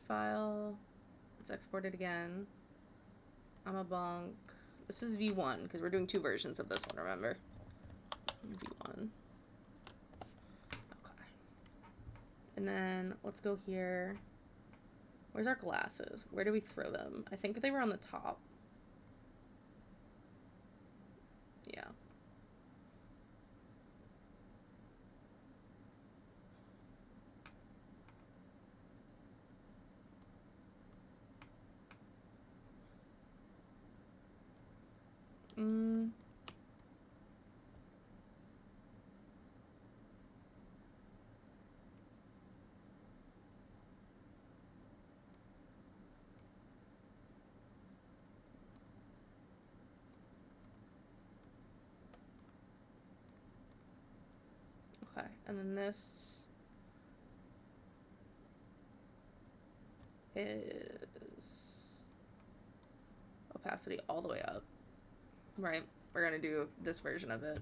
File. Let's export it again. I'm a bonk. This is V1, because we're doing two versions of this one, remember? V1. Okay. And then, let's go here. Where's our glasses? Where do we throw them? I think they were on the top. Yeah. And then this is opacity all the way up. Right? We're gonna do this version of it.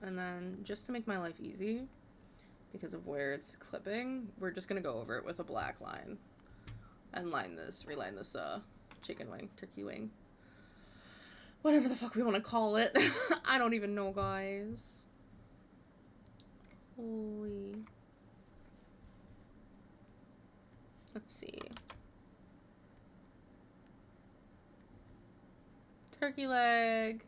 And then just to make my life easy, because of where it's clipping, we're just gonna go over it with a black line and reline this chicken wing, turkey wing, whatever the fuck we want to call it. I don't even know, guys. Holy. Let's see. Turkey leg.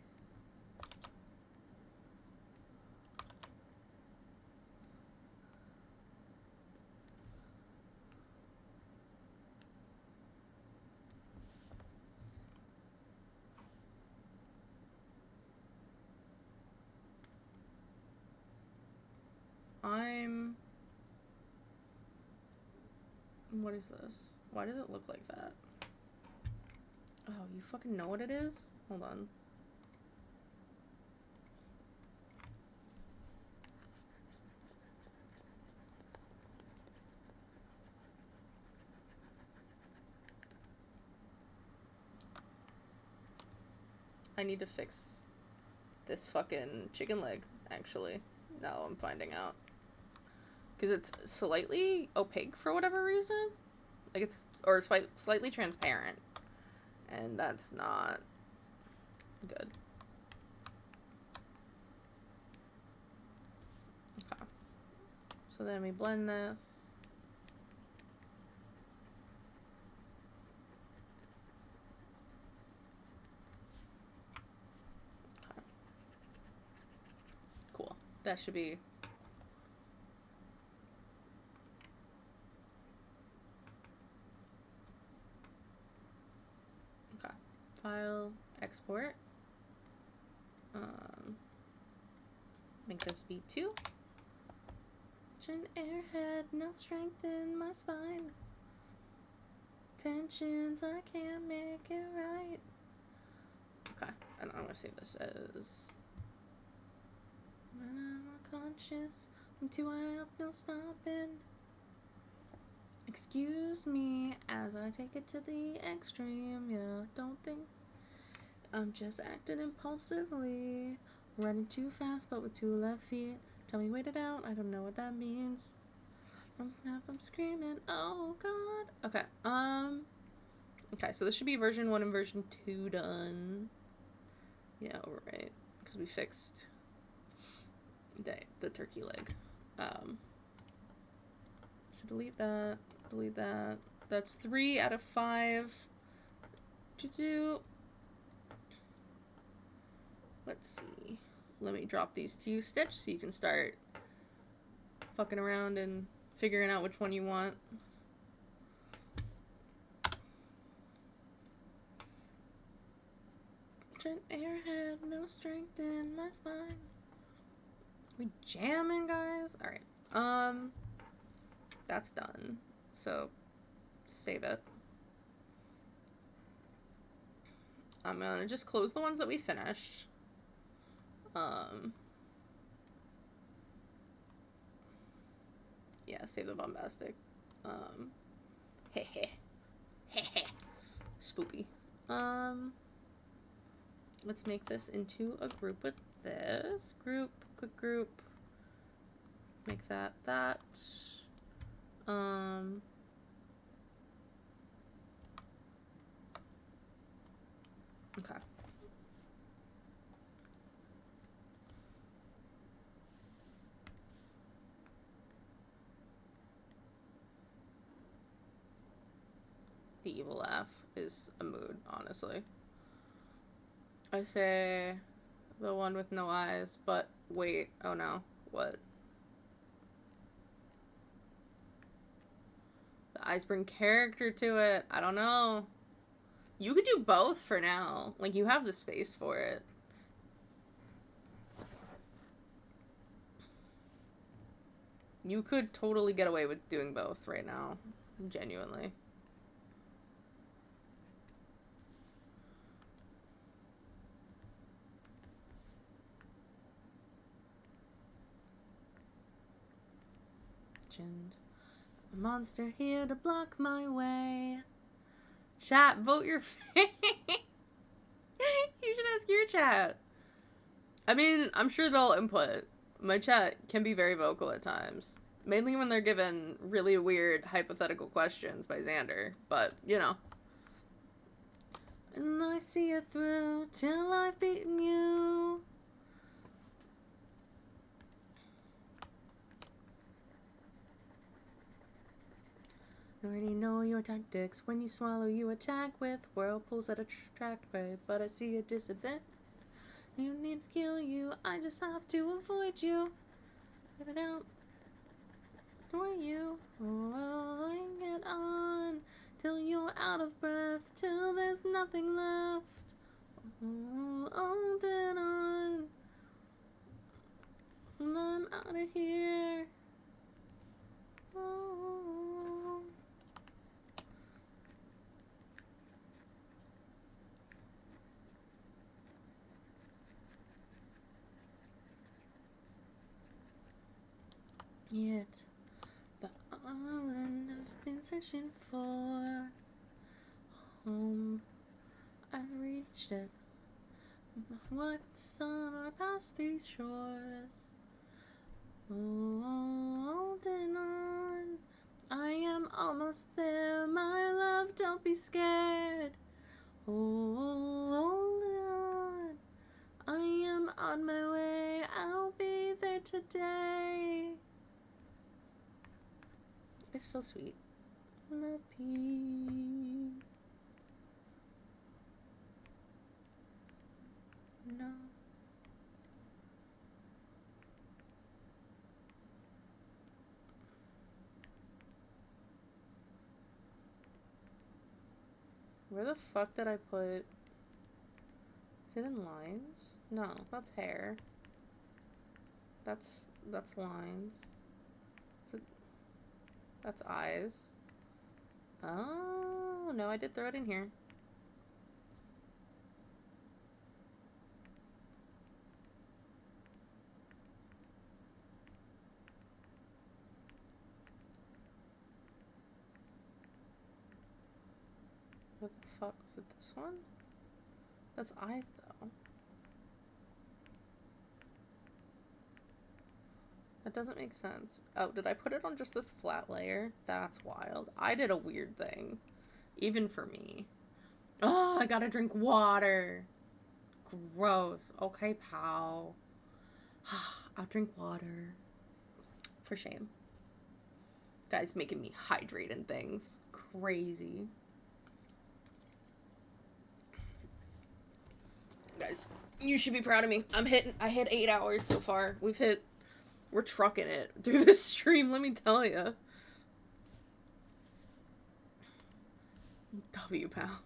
What is this? Why does it look like that? Oh, you fucking know what it is? Hold on. I need to fix this fucking chicken leg, actually. Now I'm finding out. Because it's slightly opaque for whatever reason. Like it's, or slightly transparent. And that's not good. Okay. So then we blend this. Okay. Cool. That should be... Okay. File, export. Make this V2. An airhead, no strength in my spine. Tensions, I can't make it right. Okay, and I'm gonna save this as... When I'm unconscious, I'm too high up, no stopping. Excuse me as I take it to the extreme. Yeah, don't think I'm just acting impulsively. Running too fast, but with 2 left feet. Tell me wait it out, I don't know what that means. I'm screaming, oh god. Okay, okay, so this should be version 1 and version 2 done. Yeah, right, because we fixed the turkey leg. So delete that, delete that. That's 3 out of 5 to do. Let's see. Let me drop these to you, Stitch, so you can start fucking around and figuring out which one you want. An airhead, no strength in my spine. We jamming, guys? Alright. That's done. So, save it. I'm gonna just close the ones that we finished. Yeah, save the bombastic. Heh. Spoopy. Let's make this into a group with this. Group, quick group. Make that. Okay. The evil laugh is a mood, honestly. I say the one with no eyes, but wait, oh no, what? The eyes bring character to it. I don't know. You could do both for now. Like, you have the space for it. You could totally get away with doing both right now. Genuinely. legend. A monster here to block my way. Chat, vote your fate. You should ask your chat. I mean, I'm sure they'll input. My chat can be very vocal at times. Mainly when they're given really weird hypothetical questions by Xander. But, you know. And I see it through till I've beaten you. I already know your tactics. When you swallow, you attack with whirlpools that attract prey. But I see a disadvantage. You need to kill you. I just have to avoid you. Get it out. For you. Oh, I get on. Till you're out of breath. Till there's nothing left. Oh, on and on. And I'm out of here. Oh. Yet the island I've been searching for home, I've reached it. My wife and son are past these shores. Oh, holding on, I am almost there. My love, don't be scared. Oh, hold on, I am on my way. I'll be there today. It's so sweet. Lucky. No. Where the fuck did I put... Is it in lines? No, that's hair. That's lines. That's eyes. Oh, no, I did throw it in here. What the fuck? Was it this one? That's eyes, though. That doesn't make sense. Oh, did I put it on just this flat layer? That's wild. I did a weird thing. Even for me. Oh, I gotta drink water. Gross. Okay, pal. I'll drink water. For shame. Guy's making me hydrate and things. Crazy. Guys, you should be proud of me. I hit 8 hours so far. We're trucking it through this stream, let me tell you. W, pal.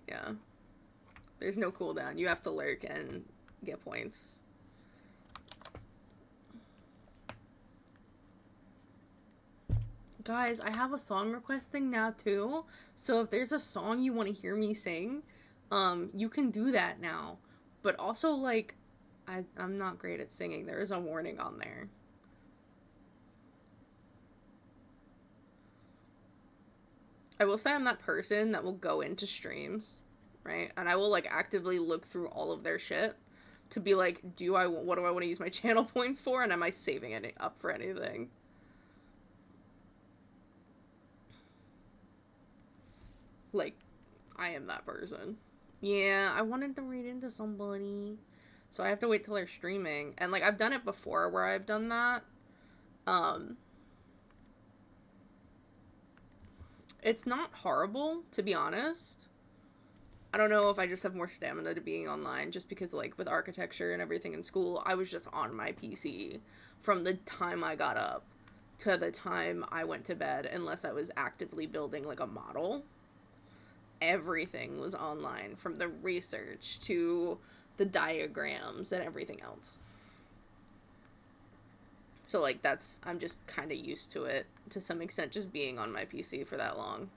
Yeah. There's no cooldown. You have to lurk and get points. Guys, I have a song request thing now, too. So if there's a song you want to hear me sing, you can do that now. But also, like... I'm not great at singing. There is a warning on there. I will say I'm that person that will go into streams, right? And I will, like, actively look through all of their shit to be like, what do I want to use my channel points for? And am I saving it up for anything? Like, I am that person. Yeah, I wanted to read into somebody. So I have to wait till they're streaming. And, like, I've done it before where I've done that. It's not horrible, to be honest. I don't know if I just have more stamina to being online, just because, like, with architecture and everything in school, I was just on my PC from the time I got up to the time I went to bed, unless I was actively building, like, a model. Everything was online, from the research to the diagrams and everything else. So, like, I'm just kind of used to it, to some extent, just being on my PC for that long.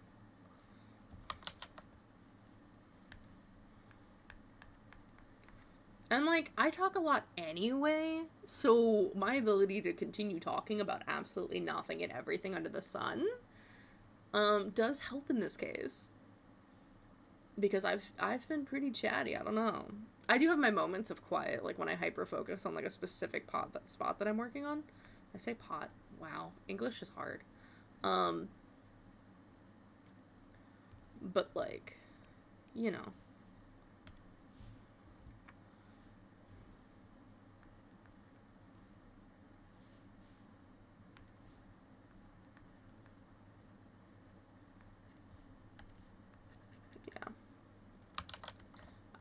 And, like, I talk a lot anyway, so my ability to continue talking about absolutely nothing and everything under the sun, does help in this case. Because I've been pretty chatty, I don't know. I do have my moments of quiet, like when I hyper-focus on, like, a specific spot that I'm working on. I say pot. Wow. English is hard. But, like, you know. Yeah.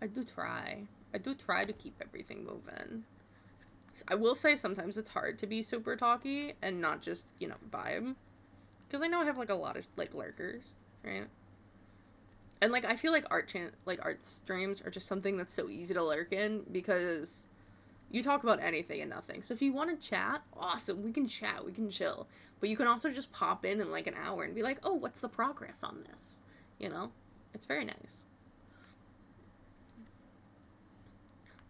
I do try. I do try to keep everything moving. I will say sometimes it's hard to be super talky and not just, you know, vibe. Because I know I have, like, a lot of, like, lurkers, right? And, like, I feel like art streams are just something that's so easy to lurk in because you talk about anything and nothing. So if you want to chat, awesome, we can chat, we can chill. But you can also just pop in like, an hour and be like, oh, what's the progress on this? You know? It's very nice.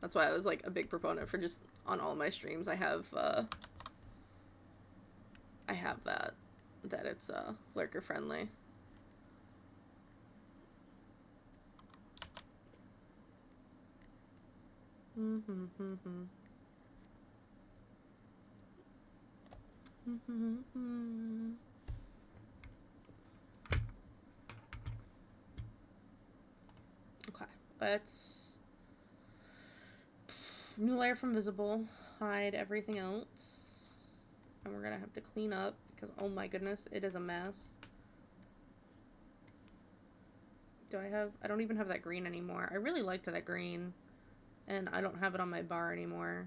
That's why I was, like, a big proponent for just, on all my streams, I have that it's, lurker friendly. Okay, let's new layer from visible, hide everything else, and we're gonna have to clean up because, oh my goodness, it is a mess. I don't even have that green anymore. I really liked that green, and I don't have it on my bar anymore.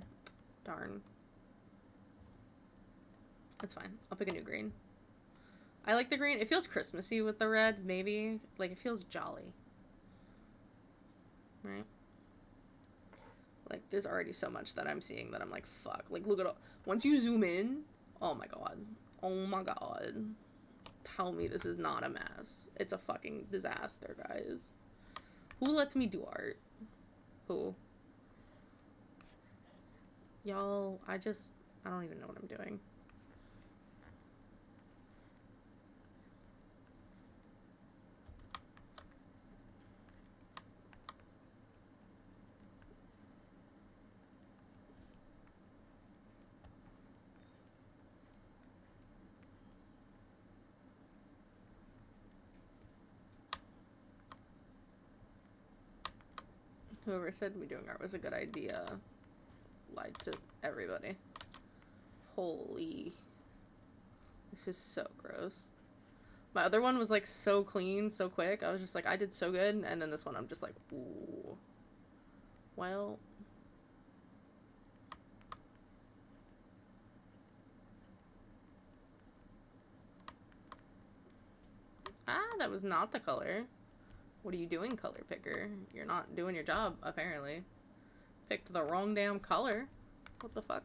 Darn. That's fine. I'll pick a new green. I like the green. It feels Christmassy with the red, maybe. Like, it feels jolly. Right? Like, there's already so much that I'm seeing that I'm like, fuck. Like, look at all. Once you zoom in, oh my god. Oh my god. Tell me this is not a mess. It's a fucking disaster, guys. Who lets me do art? Who? Y'all, I don't even know what I'm doing. Whoever said me doing art was a good idea lied to everybody. Holy. This is so gross. My other one was, like, so clean, so quick. I was just like, I did so good. And then this one, I'm just like, ooh. Well. Ah, that was not the color. What are you doing, color picker? You're not doing your job, apparently. Picked the wrong damn color. What the fuck?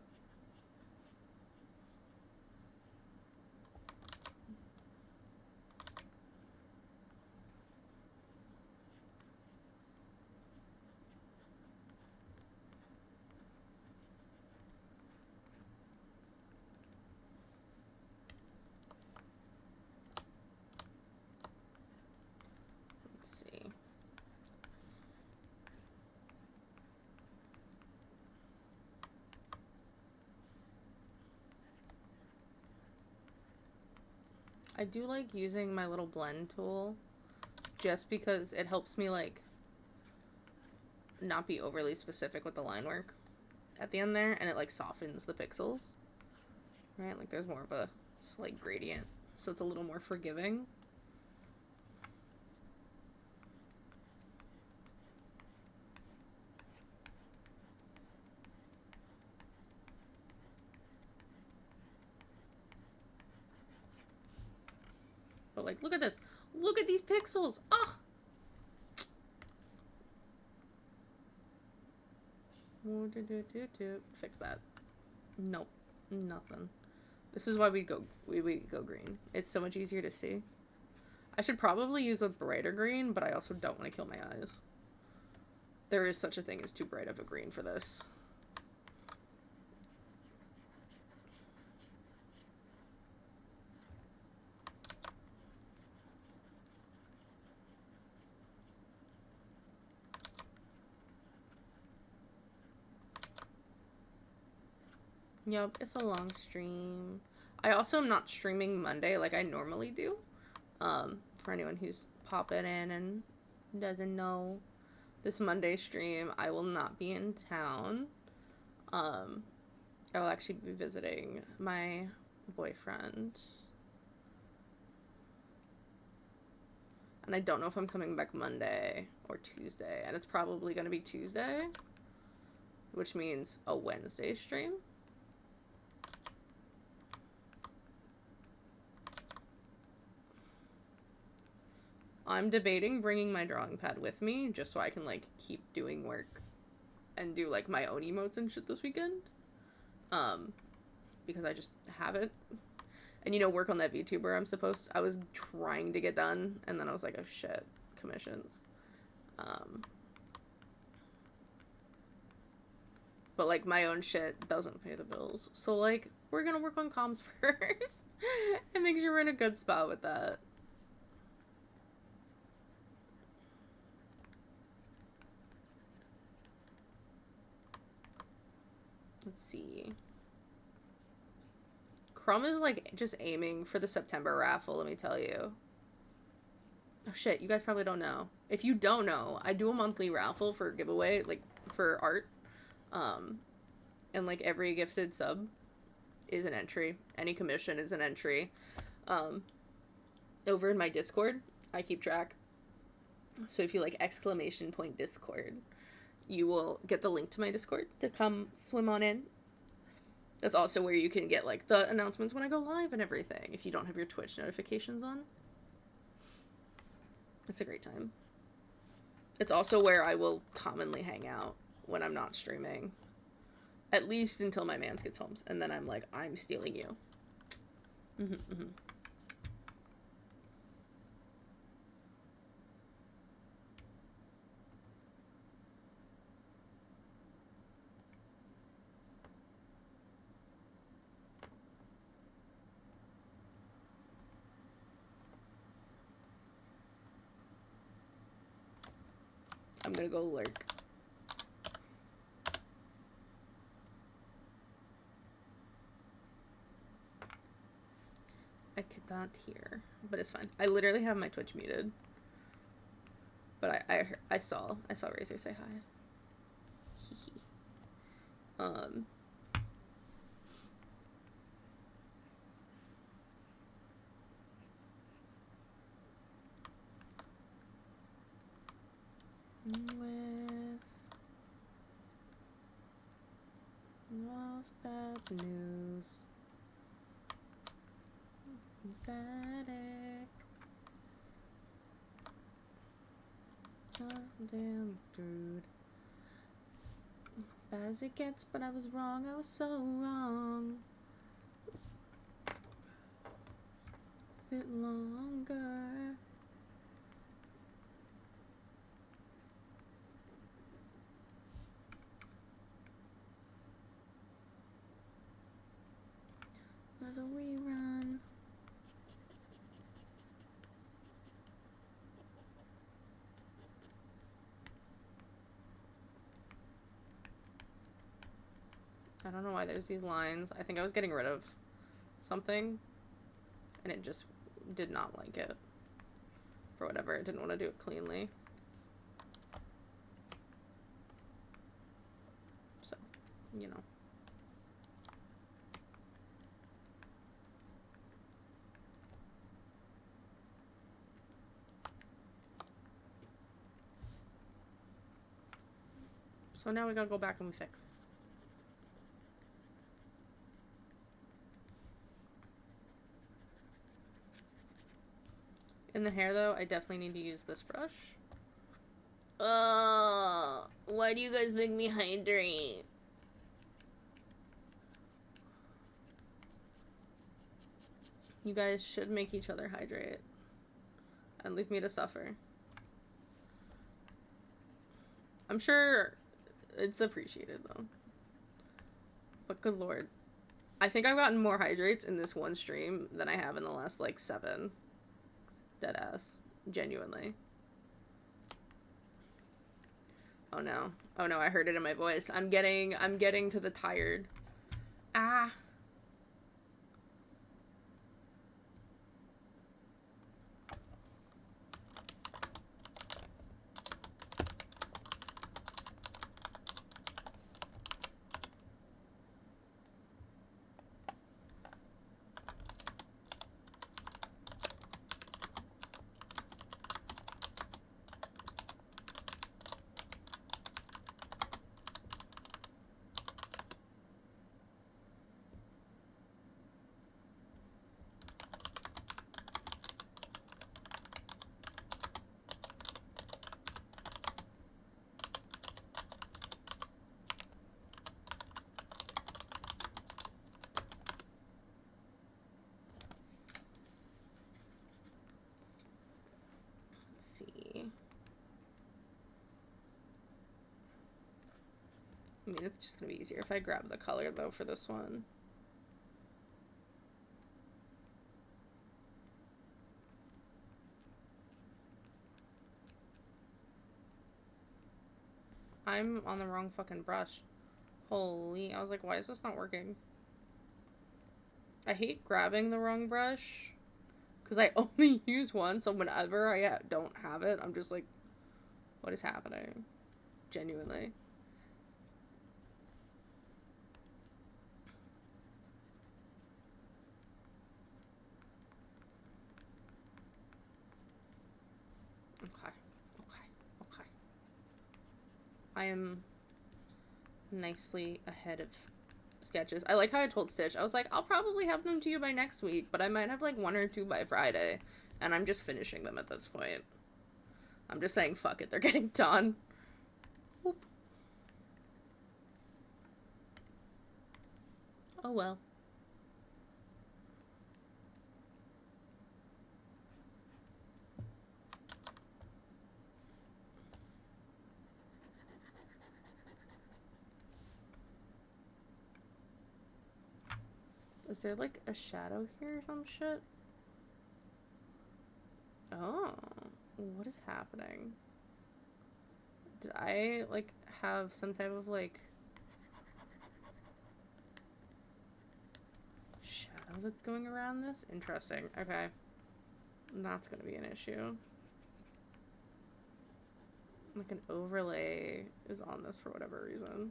Let's see. I do like using my little blend tool just because it helps me, like, not be overly specific with the line work at the end there, and it, like, softens the pixels, right? Like, there's more of a slight gradient, so it's a little more forgiving. But, like, look at this. Look at these pixels. Ugh. Fix that. Nope. Nothing. This is why we go green. It's so much easier to see. I should probably use a brighter green, but I also don't want to kill my eyes. There is such a thing as too bright of a green for this. Yep, it's a long stream. I also am not streaming Monday like I normally do. For anyone who's popping in and doesn't know, this Monday stream, I will not be in town. I will actually be visiting my boyfriend. And I don't know if I'm coming back Monday or Tuesday. And it's probably going to be Tuesday, which means a Wednesday stream. I'm debating bringing my drawing pad with me just so I can, like, keep doing work and do, like, my own emotes and shit this weekend. Because I just haven't. And, you know, work on that VTuber I was trying to get done, and then I was like, oh shit, commissions. But, like, my own shit doesn't pay the bills. So, like, we're gonna work on comms first and make sure we're in a good spot with that. Let's see. Crumb is, like, just aiming for the September raffle, let me tell you. Oh, shit, you guys probably don't know. If you don't know, I do a monthly raffle for a giveaway, like, for art. And, like, every gifted sub is an entry. Any commission is an entry. Over in my Discord, I keep track. So if you, like, ! Discord, you will get the link to my Discord to come swim on in. That's also where you can get, like, the announcements when I go live and everything, if you don't have your Twitch notifications on. It's a great time. It's also where I will commonly hang out when I'm not streaming. At least until my mans gets home. And then I'm like, I'm stealing you. I'm gonna go lurk. I could not hear, but it's fine. I literally have my Twitch muted. But I saw Razor say hi. With love, bad news. Pathetic. Damn dude. Bad as it gets, but I was wrong. I was so wrong. A bit longer. There's a rerun. I don't know why there's these lines. I think I was getting rid of something and it just did not like it. For whatever, it didn't want to do it cleanly. So, you know. So now we gotta go back and fix. In the hair, though, I definitely need to use this brush. Why do you guys make me hydrate? You guys should make each other hydrate. And leave me to suffer. I'm sure it's appreciated though. But good lord. I think I've gotten more hydrates in this one stream than I have in the last like 7. Deadass. Genuinely. Oh no. Oh no, I heard it in my voice. I'm getting to the tired. Ah. See. I mean, it's just gonna be easier if I grab the color though for this one. I'm on the wrong fucking brush. Holy, I was like, why is this not working? I hate grabbing the wrong brush because I only use one, so whenever I don't have it, I'm just like, what is happening? Genuinely. Okay. I am nicely ahead of sketches. I like how I told Stitch, I was like, I'll probably have them to you by next week, but I might have like 1 or 2 by Friday, and I'm just finishing them at this point. I'm just saying, fuck it, they're getting done. Whoop. Oh well. Is there like a shadow here or some shit? Oh, what is happening? Did I like have some type of like shadow that's going around this? Interesting. Okay. That's gonna be an issue. Like an overlay is on this for whatever reason.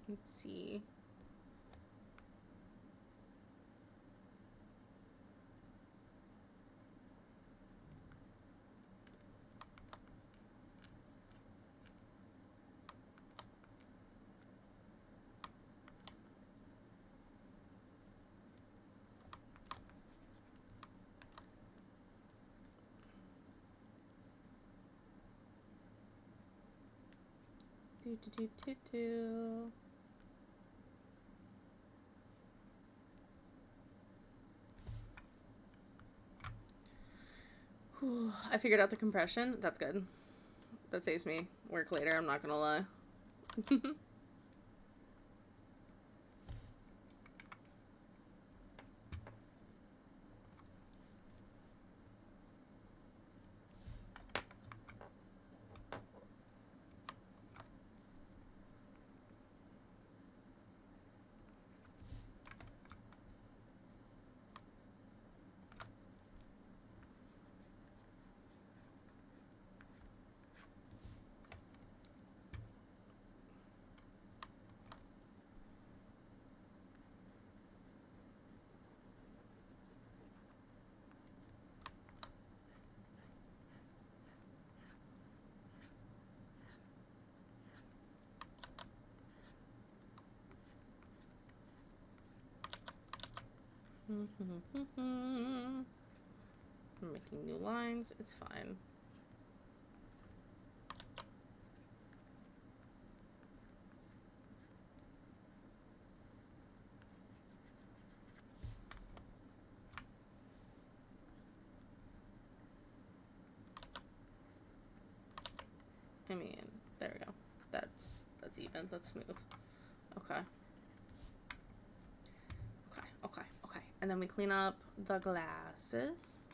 Let's see. Do. Whew, I figured out the compression. That's good. That saves me work later, I'm not gonna lie. I'm making new lines. It's fine. I mean, there we go. That's even. That's smooth. Okay. Okay. And then we clean up the glasses.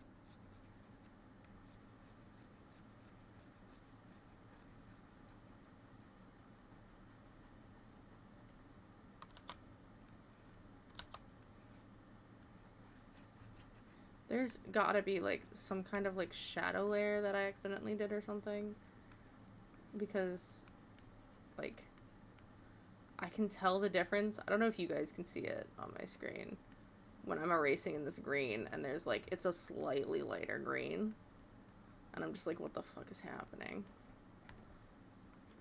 There's gotta be, like, some kind of, like, shadow layer that I accidentally did or something. Because, like, I can tell the difference. I don't know if you guys can see it on my screen. When I'm erasing in this green, and there's, like, it's a slightly lighter green. And I'm just like, what the fuck is happening?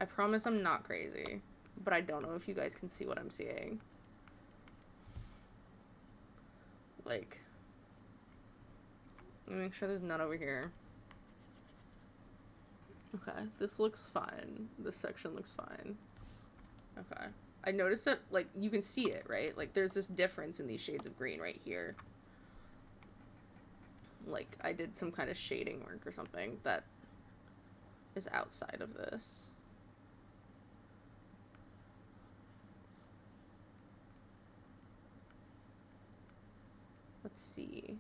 I promise I'm not crazy. But I don't know if you guys can see what I'm seeing. Like, let me make sure there's none over here. Okay, this looks fine. This section looks fine. Okay. I noticed that, like, you can see it, right? Like, there's this difference in these shades of green right here. Like, I did some kind of shading work or something that is outside of this. Let's see.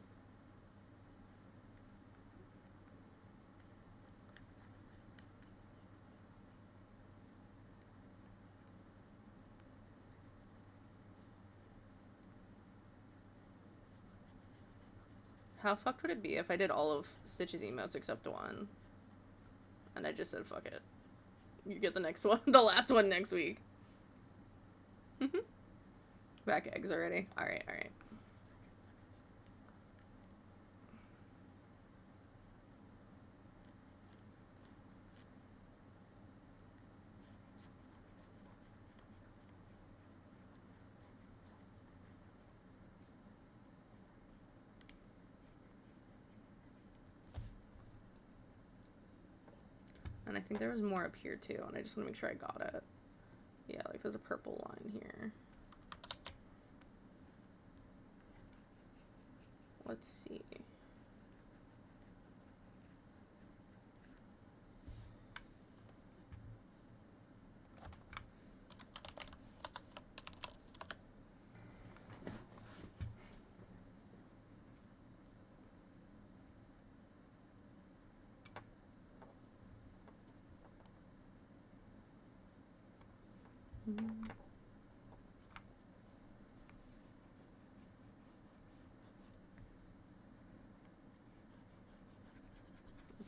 How fucked would it be if I did all of Stitch's emotes except one? And I just said, fuck it. You get the next one, the last one next week. Back eggs already. Alright. And I think there was more up here too, and I just want to make sure I got it. Yeah, like there's a purple line here. Let's see.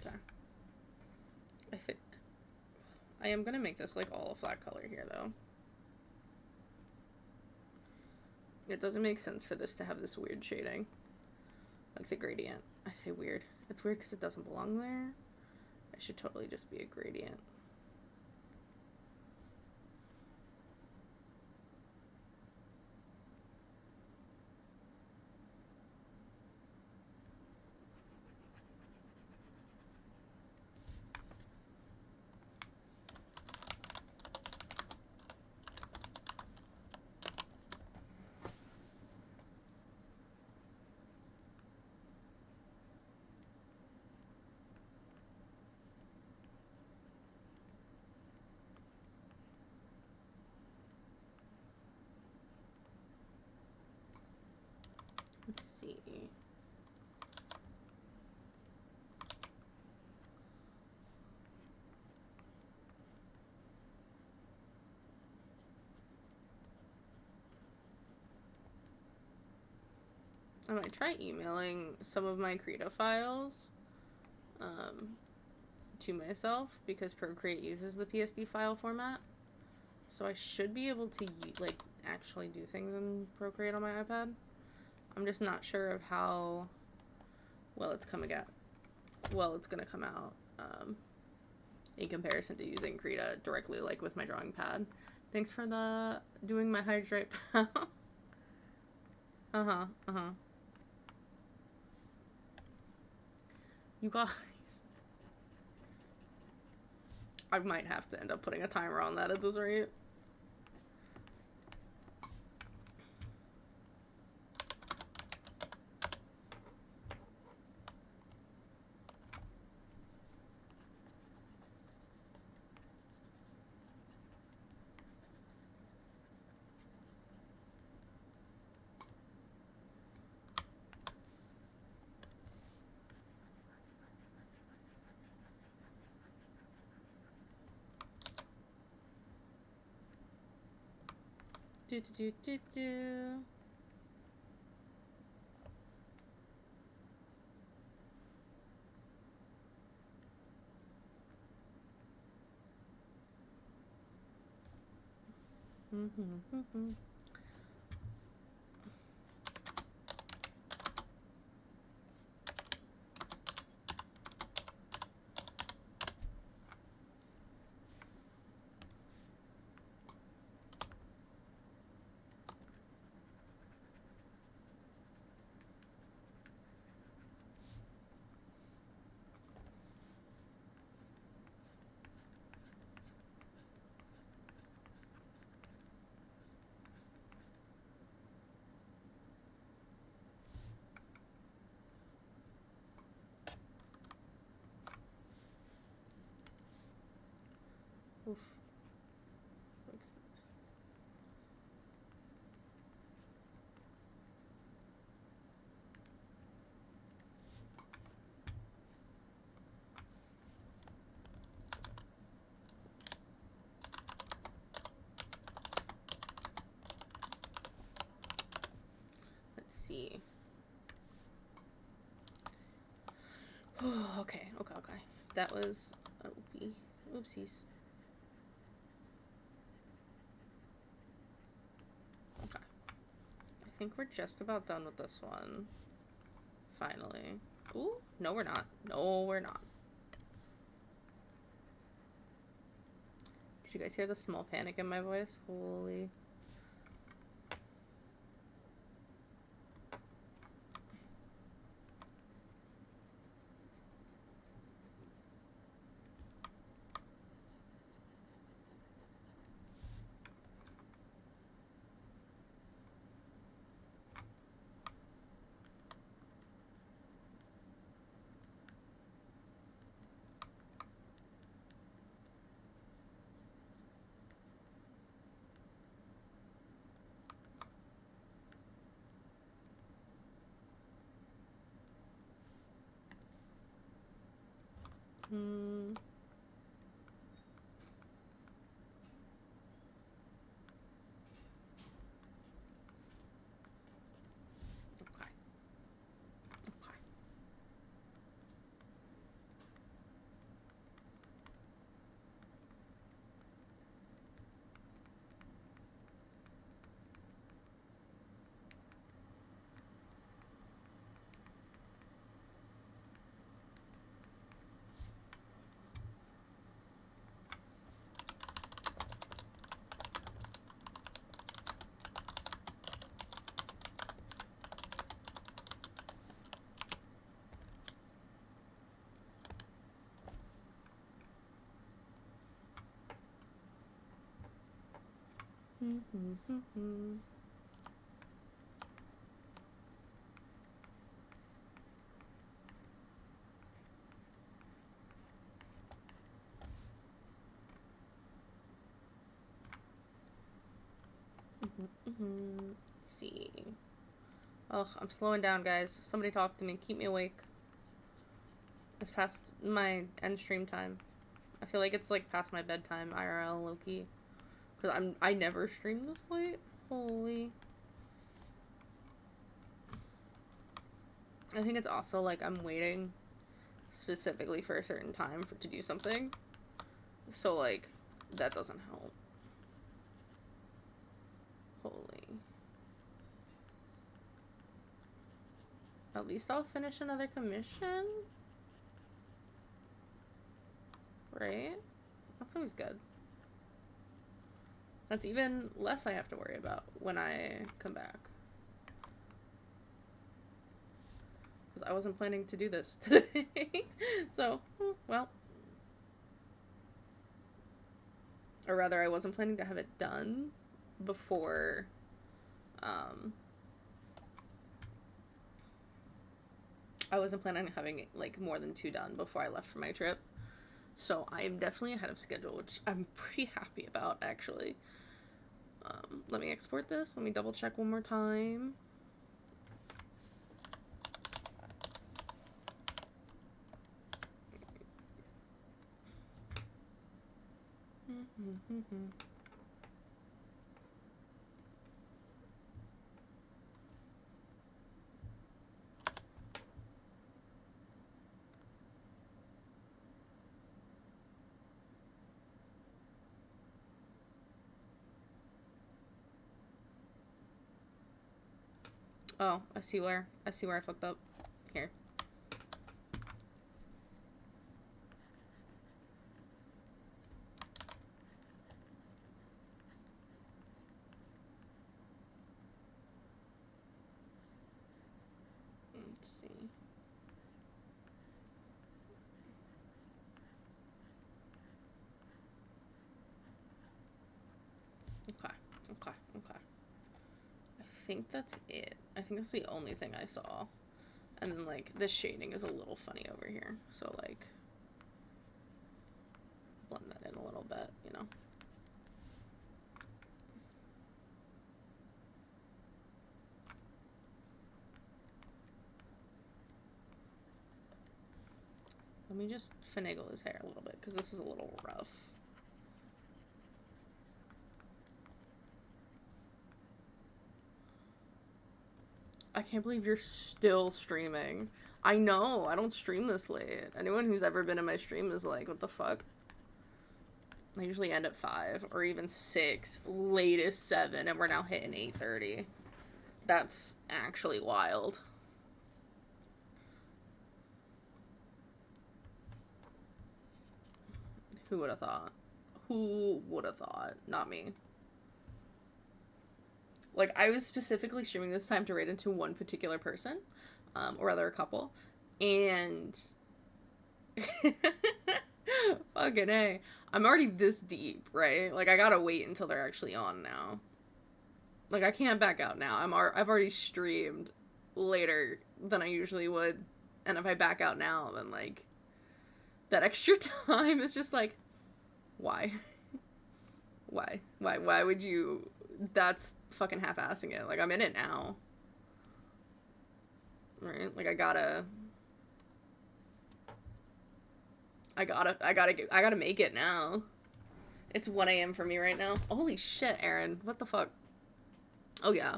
Okay. I think I am gonna make this like all a flat color here though. It doesn't make sense for this to have this weird shading. Like the gradient. I say weird. It's weird because it doesn't belong there. It should totally just be a gradient. Let's see. I might try emailing some of my Krita files to myself because Procreate uses the PSD file format. So I should be able to like actually do things in Procreate on my iPad. I'm just not sure of how well it's gonna come out in comparison to using Krita directly like with my drawing pad. Thanks for the doing my hydrate pal. You guys. I might have to end up putting a timer on that at this rate. Do do do do do. Oof. What's this? Let's see. Okay. That was a oopie. Oopsies. Okay. I think we're just about done with this one. Finally. Ooh, no we're not. No, we're not. Did you guys hear the small panic in my voice? Holy. Okay. Okay. Let's see. Oh, I'm slowing down, guys. Somebody talk to me. Keep me awake. It's past my end stream time. I feel like it's like past my bedtime IRL low-key. Because I never stream this late. Holy. I think it's also like I'm waiting specifically for a certain time to do something. So like that doesn't help. Holy. At least I'll finish another commission. Right? That's always good. That's even less I have to worry about when I come back. Because because I wasn't planning to do this today. So, well. Or rather, I wasn't planning to have it done before, I wasn't planning on having, like, more than 2 done before I left for my trip. So I am definitely ahead of schedule, which I'm pretty happy about, actually. Let me export this. Let me double check one more time. Oh, I see where I fucked up. Here. Let's see. Okay. I think that's it. I think that's the only thing I saw. And then, like, the shading is a little funny over here. So, like, blend that in a little bit, you know? Let me just finagle his hair a little bit, because this is a little rough. I can't believe you're still streaming. I know, I don't stream this late. Anyone who's ever been in my stream is like, what the fuck? I usually end at 5 or even 6, latest 7, and we're now hitting 8:30. That's actually wild. Who would have thought? Who would have thought? Not me. Like, I was specifically streaming this time to rate into one particular person, or rather a couple, and fucking A. I'm already this deep, right? Like, I gotta wait until they're actually on now. Like, I can't back out now. I've already streamed later than I usually would, and if I back out now, then, like, that extra time is just like, why? Why would you? That's fucking half-assing it. Like, I'm in it now. Right? Like, I gotta make it now. It's 1 a.m. for me right now. Holy shit, Aaron. What the fuck? Oh, yeah.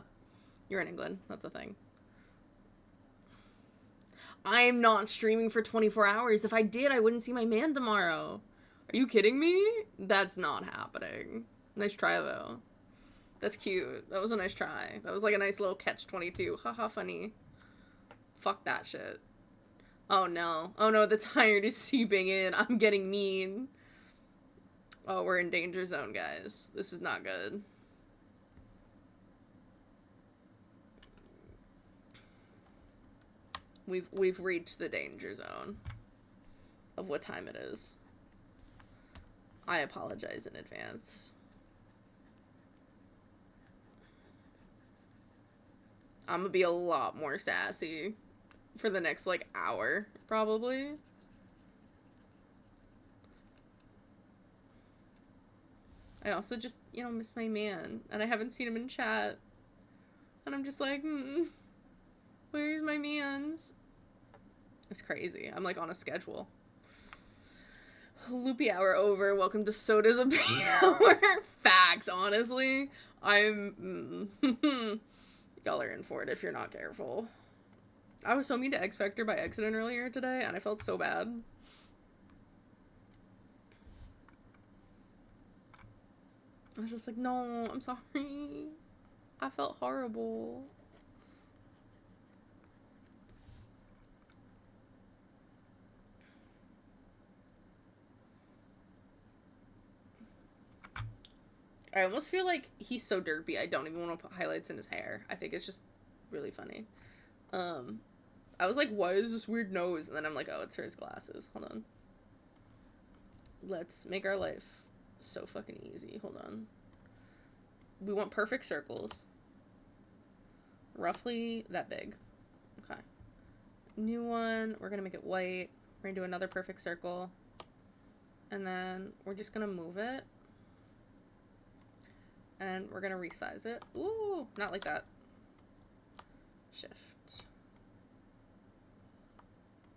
You're in England. That's a thing. I'm not streaming for 24 hours. If I did, I wouldn't see my man tomorrow. Are you kidding me? That's not happening. Nice try, though. That's cute. That was a nice try. That was like a nice little catch-22. Haha, funny. Fuck that shit. Oh no. Oh no, the tired is seeping in. I'm getting mean. Oh, we're in danger zone, guys. This is not good. We've reached the danger zone of what time it is. I apologize in advance. I'm gonna be a lot more sassy for the next, like, hour, probably. I also just, miss my man, and I haven't seen him in chat. And I'm just like, where's my mans? It's crazy. I'm, like, on a schedule. Loopy hour over. Welcome to Sodas of Hour. Facts, honestly. Y'all are in for it if you're not careful. I was so mean to X Factor by accident earlier today, and I felt so bad. I was just like, no, I'm sorry. I felt horrible. I almost feel like he's so derpy, I don't even want to put highlights in his hair. I think it's just really funny. I was like, what is this weird nose? And then I'm like, oh, it's for his glasses. Hold on. Let's make our life so fucking easy. Hold on. We want perfect circles. Roughly that big. Okay. New one. We're going to make it white. We're going to do another perfect circle. And then we're just going to move it. And we're going to resize it. Ooh, not like that. Shift.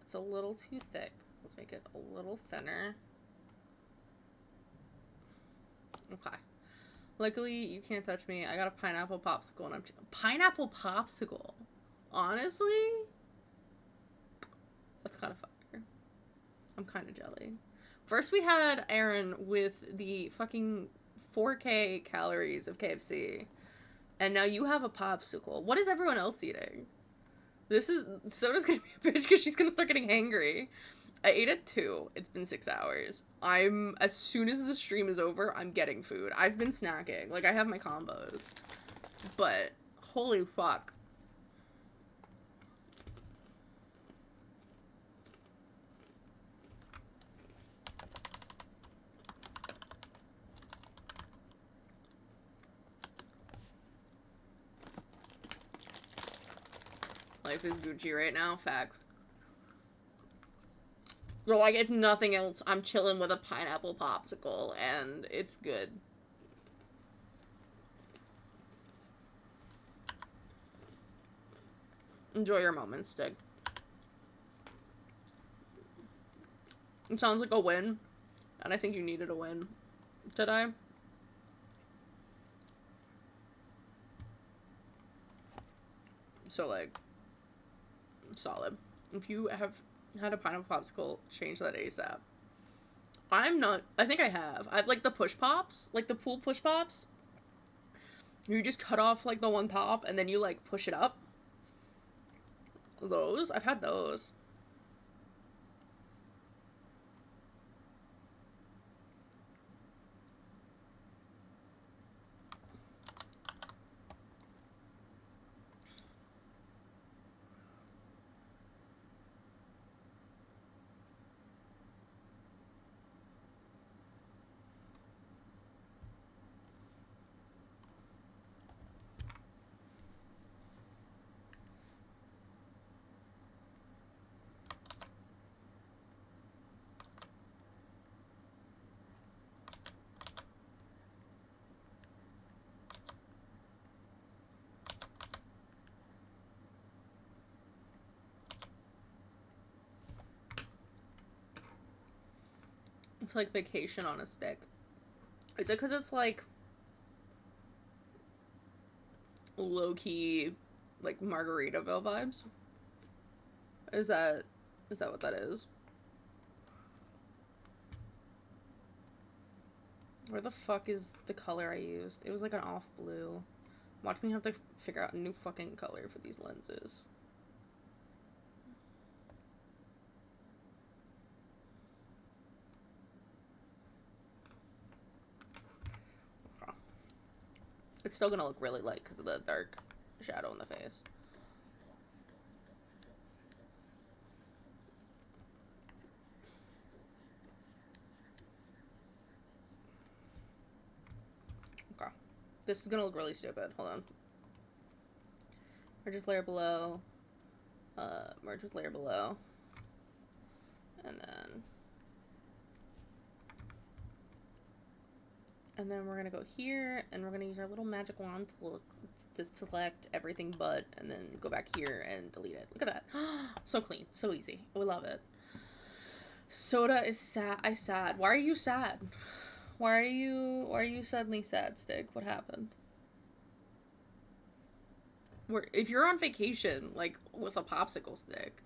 It's a little too thick. Let's make it a little thinner. Okay. Luckily, you can't touch me. I got a pineapple popsicle and I'm... Pineapple popsicle? Honestly? That's kind of fire. I'm kind of jelly. First we had Aaron with the fucking 4K calories of KFC. And now you have a popsicle. What is everyone else eating? Soda's gonna be a bitch because she's gonna start getting hangry. I ate at 2. It's been 6 hours. As soon as the stream is over, I'm getting food. I've been snacking. Like, I have my combos. But, holy fuck. Life is Gucci right now. Facts. But, like, if nothing else, I'm chilling with a pineapple popsicle, and it's good. Enjoy your moments, Dig. It sounds like a win, and I think you needed a win today. So, like, solid. If you have had a pineapple popsicle, change that ASAP. I think I have. I've, like, the push pops, like the pool push pops. You just cut off, like, the one top, and then you, like, push it up. Those? I've had those. It's like vacation on a stick. Is it because it's like low-key, like Margaritaville vibes? Is that what that is? Where the fuck is the color I used? It was like an off blue. Watch me have to figure out a new fucking color for these lenses. It's still gonna look really light because of the dark shadow in the face. Okay. This is gonna look really stupid. Hold on. Merge with layer below. Merge with layer below. And then we're gonna go here, and we're gonna use our little magic wand tool to select everything but, and then go back here and delete it. Look at that. So clean. So easy. We love it. Soda is sad. Sad. Why are you sad? Why are you suddenly sad, Stig? What happened? If you're on vacation, like, with a popsicle stick,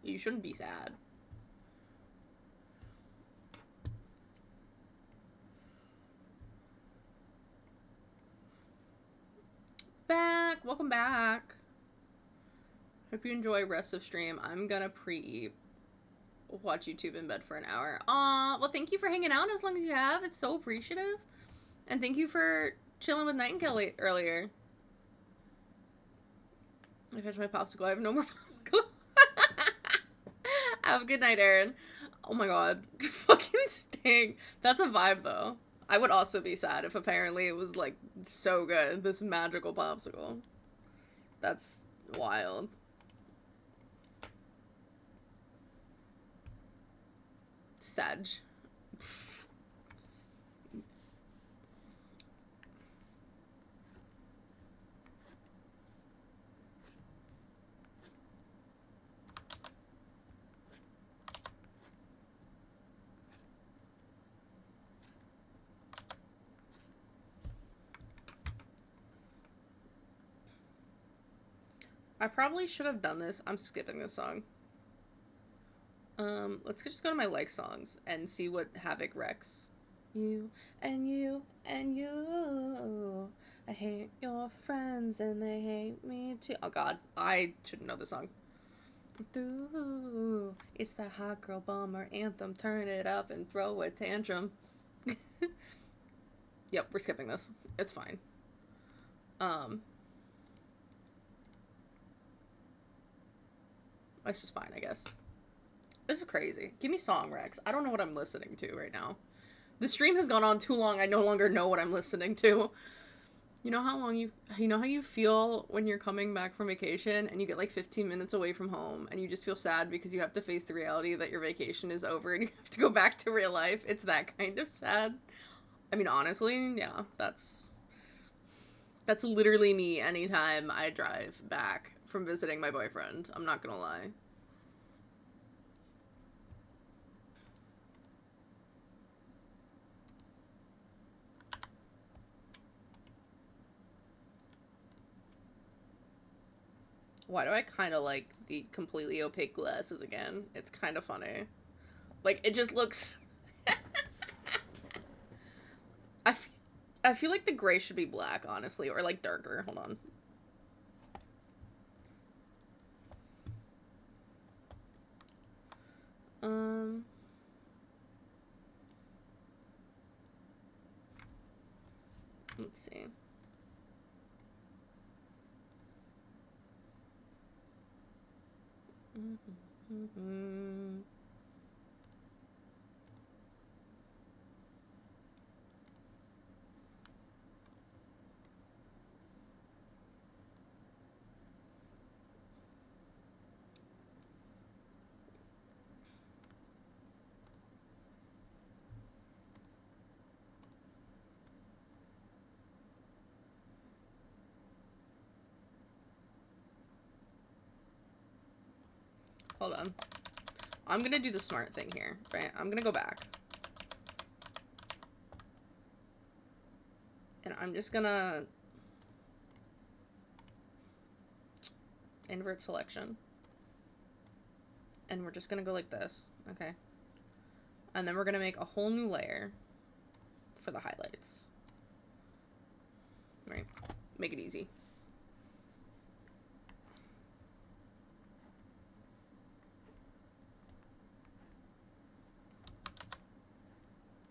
you shouldn't be sad. Back! Welcome back. Hope you enjoy rest of stream. I'm gonna pre-eat. Watch YouTube in bed for an hour. Aw, well, thank you for hanging out as long as you have. It's so appreciative. And thank you for chilling with Nightingale earlier. I catch my popsicle. I have no more popsicle. Have a good night, Aaron. Oh my god. Fucking Sting. That's a vibe, though. I would also be sad if apparently it was, like, so good. This magical popsicle. That's wild. Sedge. I probably should have done this. I'm skipping this song. Let's just go to my like songs and see what Havoc wrecks. You and you and you. I hate your friends and they hate me too. Oh god, I shouldn't know the song. Through, it's the hot girl bummer anthem. Turn it up and throw a tantrum. Yep, we're skipping this. It's fine. It's just fine, I guess. This is crazy. Give me song Rex. I don't know what I'm listening to right now. The stream has gone on too long. I no longer know what I'm listening to. You know how you feel when you're coming back from vacation and you get like 15 minutes away from home and you just feel sad because you have to face the reality that your vacation is over and you have to go back to real life. It's that kind of sad. I mean, honestly, yeah, that's literally me anytime I drive back from visiting my boyfriend. I'm not gonna lie. Why do I kind of like the completely opaque glasses again? It's kind of funny. Like, it just looks... I feel like the gray should be black, honestly, or like darker. Hold on. Let's see. Hold on. I'm gonna do the smart thing here, right? I'm gonna go back. And I'm just gonna invert selection. And we're just gonna go like this, okay? And then we're gonna make a whole new layer for the highlights. Right? Make it easy.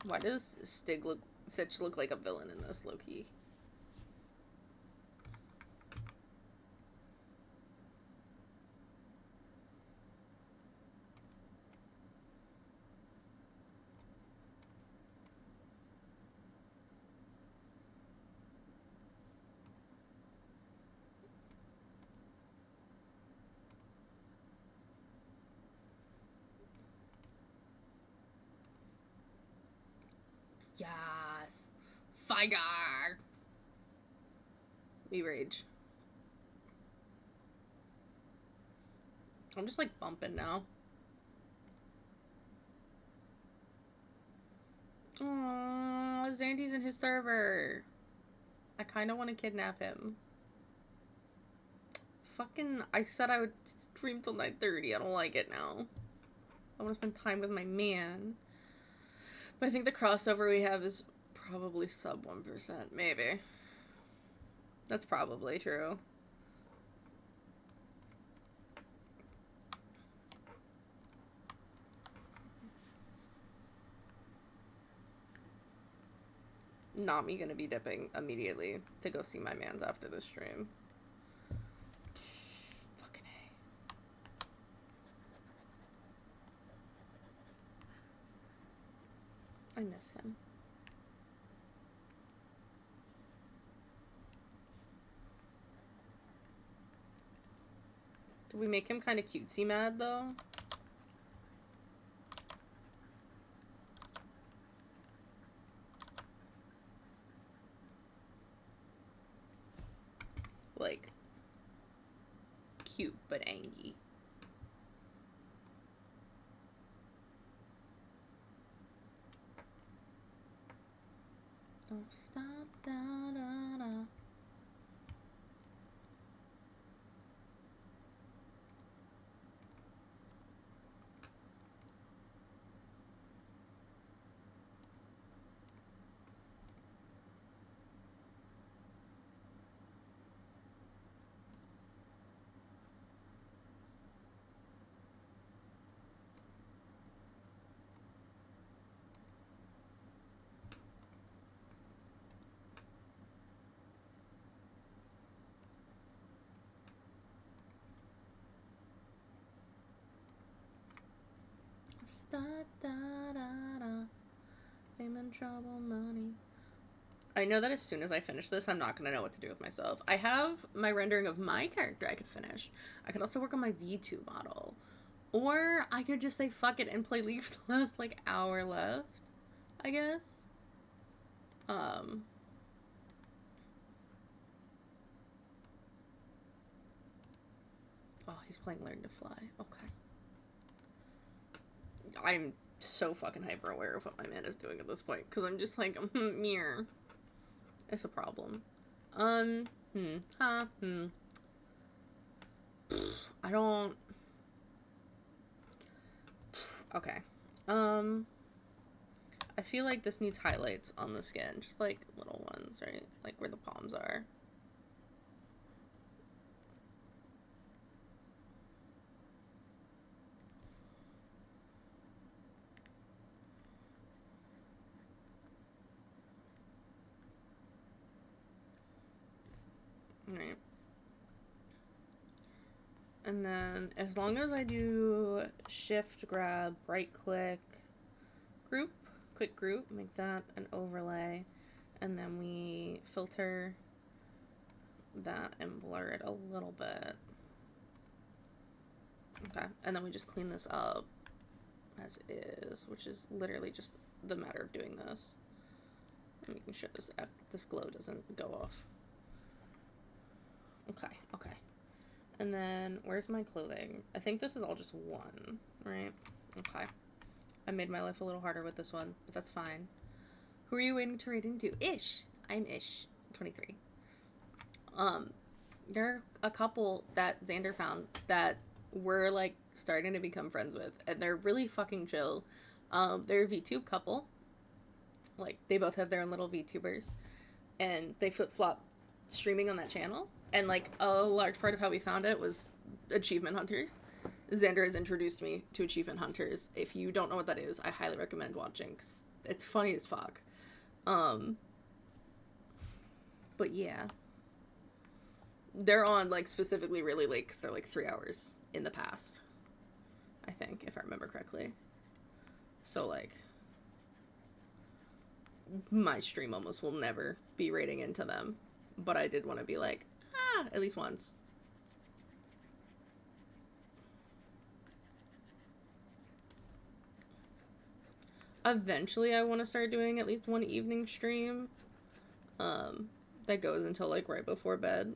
Why does Stitch look like a villain in this, low-key? Yes! Fire! We rage. I'm just like bumping now. Aww, Zandy's in his server. I kind of want to kidnap him. Fucking, I said I would stream till 9:30. I don't like it now. I want to spend time with my man. But I think the crossover we have is probably sub 1%. Maybe. That's probably true. Not me gonna be dipping immediately to go see my mans after this stream. Fucking A. I miss him. Did we make him kind of cutesy mad, though? Like, cute but angry. Don't stop, da da da. Start, da da da. Fame and trouble, money. I know that as soon as I finish this, I'm not going to know what to do with myself. I have my rendering of my character I could finish. I could also work on my V2 model. Or I could just say fuck it and play Leave for the last, like, hour left, I guess. Oh, he's playing Learn to Fly. Okay. I'm so fucking hyper aware of what my man is doing at this point, because I'm just like, mirror. It's a problem. I don't... Okay. I feel like this needs highlights on the skin, just like little ones, right? Like where the palms are. Right. And then as long as I do shift, grab, right click, group, quick group, make that an overlay, and then we filter that and blur it a little bit. Okay, and then we just clean this up as is, which is literally just the matter of doing this. I'm making sure this glow doesn't go off. Okay, okay. And then, where's my clothing? I think this is all just one, right? Okay. I made my life a little harder with this one, but that's fine. Who are you waiting to raid into? Ish. I'm Ish. 23. There are a couple that Xander found that we're, like, starting to become friends with, and they're really fucking chill. They're a VTube couple. Like, they both have their own little VTubers, and they flip-flop streaming on that channel. And, like, a large part of how we found it was Achievement Hunters. Xander has introduced me to Achievement Hunters. If you don't know what that is, I highly recommend watching, because it's funny as fuck. But yeah. They're on, like, specifically really late, because they're, like, 3 hours in the past. I think, if I remember correctly. So, like, my stream almost will never be raiding into them. But I did want to be like, at least once. Eventually I want to start doing at least one evening stream that goes until, like, right before bed,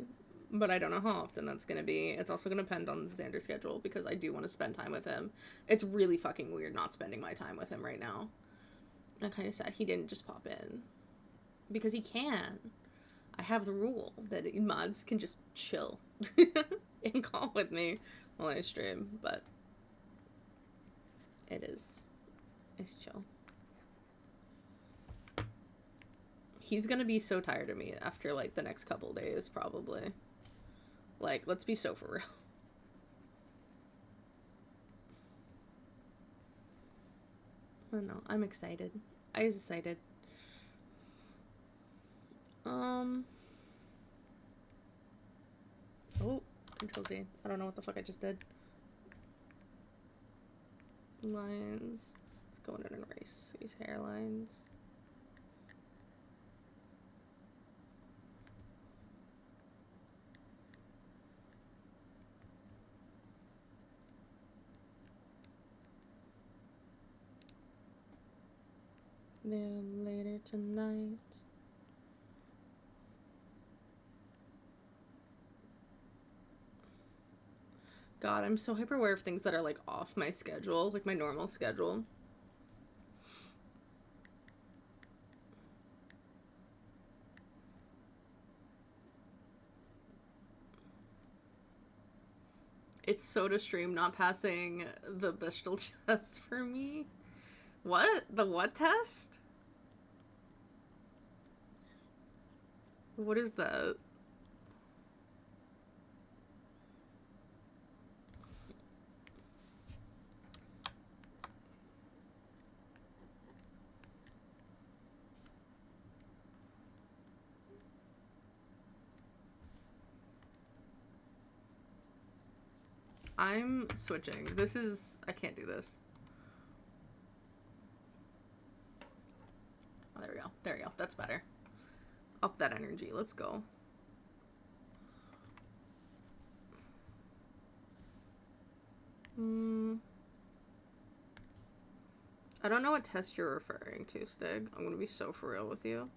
but I don't know how often that's gonna be. It's also gonna depend on Xander's schedule, because I do want to spend time with him. It's really fucking weird not spending my time with him right now. I'm kind of sad he didn't just pop in, because he can. I have the rule that mods can just chill and call with me while I stream, but it's chill. He's gonna be so tired of me after, like, the next couple days, probably. Like, let's be so for real. I don't know. I'm excited. I was excited. Oh, Control Z. I don't know what the fuck I just did. Lines. Let's go in and erase these hairlines. Then later tonight. God, I'm so hyper aware of things that are like off my schedule, like my normal schedule. It's Soda Stream not passing the bestial test for me. What? The what test? What is that? I'm switching. This is... I can't do this. Oh, there we go. There we go. That's better. Up that energy. Let's go. I don't know what test you're referring to, Stig. I'm gonna be so for real with you.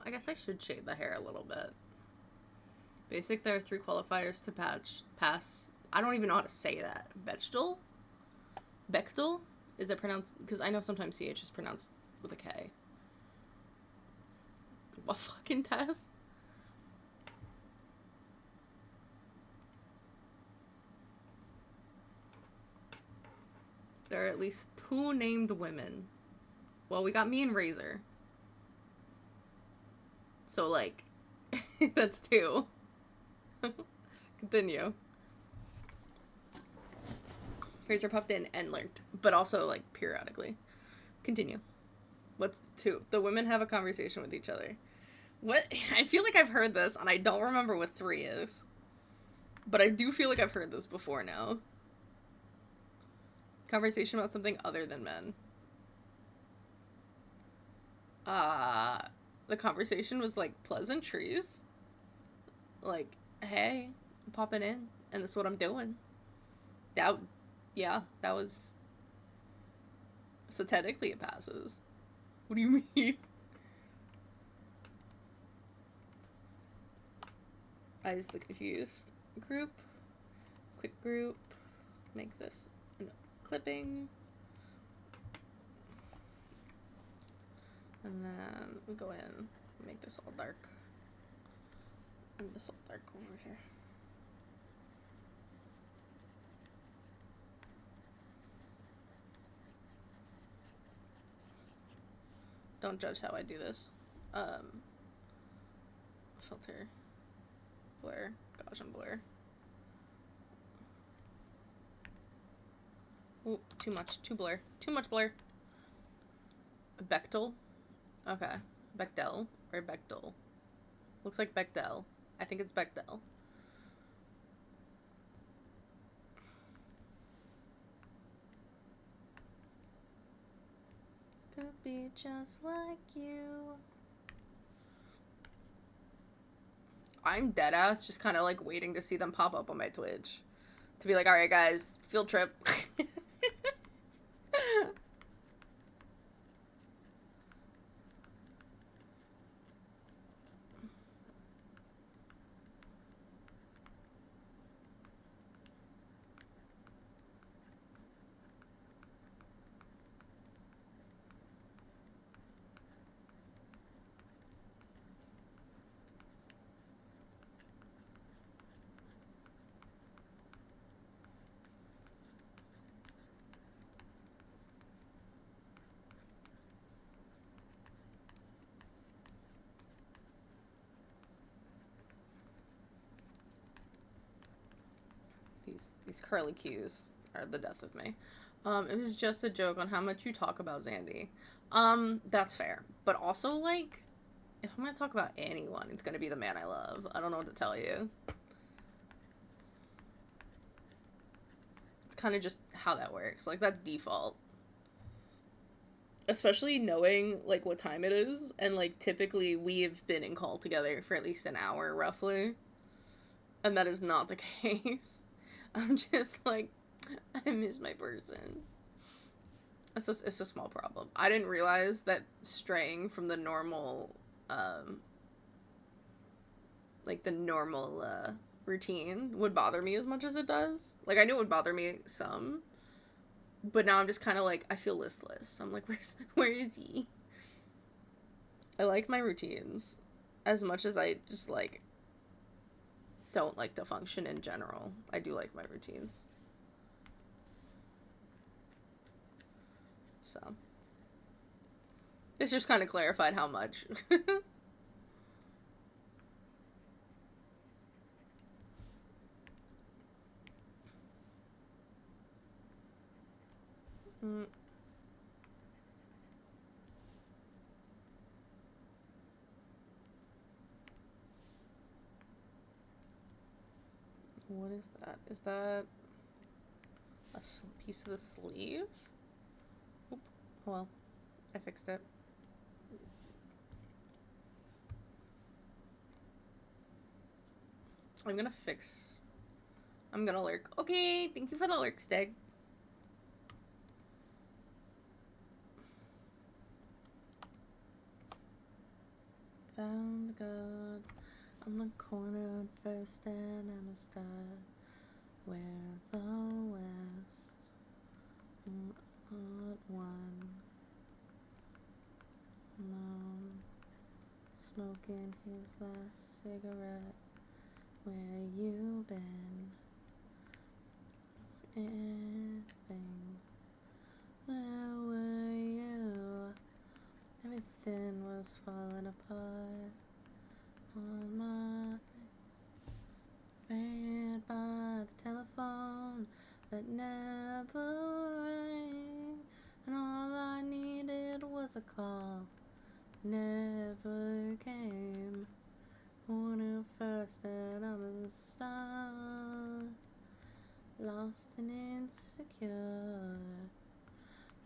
I guess I should shade the hair a little bit. Basic, there are 3 qualifiers to pass. I don't even know how to say that. Bechtel? Bechtel? Is it pronounced? Because I know sometimes CH is pronounced with a K. What fucking test? There are at least 2 named women. Well, we got me and Razor. So, like, that's 2. Continue. Razor popped in and lurked, but also, like, periodically. Continue. What's 2? The women have a conversation with each other. What? I feel like I've heard this, and I don't remember what 3 is. But I do feel like I've heard this before now. Conversation about something other than men. The conversation was, like, pleasantries. Like, hey, I'm popping in, and this is what I'm doing. That was... So technically it passes. What do you mean? I is the confused group. Quick group. Make this clipping. And then we go in, make this all dark. And this all dark over here. Don't judge how I do this. Filter. Blur. Gaussian blur. Ooh, too much. Too blur. Too much blur. Bechtel. Okay. Bechdel. Or Bechtel. Looks like Bechdel. I think it's Bechdel. Could be just like you. I'm deadass just kind of like waiting to see them pop up on my Twitch. To be like, all right, guys, field trip. These curly cues are the death of me. It was just a joke on how much you talk about Zandy. That's fair. But also, like, if I'm gonna talk about anyone, it's gonna be the man I love. I don't know what to tell you. It's kind of just how that works. Like, that's default. Especially knowing, like, what time it is. And, like, typically we've been in call together for at least an hour, roughly. And that is not the case. I'm just like, I miss my person. It's a small problem. I didn't realize that straying from the normal, like the normal routine would bother me as much as it does. Like, I knew it would bother me some, but now I'm just kind of like, I feel listless. I'm like, where is he? I like my routines as much as I just like don't like to function in general. I do like my routines. So this just kind of clarified how much. mm. What is that? Is that a piece of the sleeve? Oop. Well, I fixed it. I'm gonna lurk. Okay, thank you for the lurk stick. Found God on the corner of First and Amistad, where the West odd one. Mom smoking his last cigarette. Where you been? Anything? Where were you? Everything was falling apart on my read by the telephone that never rang, and all I needed was a call. Never came. Corner first and I was a star, lost and insecure.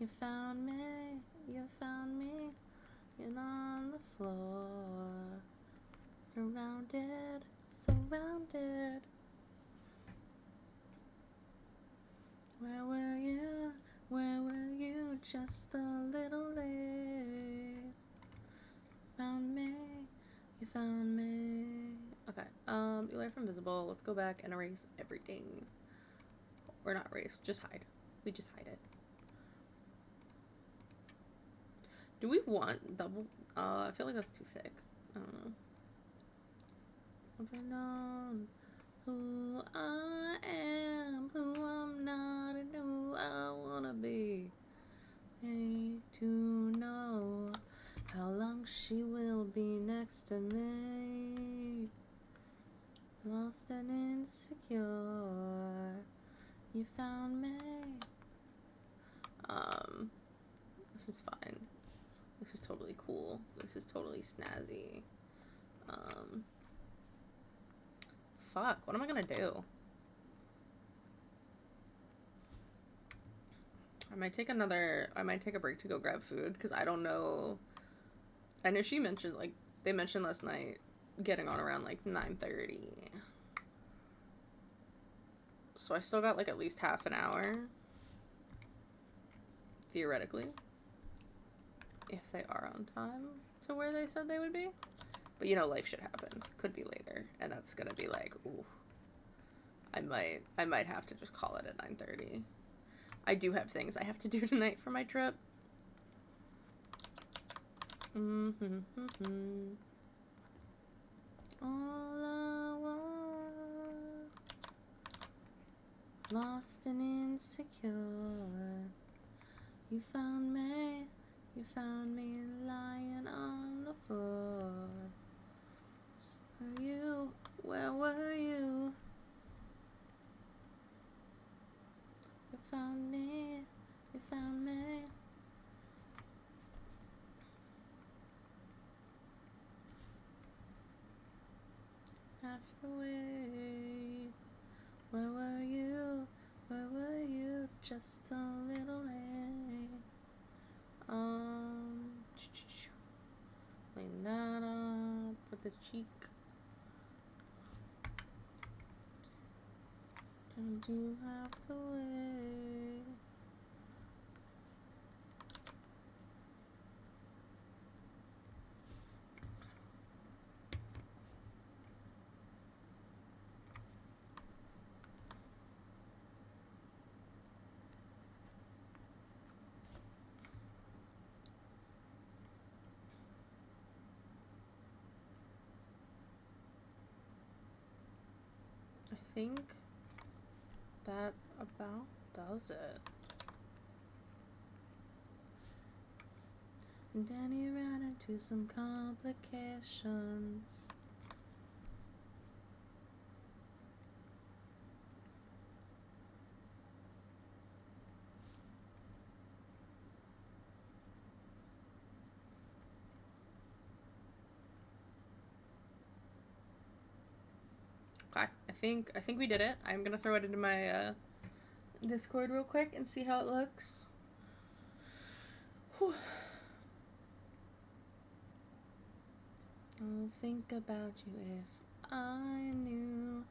You found me, and on the floor, surrounded. Where were you? Where were you? Just a little late. Found me, you found me. Okay, away from visible. Let's go back and erase everything. Or not erase, just hide. We just hide it. Do we want double? I feel like that's too thick. I don't know. Have I known who I am, who I'm not, and who I wanna be? Hey, to know how long she will be next to me. Lost and insecure. You found me. This is fine. This is totally cool. This is totally snazzy. Fuck, what am I gonna do? I might take a break to go grab food, because I don't know. I know she mentioned, like, they mentioned last night getting on around, like, 9:30. So I still got like at least half an hour. Theoretically. If they are on time to where they said they would be. But you know, life shit happens. Could be later. And that's gonna be like, ooh. I might have to just call it at 9:30. I do have things I have to do tonight for my trip. All I want, lost and insecure. You found me lying on the floor. Where were you? You found me. Halfway. Where were you? Just a little late. Clean that up with the cheek. Don't you have to wait? I think that about does it. And then he ran into some complications. Okay, I think we did it. I'm gonna throw it into my Discord real quick and see how it looks. Whew. I'll think about you if I knew